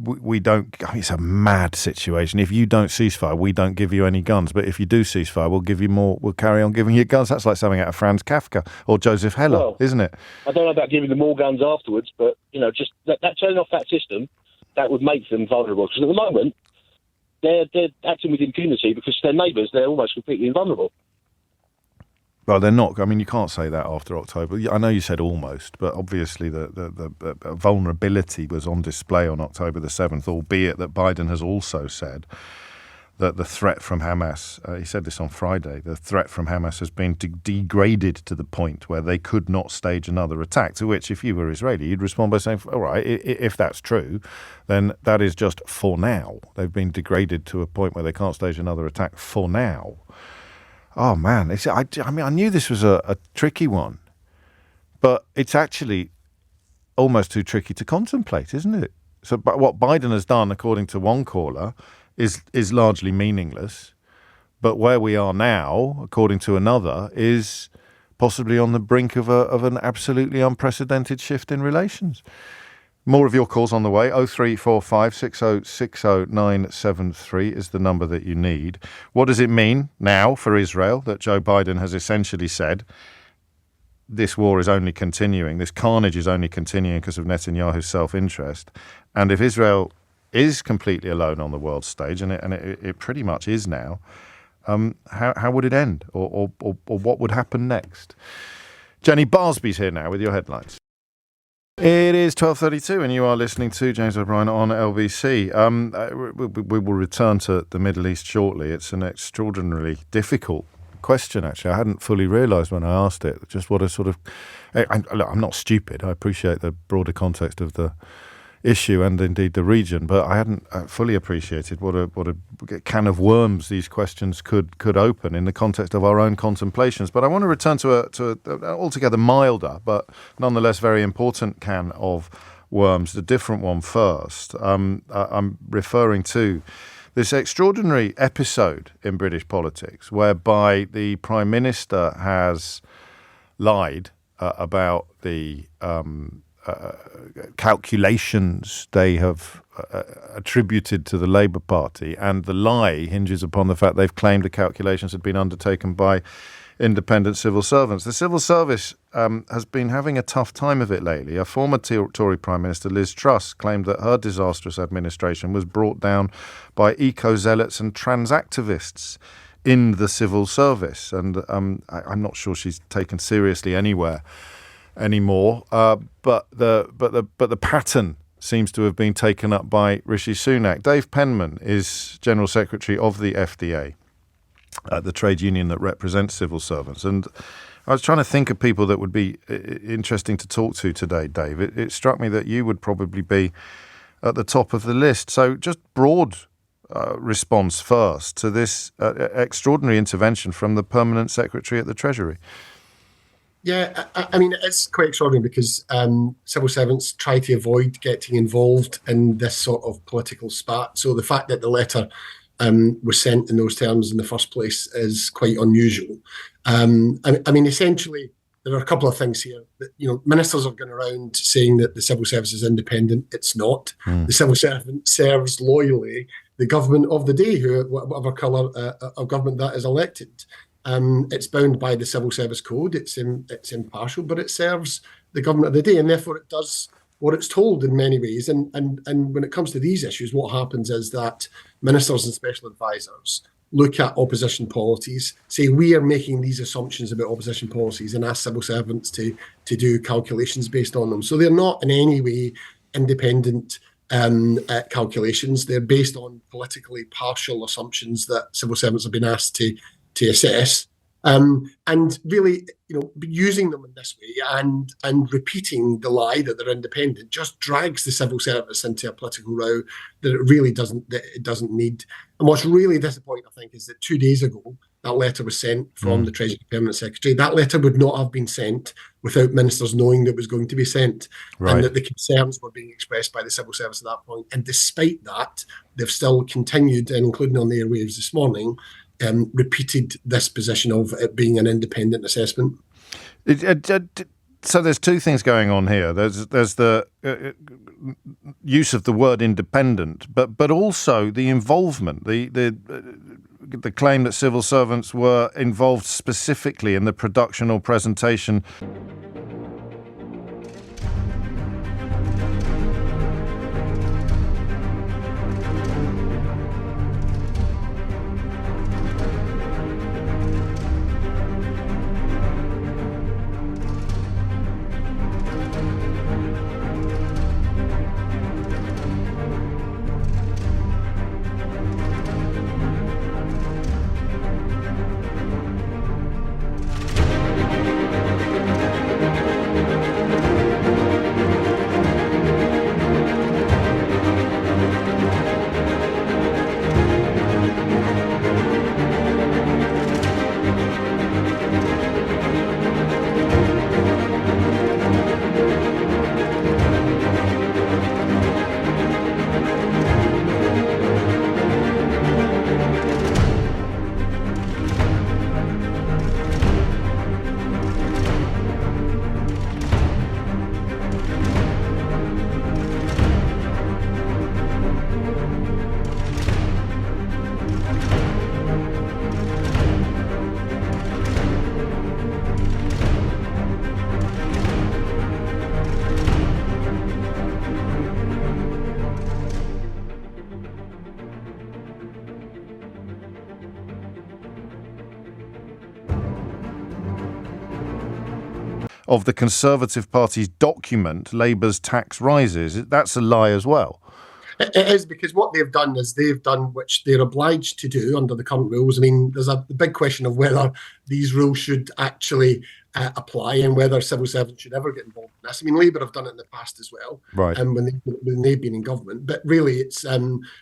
we don't. I mean, it's a mad situation. If you don't cease fire, we don't give you any guns. But if you do cease fire, we'll give you more. We'll carry on giving you guns. That's like something out of Franz Kafka or Joseph Heller, isn't it? I don't know about giving them more guns afterwards, but just that turning off that system, that would make them vulnerable. Because at the moment, they're acting with impunity because their neighbours, they're almost completely invulnerable. Well, they're not. I mean, you can't say that after October. I know you said almost, but obviously the vulnerability was on display on October the 7th, albeit that Biden has also said that the threat from Hamas, he said this on Friday, the threat from Hamas has been degraded to the point where they could not stage another attack, to which, if you were Israeli, you'd respond by saying, all right, if that's true, then that is just for now. They've been degraded to a point where they can't stage another attack for now. Oh, man. I mean, I knew this was a tricky one, but it's actually almost too tricky to contemplate, isn't it? So but what Biden has done, according to one caller, is largely meaningless. But where we are now, according to another, is possibly on the brink of an absolutely unprecedented shift in relations. More of your calls on the way. 0345 6060973 is the number that you need. What does it mean now for Israel that Joe Biden has essentially said this war is only continuing, this carnage is only continuing because of Netanyahu's self-interest? And if Israel is completely alone on the world stage, and it pretty much is now, how would it end? Or what would happen next? Jenny Barsby's here now with your headlines. It is 12:32 and you are listening to James O'Brien on LBC. We will return to the Middle East shortly. It's an extraordinarily difficult question, actually. I hadn't fully realised when I asked it just what a sort of... Look, I'm not stupid. I appreciate the broader context of the issue and indeed the region, but I hadn't fully appreciated what a can of worms these questions could open in the context of our own contemplations. But I want to return to an altogether milder but nonetheless very important can of worms, the different one first. I'm referring to this extraordinary episode in British politics whereby the Prime Minister has lied about the calculations they have attributed to the Labour Party, and the lie hinges upon the fact they've claimed the calculations had been undertaken by independent civil servants. The civil service has been having a tough time of it lately. A former Tory Prime Minister, Liz Truss, claimed that her disastrous administration was brought down by eco-zealots and trans-activists in the civil service, and I'm not sure she's taken seriously anywhere anymore, but the pattern seems to have been taken up by Rishi Sunak. Dave Penman is General Secretary of the FDA, the trade union that represents civil servants, and I was trying to think of people that would be interesting to talk to today, Dave. It struck me that you would probably be at the top of the list. So just broad response first to this extraordinary intervention from the Permanent Secretary at the Treasury. Yeah, I mean, it's quite extraordinary because civil servants try to avoid getting involved in this sort of political spat. So the fact that the letter was sent in those terms in the first place is quite unusual. I mean, essentially, there are a couple of things here. Ministers are going around saying that the civil service is independent. It's not. The civil servant serves loyally the government of the day, whatever colour of government that is elected. It's bound by the Civil Service Code. It's impartial, but it serves the government of the day, and therefore it does what it's told in many ways. And when it comes to these issues, what happens is that ministers and special advisors look at opposition policies, say we are making these assumptions about opposition policies, and ask civil servants to do calculations based on them. So they're not in any way independent calculations. They're based on politically partial assumptions that civil servants have been asked to assess. And really, using them in this way and repeating the lie that they're independent just drags the civil service into a political row that it really doesn't need. And what's really disappointing, I think, is that 2 days ago, that letter was sent from the Treasury Permanent Secretary. That letter would not have been sent without ministers knowing that it was going to be sent, and that the concerns were being expressed by the civil service at that point. And despite that, they've still continued, including on the airwaves this morning, repeated this position of it being an independent assessment. So there's two things going on here. There's the use of the word independent, but also the involvement, the claim that civil servants were involved specifically in the production or presentation of the Conservative Party's document, Labour's tax rises. That's a lie as well. It is, because what they've done is they've done which they're obliged to do under the current rules. I mean, there's the big question of whether these rules should actually apply and whether civil servants should ever get involved in this. I mean, Labour have done it in the past as well, right? When they've been in government. But really, it's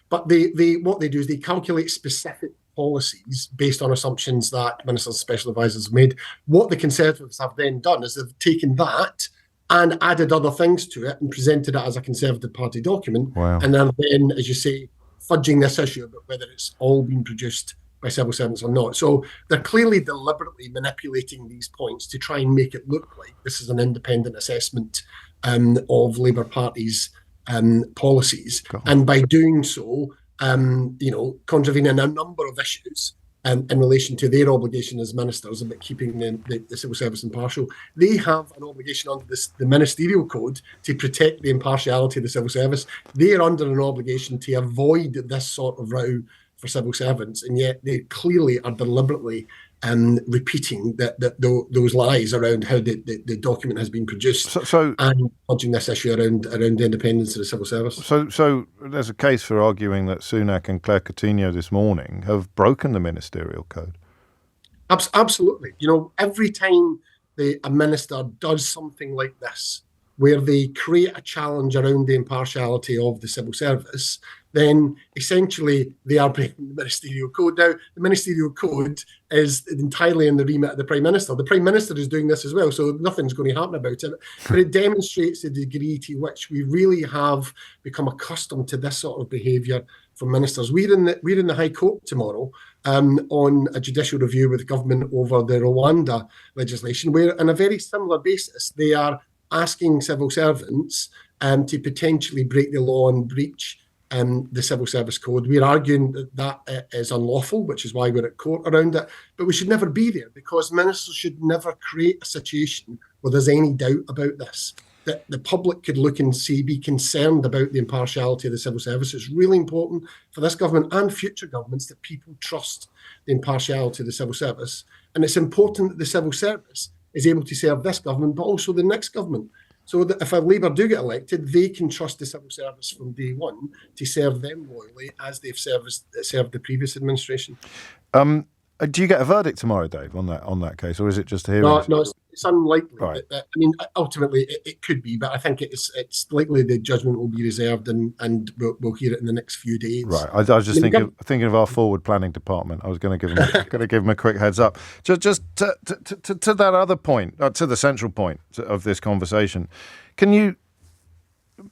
but they what they do is they calculate specific policies based on assumptions that ministers and special advisors have made. What the Conservatives have then done is they've taken that and added other things to it and presented it as a Conservative Party document. Wow. And then, as you say, fudging this issue about whether it's all been produced by civil servants or not. So they're clearly deliberately manipulating these points to try and make it look like this is an independent assessment of Labour Party's policies. God. And by doing so, contravening a number of issues in relation to their obligation as ministers about keeping the civil service impartial. They have an obligation under the ministerial code to protect the impartiality of the civil service. They are under an obligation to avoid this sort of row for civil servants, and yet they clearly are deliberately repeating those lies around how the document has been produced, and dodging this issue around the independence of the civil service. So there's a case for arguing that Sunak and Claire Coutinho this morning have broken the ministerial code. Absolutely. Every time a minister does something like this, where they create a challenge around the impartiality of the civil service, then essentially they are breaking the ministerial code. Now, the ministerial code is entirely in the remit of the Prime Minister. The Prime Minister is doing this as well, so nothing's going to happen about it. But it demonstrates the degree to which we really have become accustomed to this sort of behaviour from ministers. We're in the High Court tomorrow on a judicial review with the government over the Rwanda legislation, where on a very similar basis, they are asking civil servants to potentially break the law and breach the Civil Service Code. We're arguing that is unlawful, which is why we're at court around it. But we should never be there, because ministers should never create a situation where there's any doubt about this, that the public could look and see, be concerned about the impartiality of the civil service. It's really important for this government and future governments that people trust the impartiality of the civil service. And it's important that the civil service is able to serve this government, but also the next government, so that if a Labour do get elected, they can trust the civil service from day one to serve them loyally as they've served the previous administration. Do you get a verdict tomorrow, Dave, on that case, or is it just a hearing? No, it's unlikely. Right. I mean, ultimately, it could be, but I think it's likely the judgment will be reserved, and we'll hear it in the next few days. Right. I was just thinking of our forward planning department. I was going to give them a quick heads up. Just to that other point, to the central point of this conversation, can you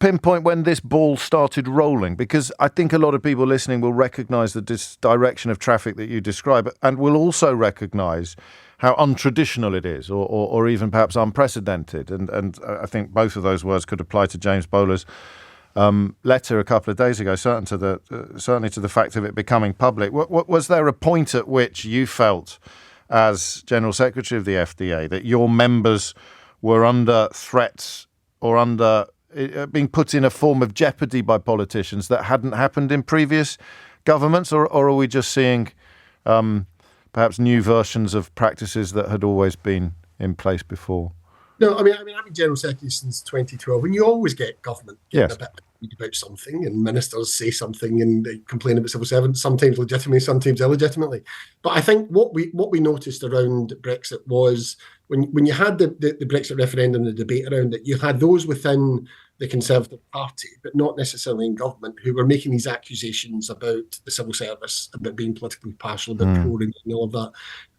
pinpoint when this ball started rolling? Because I think a lot of people listening will recognise the direction of traffic that you describe, and will also recognise how untraditional it is, or even perhaps unprecedented. And I think both of those words could apply to James Bowler's letter a couple of days ago, certainly to the fact of it becoming public. Was there a point at which you felt, as General Secretary of the FDA, that your members were under threats or under being put in a form of jeopardy by politicians that hadn't happened in previous governments, or are we just seeing perhaps new versions of practices that had always been in place before? No, I mean, I've been General Secretary since 2012, and you always get government getting a bit annoyed about something, and ministers say something and they complain about civil servants, sometimes legitimately, sometimes illegitimately. But I think what we noticed around Brexit was when you had the Brexit referendum, the debate around it, you had those within the Conservative Party, but not necessarily in government, who were making these accusations about the civil service, about being politically partial, about pouring and all of that.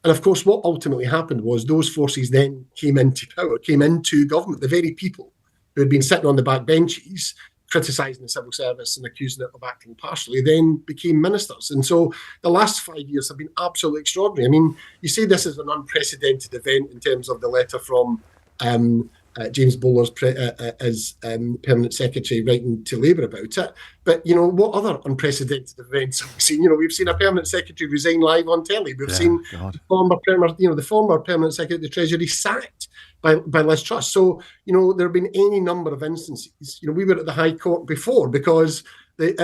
And of course, what ultimately happened was those forces then came into power, came into government. The very people who had been sitting on the back benches criticising the civil service and accusing it of acting partially then became ministers. And so the last 5 years have been absolutely extraordinary. I mean, you say this is an unprecedented event in terms of the letter from James Bowler's as Permanent Secretary writing to Labour about it. But, what other unprecedented events have we seen? We've seen a Permanent Secretary resign live on telly. We've seen the former Permanent Secretary of the Treasury sacked by Liz Truss. So, there have been any number of instances. We were at the High Court before because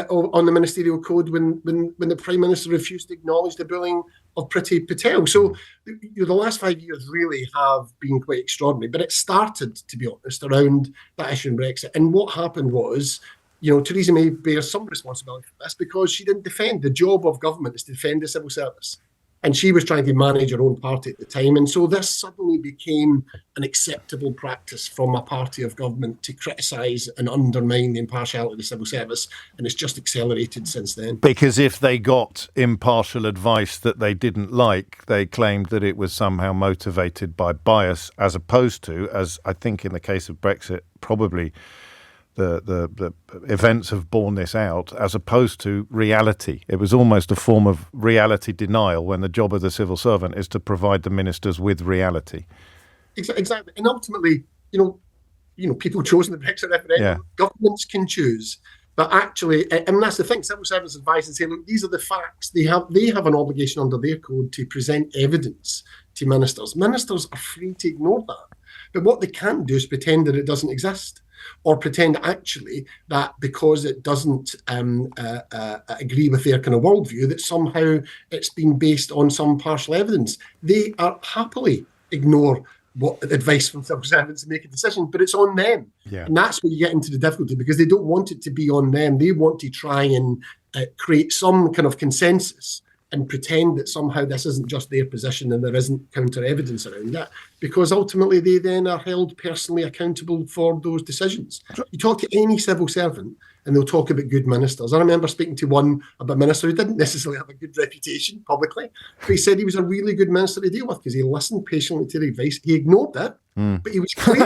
on the ministerial code when the Prime Minister refused to acknowledge the bullying of Priti Patel. So the last 5 years really have been quite extraordinary. But it started, to be honest, around that issue in Brexit. And what happened was, Theresa May bears some responsibility for this because she didn't defend. The job of government is to defend the civil service. And she was trying to manage her own party at the time. And so this suddenly became an acceptable practice from a party of government to criticise and undermine the impartiality of the civil service. And it's just accelerated since then. Because if they got impartial advice that they didn't like, they claimed that it was somehow motivated by bias, as opposed to, as I think in the case of Brexit, probably the events have borne this out, as opposed to reality. It was almost a form of reality denial when the job of the civil servant is to provide the ministers with reality. Exactly. And ultimately, people chose in the Brexit referendum. Yeah. Governments can choose. But actually, and that's the thing, civil service advice and say, look, these are the facts. They have an obligation under their code to present evidence to ministers. Ministers are free to ignore that. But what they can't do is pretend that it doesn't exist, or pretend actually that because it doesn't agree with their kind of worldview, that somehow it's been based on some partial evidence. They are happily ignore what advice from civil servants and make a decision, but it's on them. Yeah. And that's where you get into the difficulty, because they don't want it to be on them. They want to try and create some kind of consensus and pretend that somehow this isn't just their position and there isn't counter evidence around it, because ultimately they then are held personally accountable for those decisions. You talk to any civil servant and they'll talk about good ministers. I remember speaking to one about a minister who didn't necessarily have a good reputation publicly, but he said he was a really good minister to deal with because he listened patiently to the advice. He ignored it, but he was clear.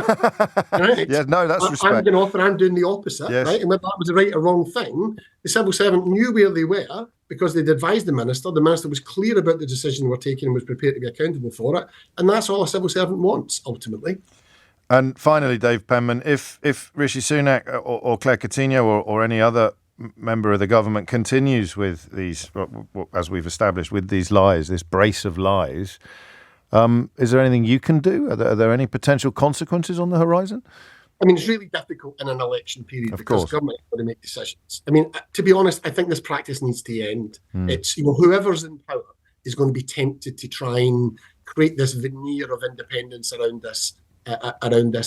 Right? Yeah, no, that's respect. I'm going off and I'm doing the opposite, yes. right? And whether that was the right or wrong thing, the civil servant knew where they were because they'd advised the minister. The minister was clear about the decision they were taking and was prepared to be accountable for it. And that's all a civil servant wants, ultimately. And finally, Dave Penman, if Rishi Sunak or Claire Coutinho or any other member of the government continues with these, as we've established, with these lies, this brace of lies, is there anything you can do? Are there any potential consequences on the horizon? I mean, it's really difficult in an election period because government is going to make decisions. I mean, to be honest, I think this practice needs to end. It's, whoever's in power is going to be tempted to try and create this veneer of independence around this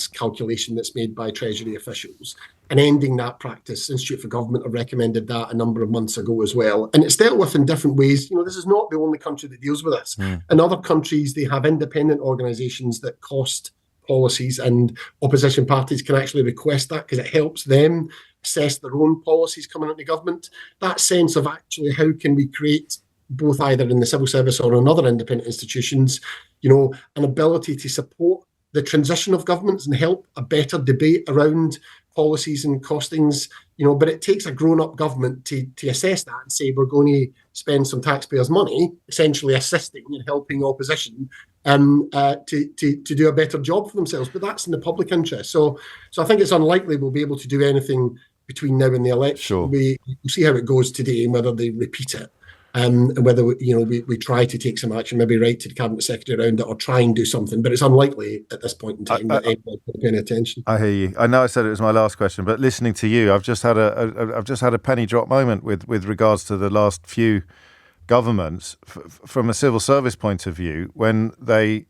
calculation that's made by Treasury officials, and ending that practice. Institute for Government have recommended that a number of months ago as well. And it's dealt with in different ways. This is not the only country that deals with this. In other countries, they have independent organisations that cost policies, and opposition parties can actually request that because it helps them assess their own policies coming into government. That sense of actually how can we create, both either in the civil service or in other independent institutions, an ability to support the transition of governments and help a better debate around policies and costings, but it takes a grown-up government to assess that and say we're going to spend some taxpayers' money, essentially assisting and helping opposition to do a better job for themselves. But that's in the public interest. So I think it's unlikely we'll be able to do anything between now and the election. Sure. We'll see how it goes today and whether they repeat it. And whether we try to take some action, maybe write to the Cabinet Secretary around it or try and do something. But it's unlikely at this point in time that anyone will pay any attention. I hear you. I know I said it was my last question, but listening to you, I've just had a penny drop moment with regards to the last few governments from a civil service point of view. When they've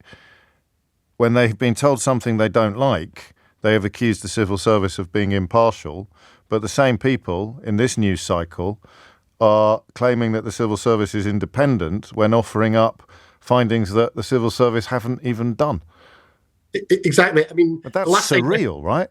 been told something they don't like, they have accused the civil service of being impartial. But the same people in this news cycle are claiming that the civil service is independent when offering up findings that the civil service haven't even done. Exactly. I mean, but that's surreal, right?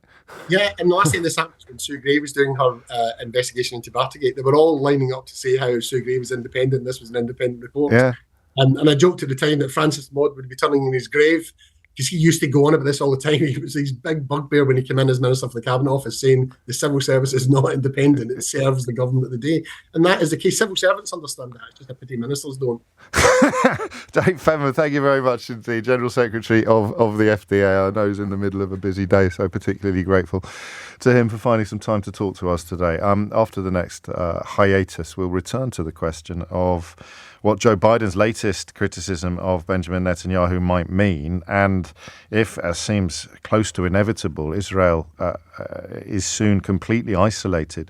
Yeah, and the last time this happened was when Sue Gray was doing her investigation into Bartygate. They were all lining up to say how Sue Gray was independent and this was an independent report. Yeah. And I joked at the time that Francis Maud would be turning in his grave because he used to go on about this all the time. He was his big bugbear when he came in as Minister for the Cabinet Office saying the civil service is not independent, it serves the government of the day. And that is the case. Civil servants understand that, it's just a pity ministers don't. Dave Penman, thank you very much indeed. General Secretary of the FDA. I know he's in the middle of a busy day, so particularly grateful to him for finding some time to talk to us today. After the next hiatus, we'll return to the question of what Joe Biden's latest criticism of Benjamin Netanyahu might mean, and if, as seems close to inevitable, Israel is soon completely isolated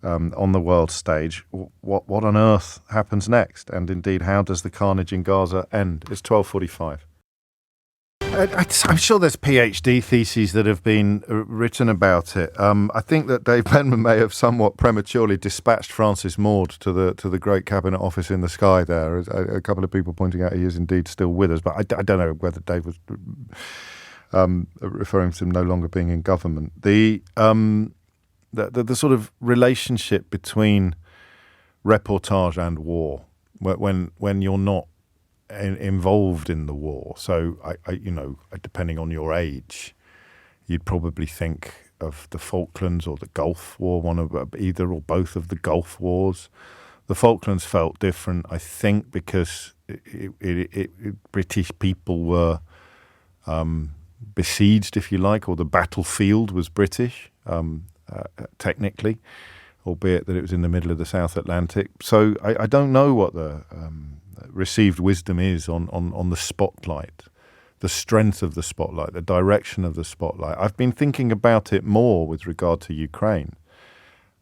on the world stage, what on earth happens next? And indeed, how does the carnage in Gaza end? It's 12:45. I'm sure there's PhD theses that have been written about it. I think that Dave Penman may have somewhat prematurely dispatched Francis Maud to the great Cabinet Office in the sky there. A couple of people pointing out he is indeed still with us, but I don't know whether Dave was referring to him no longer being in government. The sort of relationship between reportage and war, when you're not involved in the war. So, depending on your age, you'd probably think of the Falklands or the Gulf War, one of either or both of the Gulf Wars. The Falklands felt different, I think, because British people were besieged, if you like, or the battlefield was British, technically, albeit that it was in the middle of the South Atlantic. So I don't know what the received wisdom is on the spotlight, the strength of the spotlight, the direction of the spotlight. I've been thinking about it more with regard to Ukraine,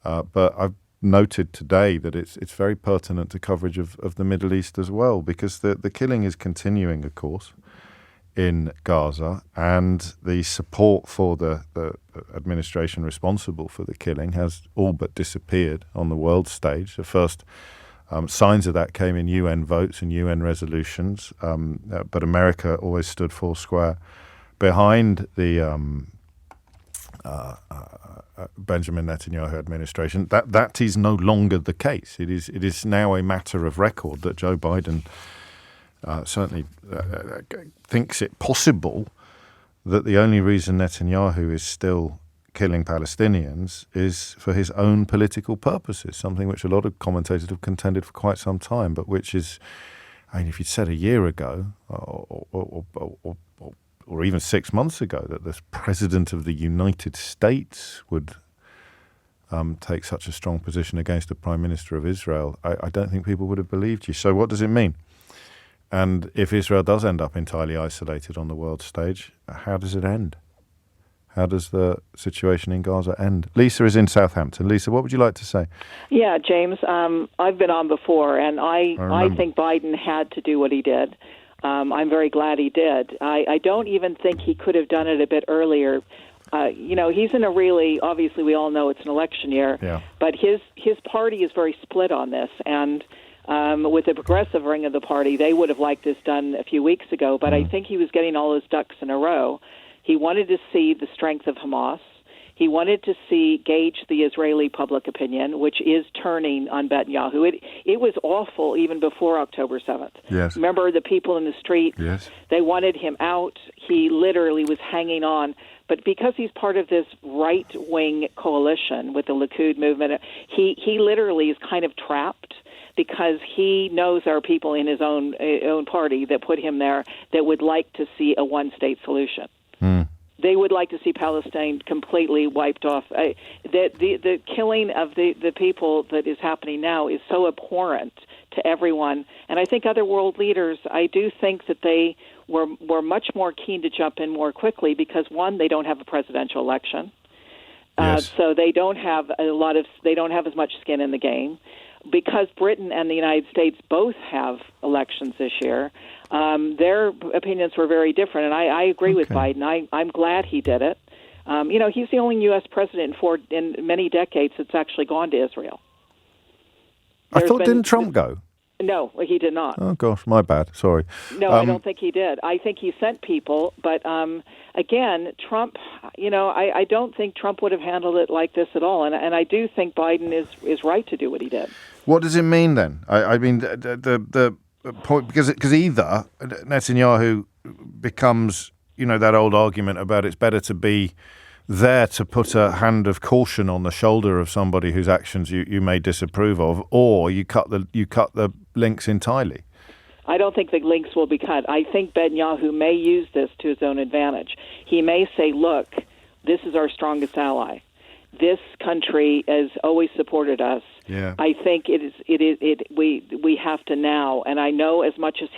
but I've noted today that it's very pertinent to coverage of the Middle East as well, because the killing is continuing, of course, in Gaza, and the support for the administration responsible for the killing has all but disappeared on the world stage. The first Signs of that came in UN votes and UN resolutions, but America always stood full square behind the Benjamin Netanyahu administration. That is no longer the case. It is now a matter of record that Joe Biden certainly thinks it possible that the only reason Netanyahu is still killing Palestinians is for his own political purposes, something which a lot of commentators have contended for quite some time, but which is, I mean, if you'd said a year ago or even 6 months ago that the President of the United States would take such a strong position against the Prime Minister of Israel, I don't think people would have believed you. So what does it mean? And if Israel does end up entirely isolated on the world stage, how does it end? How does the situation in Gaza end? Lisa is in Southampton. Lisa, what would you like to say? Yeah, James, I've been on before, and I think Biden had to do what he did. I'm very glad he did. I don't even think he could have done it a bit earlier. He's in a really, obviously we all know it's an election year, but his party is very split on this, and with the progressive wing of the party, they would have liked this done a few weeks ago, but I think he was getting all his ducks in a row. He wanted to see the strength of Hamas. He wanted to gauge the Israeli public opinion, which is turning on Netanyahu. It was awful even before October 7th. Yes. Remember the people in the streets? Yes. They wanted him out. He literally was hanging on. But because he's part of this right-wing coalition with the Likud movement, he literally is kind of trapped because he knows there are people in his own party that put him there that would like to see a one-state solution. They would like to see Palestine completely wiped off. The killing of the people that is happening now is so abhorrent to everyone. And I think other world leaders, I do think that they were much more keen to jump in more quickly because, one, they don't have a presidential election. Yes. So they don't have as much skin in the game. Because Britain and the United States both have elections this year, their opinions were very different. And I agree with Biden. I'm glad he did it. He's the only U.S. president in many decades that's actually gone to Israel. Didn't Trump go? No, he did not. Oh, gosh, my bad. Sorry. No, I don't think he did. I think he sent people. But, again, Trump, I don't think Trump would have handled it like this at all. And I do think Biden is right to do what he did. What does it mean then? I mean, the point, because either Netanyahu becomes, that old argument about it's better to be there to put a hand of caution on the shoulder of somebody whose actions you may disapprove of, or you cut the links entirely. I don't think the links will be cut. I think Netanyahu may use this to his own advantage. He may say, look, this is our strongest ally. This country has always supported us. Yeah. I think we have to now, and I know as much as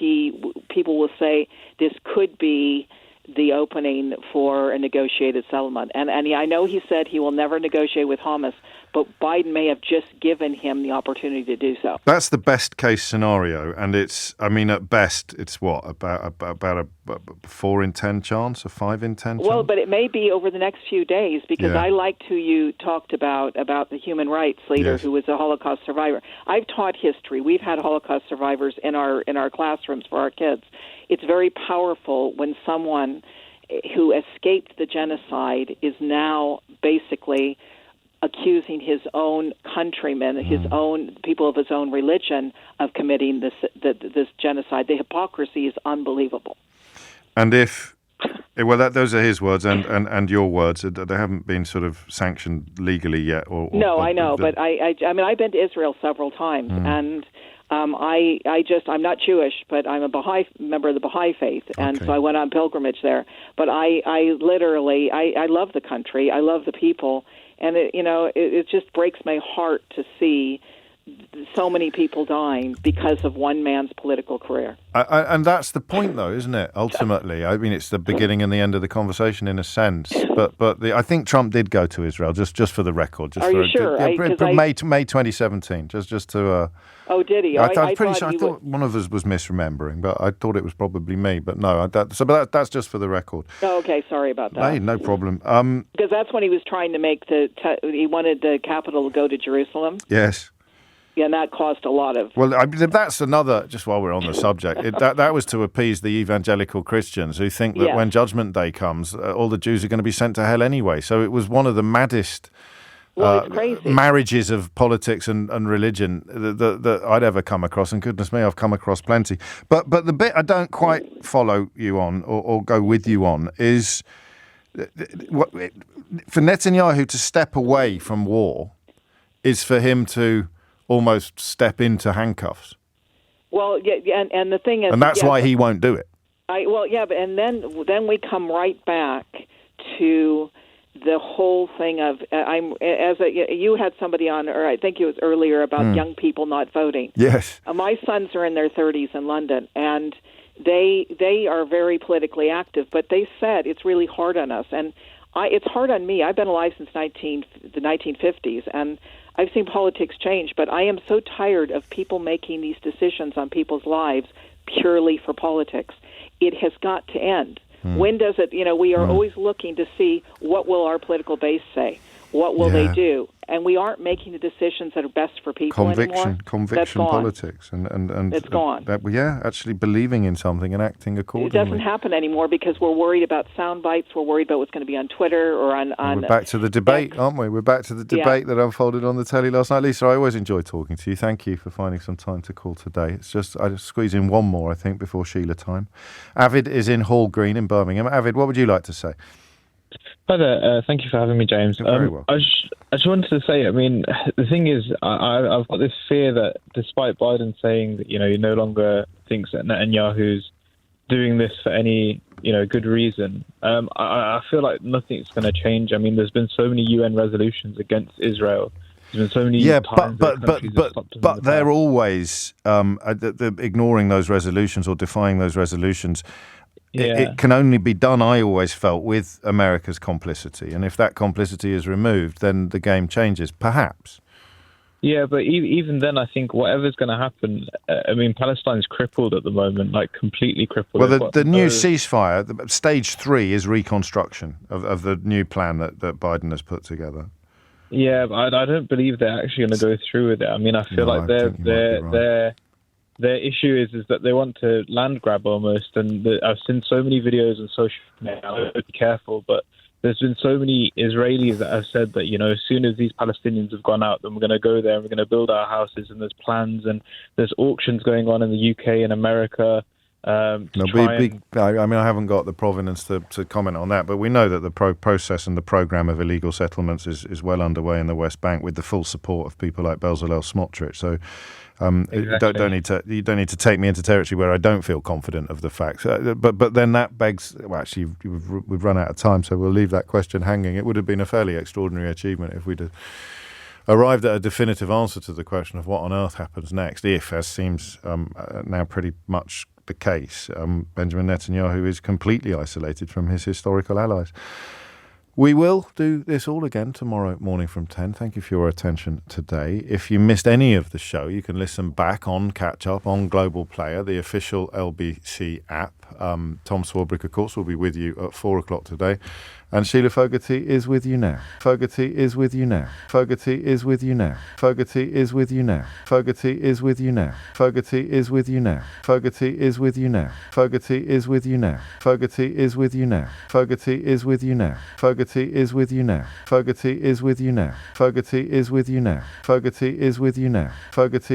people will say this could be the opening for a negotiated settlement. And I know he said he will never negotiate with Hamas, but Biden may have just given him the opportunity to do so. That's the best case scenario, and at best, it's what, about a 4 in 10 chance, a 5 in 10 chance? Well, but it may be over the next few days, because I liked who you talked about the human rights leader who was a Holocaust survivor. I've taught history. We've had Holocaust survivors in our classrooms for our kids. It's very powerful when someone who escaped the genocide is now basically accusing his own countrymen, his own people of his own religion, of committing this genocide. The hypocrisy is unbelievable. And those are his words and your words. They haven't been sort of sanctioned legally yet. No, I know, but I mean, I've been to Israel several times, and I'm not Jewish, but I'm a Baha'i member of the Baha'i faith, and so I went on pilgrimage there. But I literally love the country, I love the people, and it just breaks my heart to see so many people dying because of one man's political career. And that's the point, though, isn't it? Ultimately, I mean, it's the beginning and the end of the conversation in a sense. But I think Trump did go to Israel, just for the record. Are you sure? May 2017, just to. Oh, did he? I'm pretty sure. I thought one of us was misremembering, but I thought it was probably me. But no, that's just for the record. Oh, okay, sorry about that. Hey, no problem. Because that's when he was trying to make he wanted the capital to go to Jerusalem. Yes. and that caused a lot of... Well, that's another, just while we're on the subject, that was to appease the evangelical Christians who think that when Judgment Day comes, all the Jews are going to be sent to hell anyway. So it was one of the maddest marriages of politics and religion that I'd ever come across, and goodness me, I've come across plenty. But the bit I don't quite follow you on or go with you on is for Netanyahu to step away from war is for him to almost step into handcuffs. Well, yeah, and the thing is... And that's why he won't do it. But and then we come right back to the whole thing of you had somebody on, or I think it was earlier, about young people not voting. Yes. My sons are in their 30s in London, and they are very politically active, but they said it's really hard on us, and it's hard on me. I've been alive since the 1950s, and I've seen politics change, but I am so tired of people making these decisions on people's lives purely for politics. It has got to end. When does it, we are always looking to see what will our political base say? What will they do? And we aren't making the decisions that are best for people anymore. Conviction politics. And it's gone. Actually believing in something and acting accordingly. It doesn't happen anymore because we're worried about sound bites. We're worried about what's going to be on Twitter or on we're back to the debate, aren't we? We're back to the debate that unfolded on the telly last night. Lisa, I always enjoy talking to you. Thank you for finding some time to call today. It's just, I just squeeze in one more, I think, before Sheila time. Avid is in Hall Green in Birmingham. Avid, what would you like to say? Hi there. Thank you for having me, James. You're very welcome. I just wanted to say, I mean, the thing is, I've got this fear that despite Biden saying that, he no longer thinks that Netanyahu's doing this for any, good reason, I feel like nothing's going to change. I mean, there's been so many UN resolutions against Israel. There's been so many times but they're always ignoring those resolutions or defying those resolutions. It can only be done, I always felt, with America's complicity. And if that complicity is removed, then the game changes, perhaps. Yeah, but even then, I think whatever's going to happen, I mean, Palestine's crippled at the moment, like completely crippled. Well, the new ceasefire, stage 3 is reconstruction of the new plan that Biden has put together. Yeah, but I don't believe they're actually going to go through with it. I mean, I feel like their issue is that they want to land grab almost, and I've seen so many videos on social media. I have to be careful, but there's been so many Israelis that have said that, as soon as these Palestinians have gone out, then we're going to go there and we're going to build our houses, and there's plans and there's auctions going on in the UK and America. I haven't got the provenance to comment on that, but we know that the process and the program of illegal settlements is well underway in the West Bank with the full support of people like Bezalel Smotrich. So exactly. You don't need to take me into territory where I don't feel confident of the facts. But then that begs. Well, actually, we've run out of time, so we'll leave that question hanging. It would have been a fairly extraordinary achievement if we'd arrived at a definitive answer to the question of what on earth happens next. If, as seems now pretty much the case, Benjamin Netanyahu is completely isolated from his historical allies. We will do this all again tomorrow morning from 10. Thank you for your attention today. If you missed any of the show, you can listen back on Catch Up on Global Player, the official LBC app. Tom Swarbrick, of course, will be with you at 4 o'clock today. And Sheila Fogarty is with you now. Fogarty is with you now. Fogarty is with you now. Fogarty is with you now. Fogarty is with you now. Fogarty is with you now. Fogarty is with you now. Fogarty is with you now. Fogarty is with you now. Fogarty is with you now. Fogarty is with you now. Fogarty is with you now. Fogarty is with you now. Fogarty is with you now. Fogarty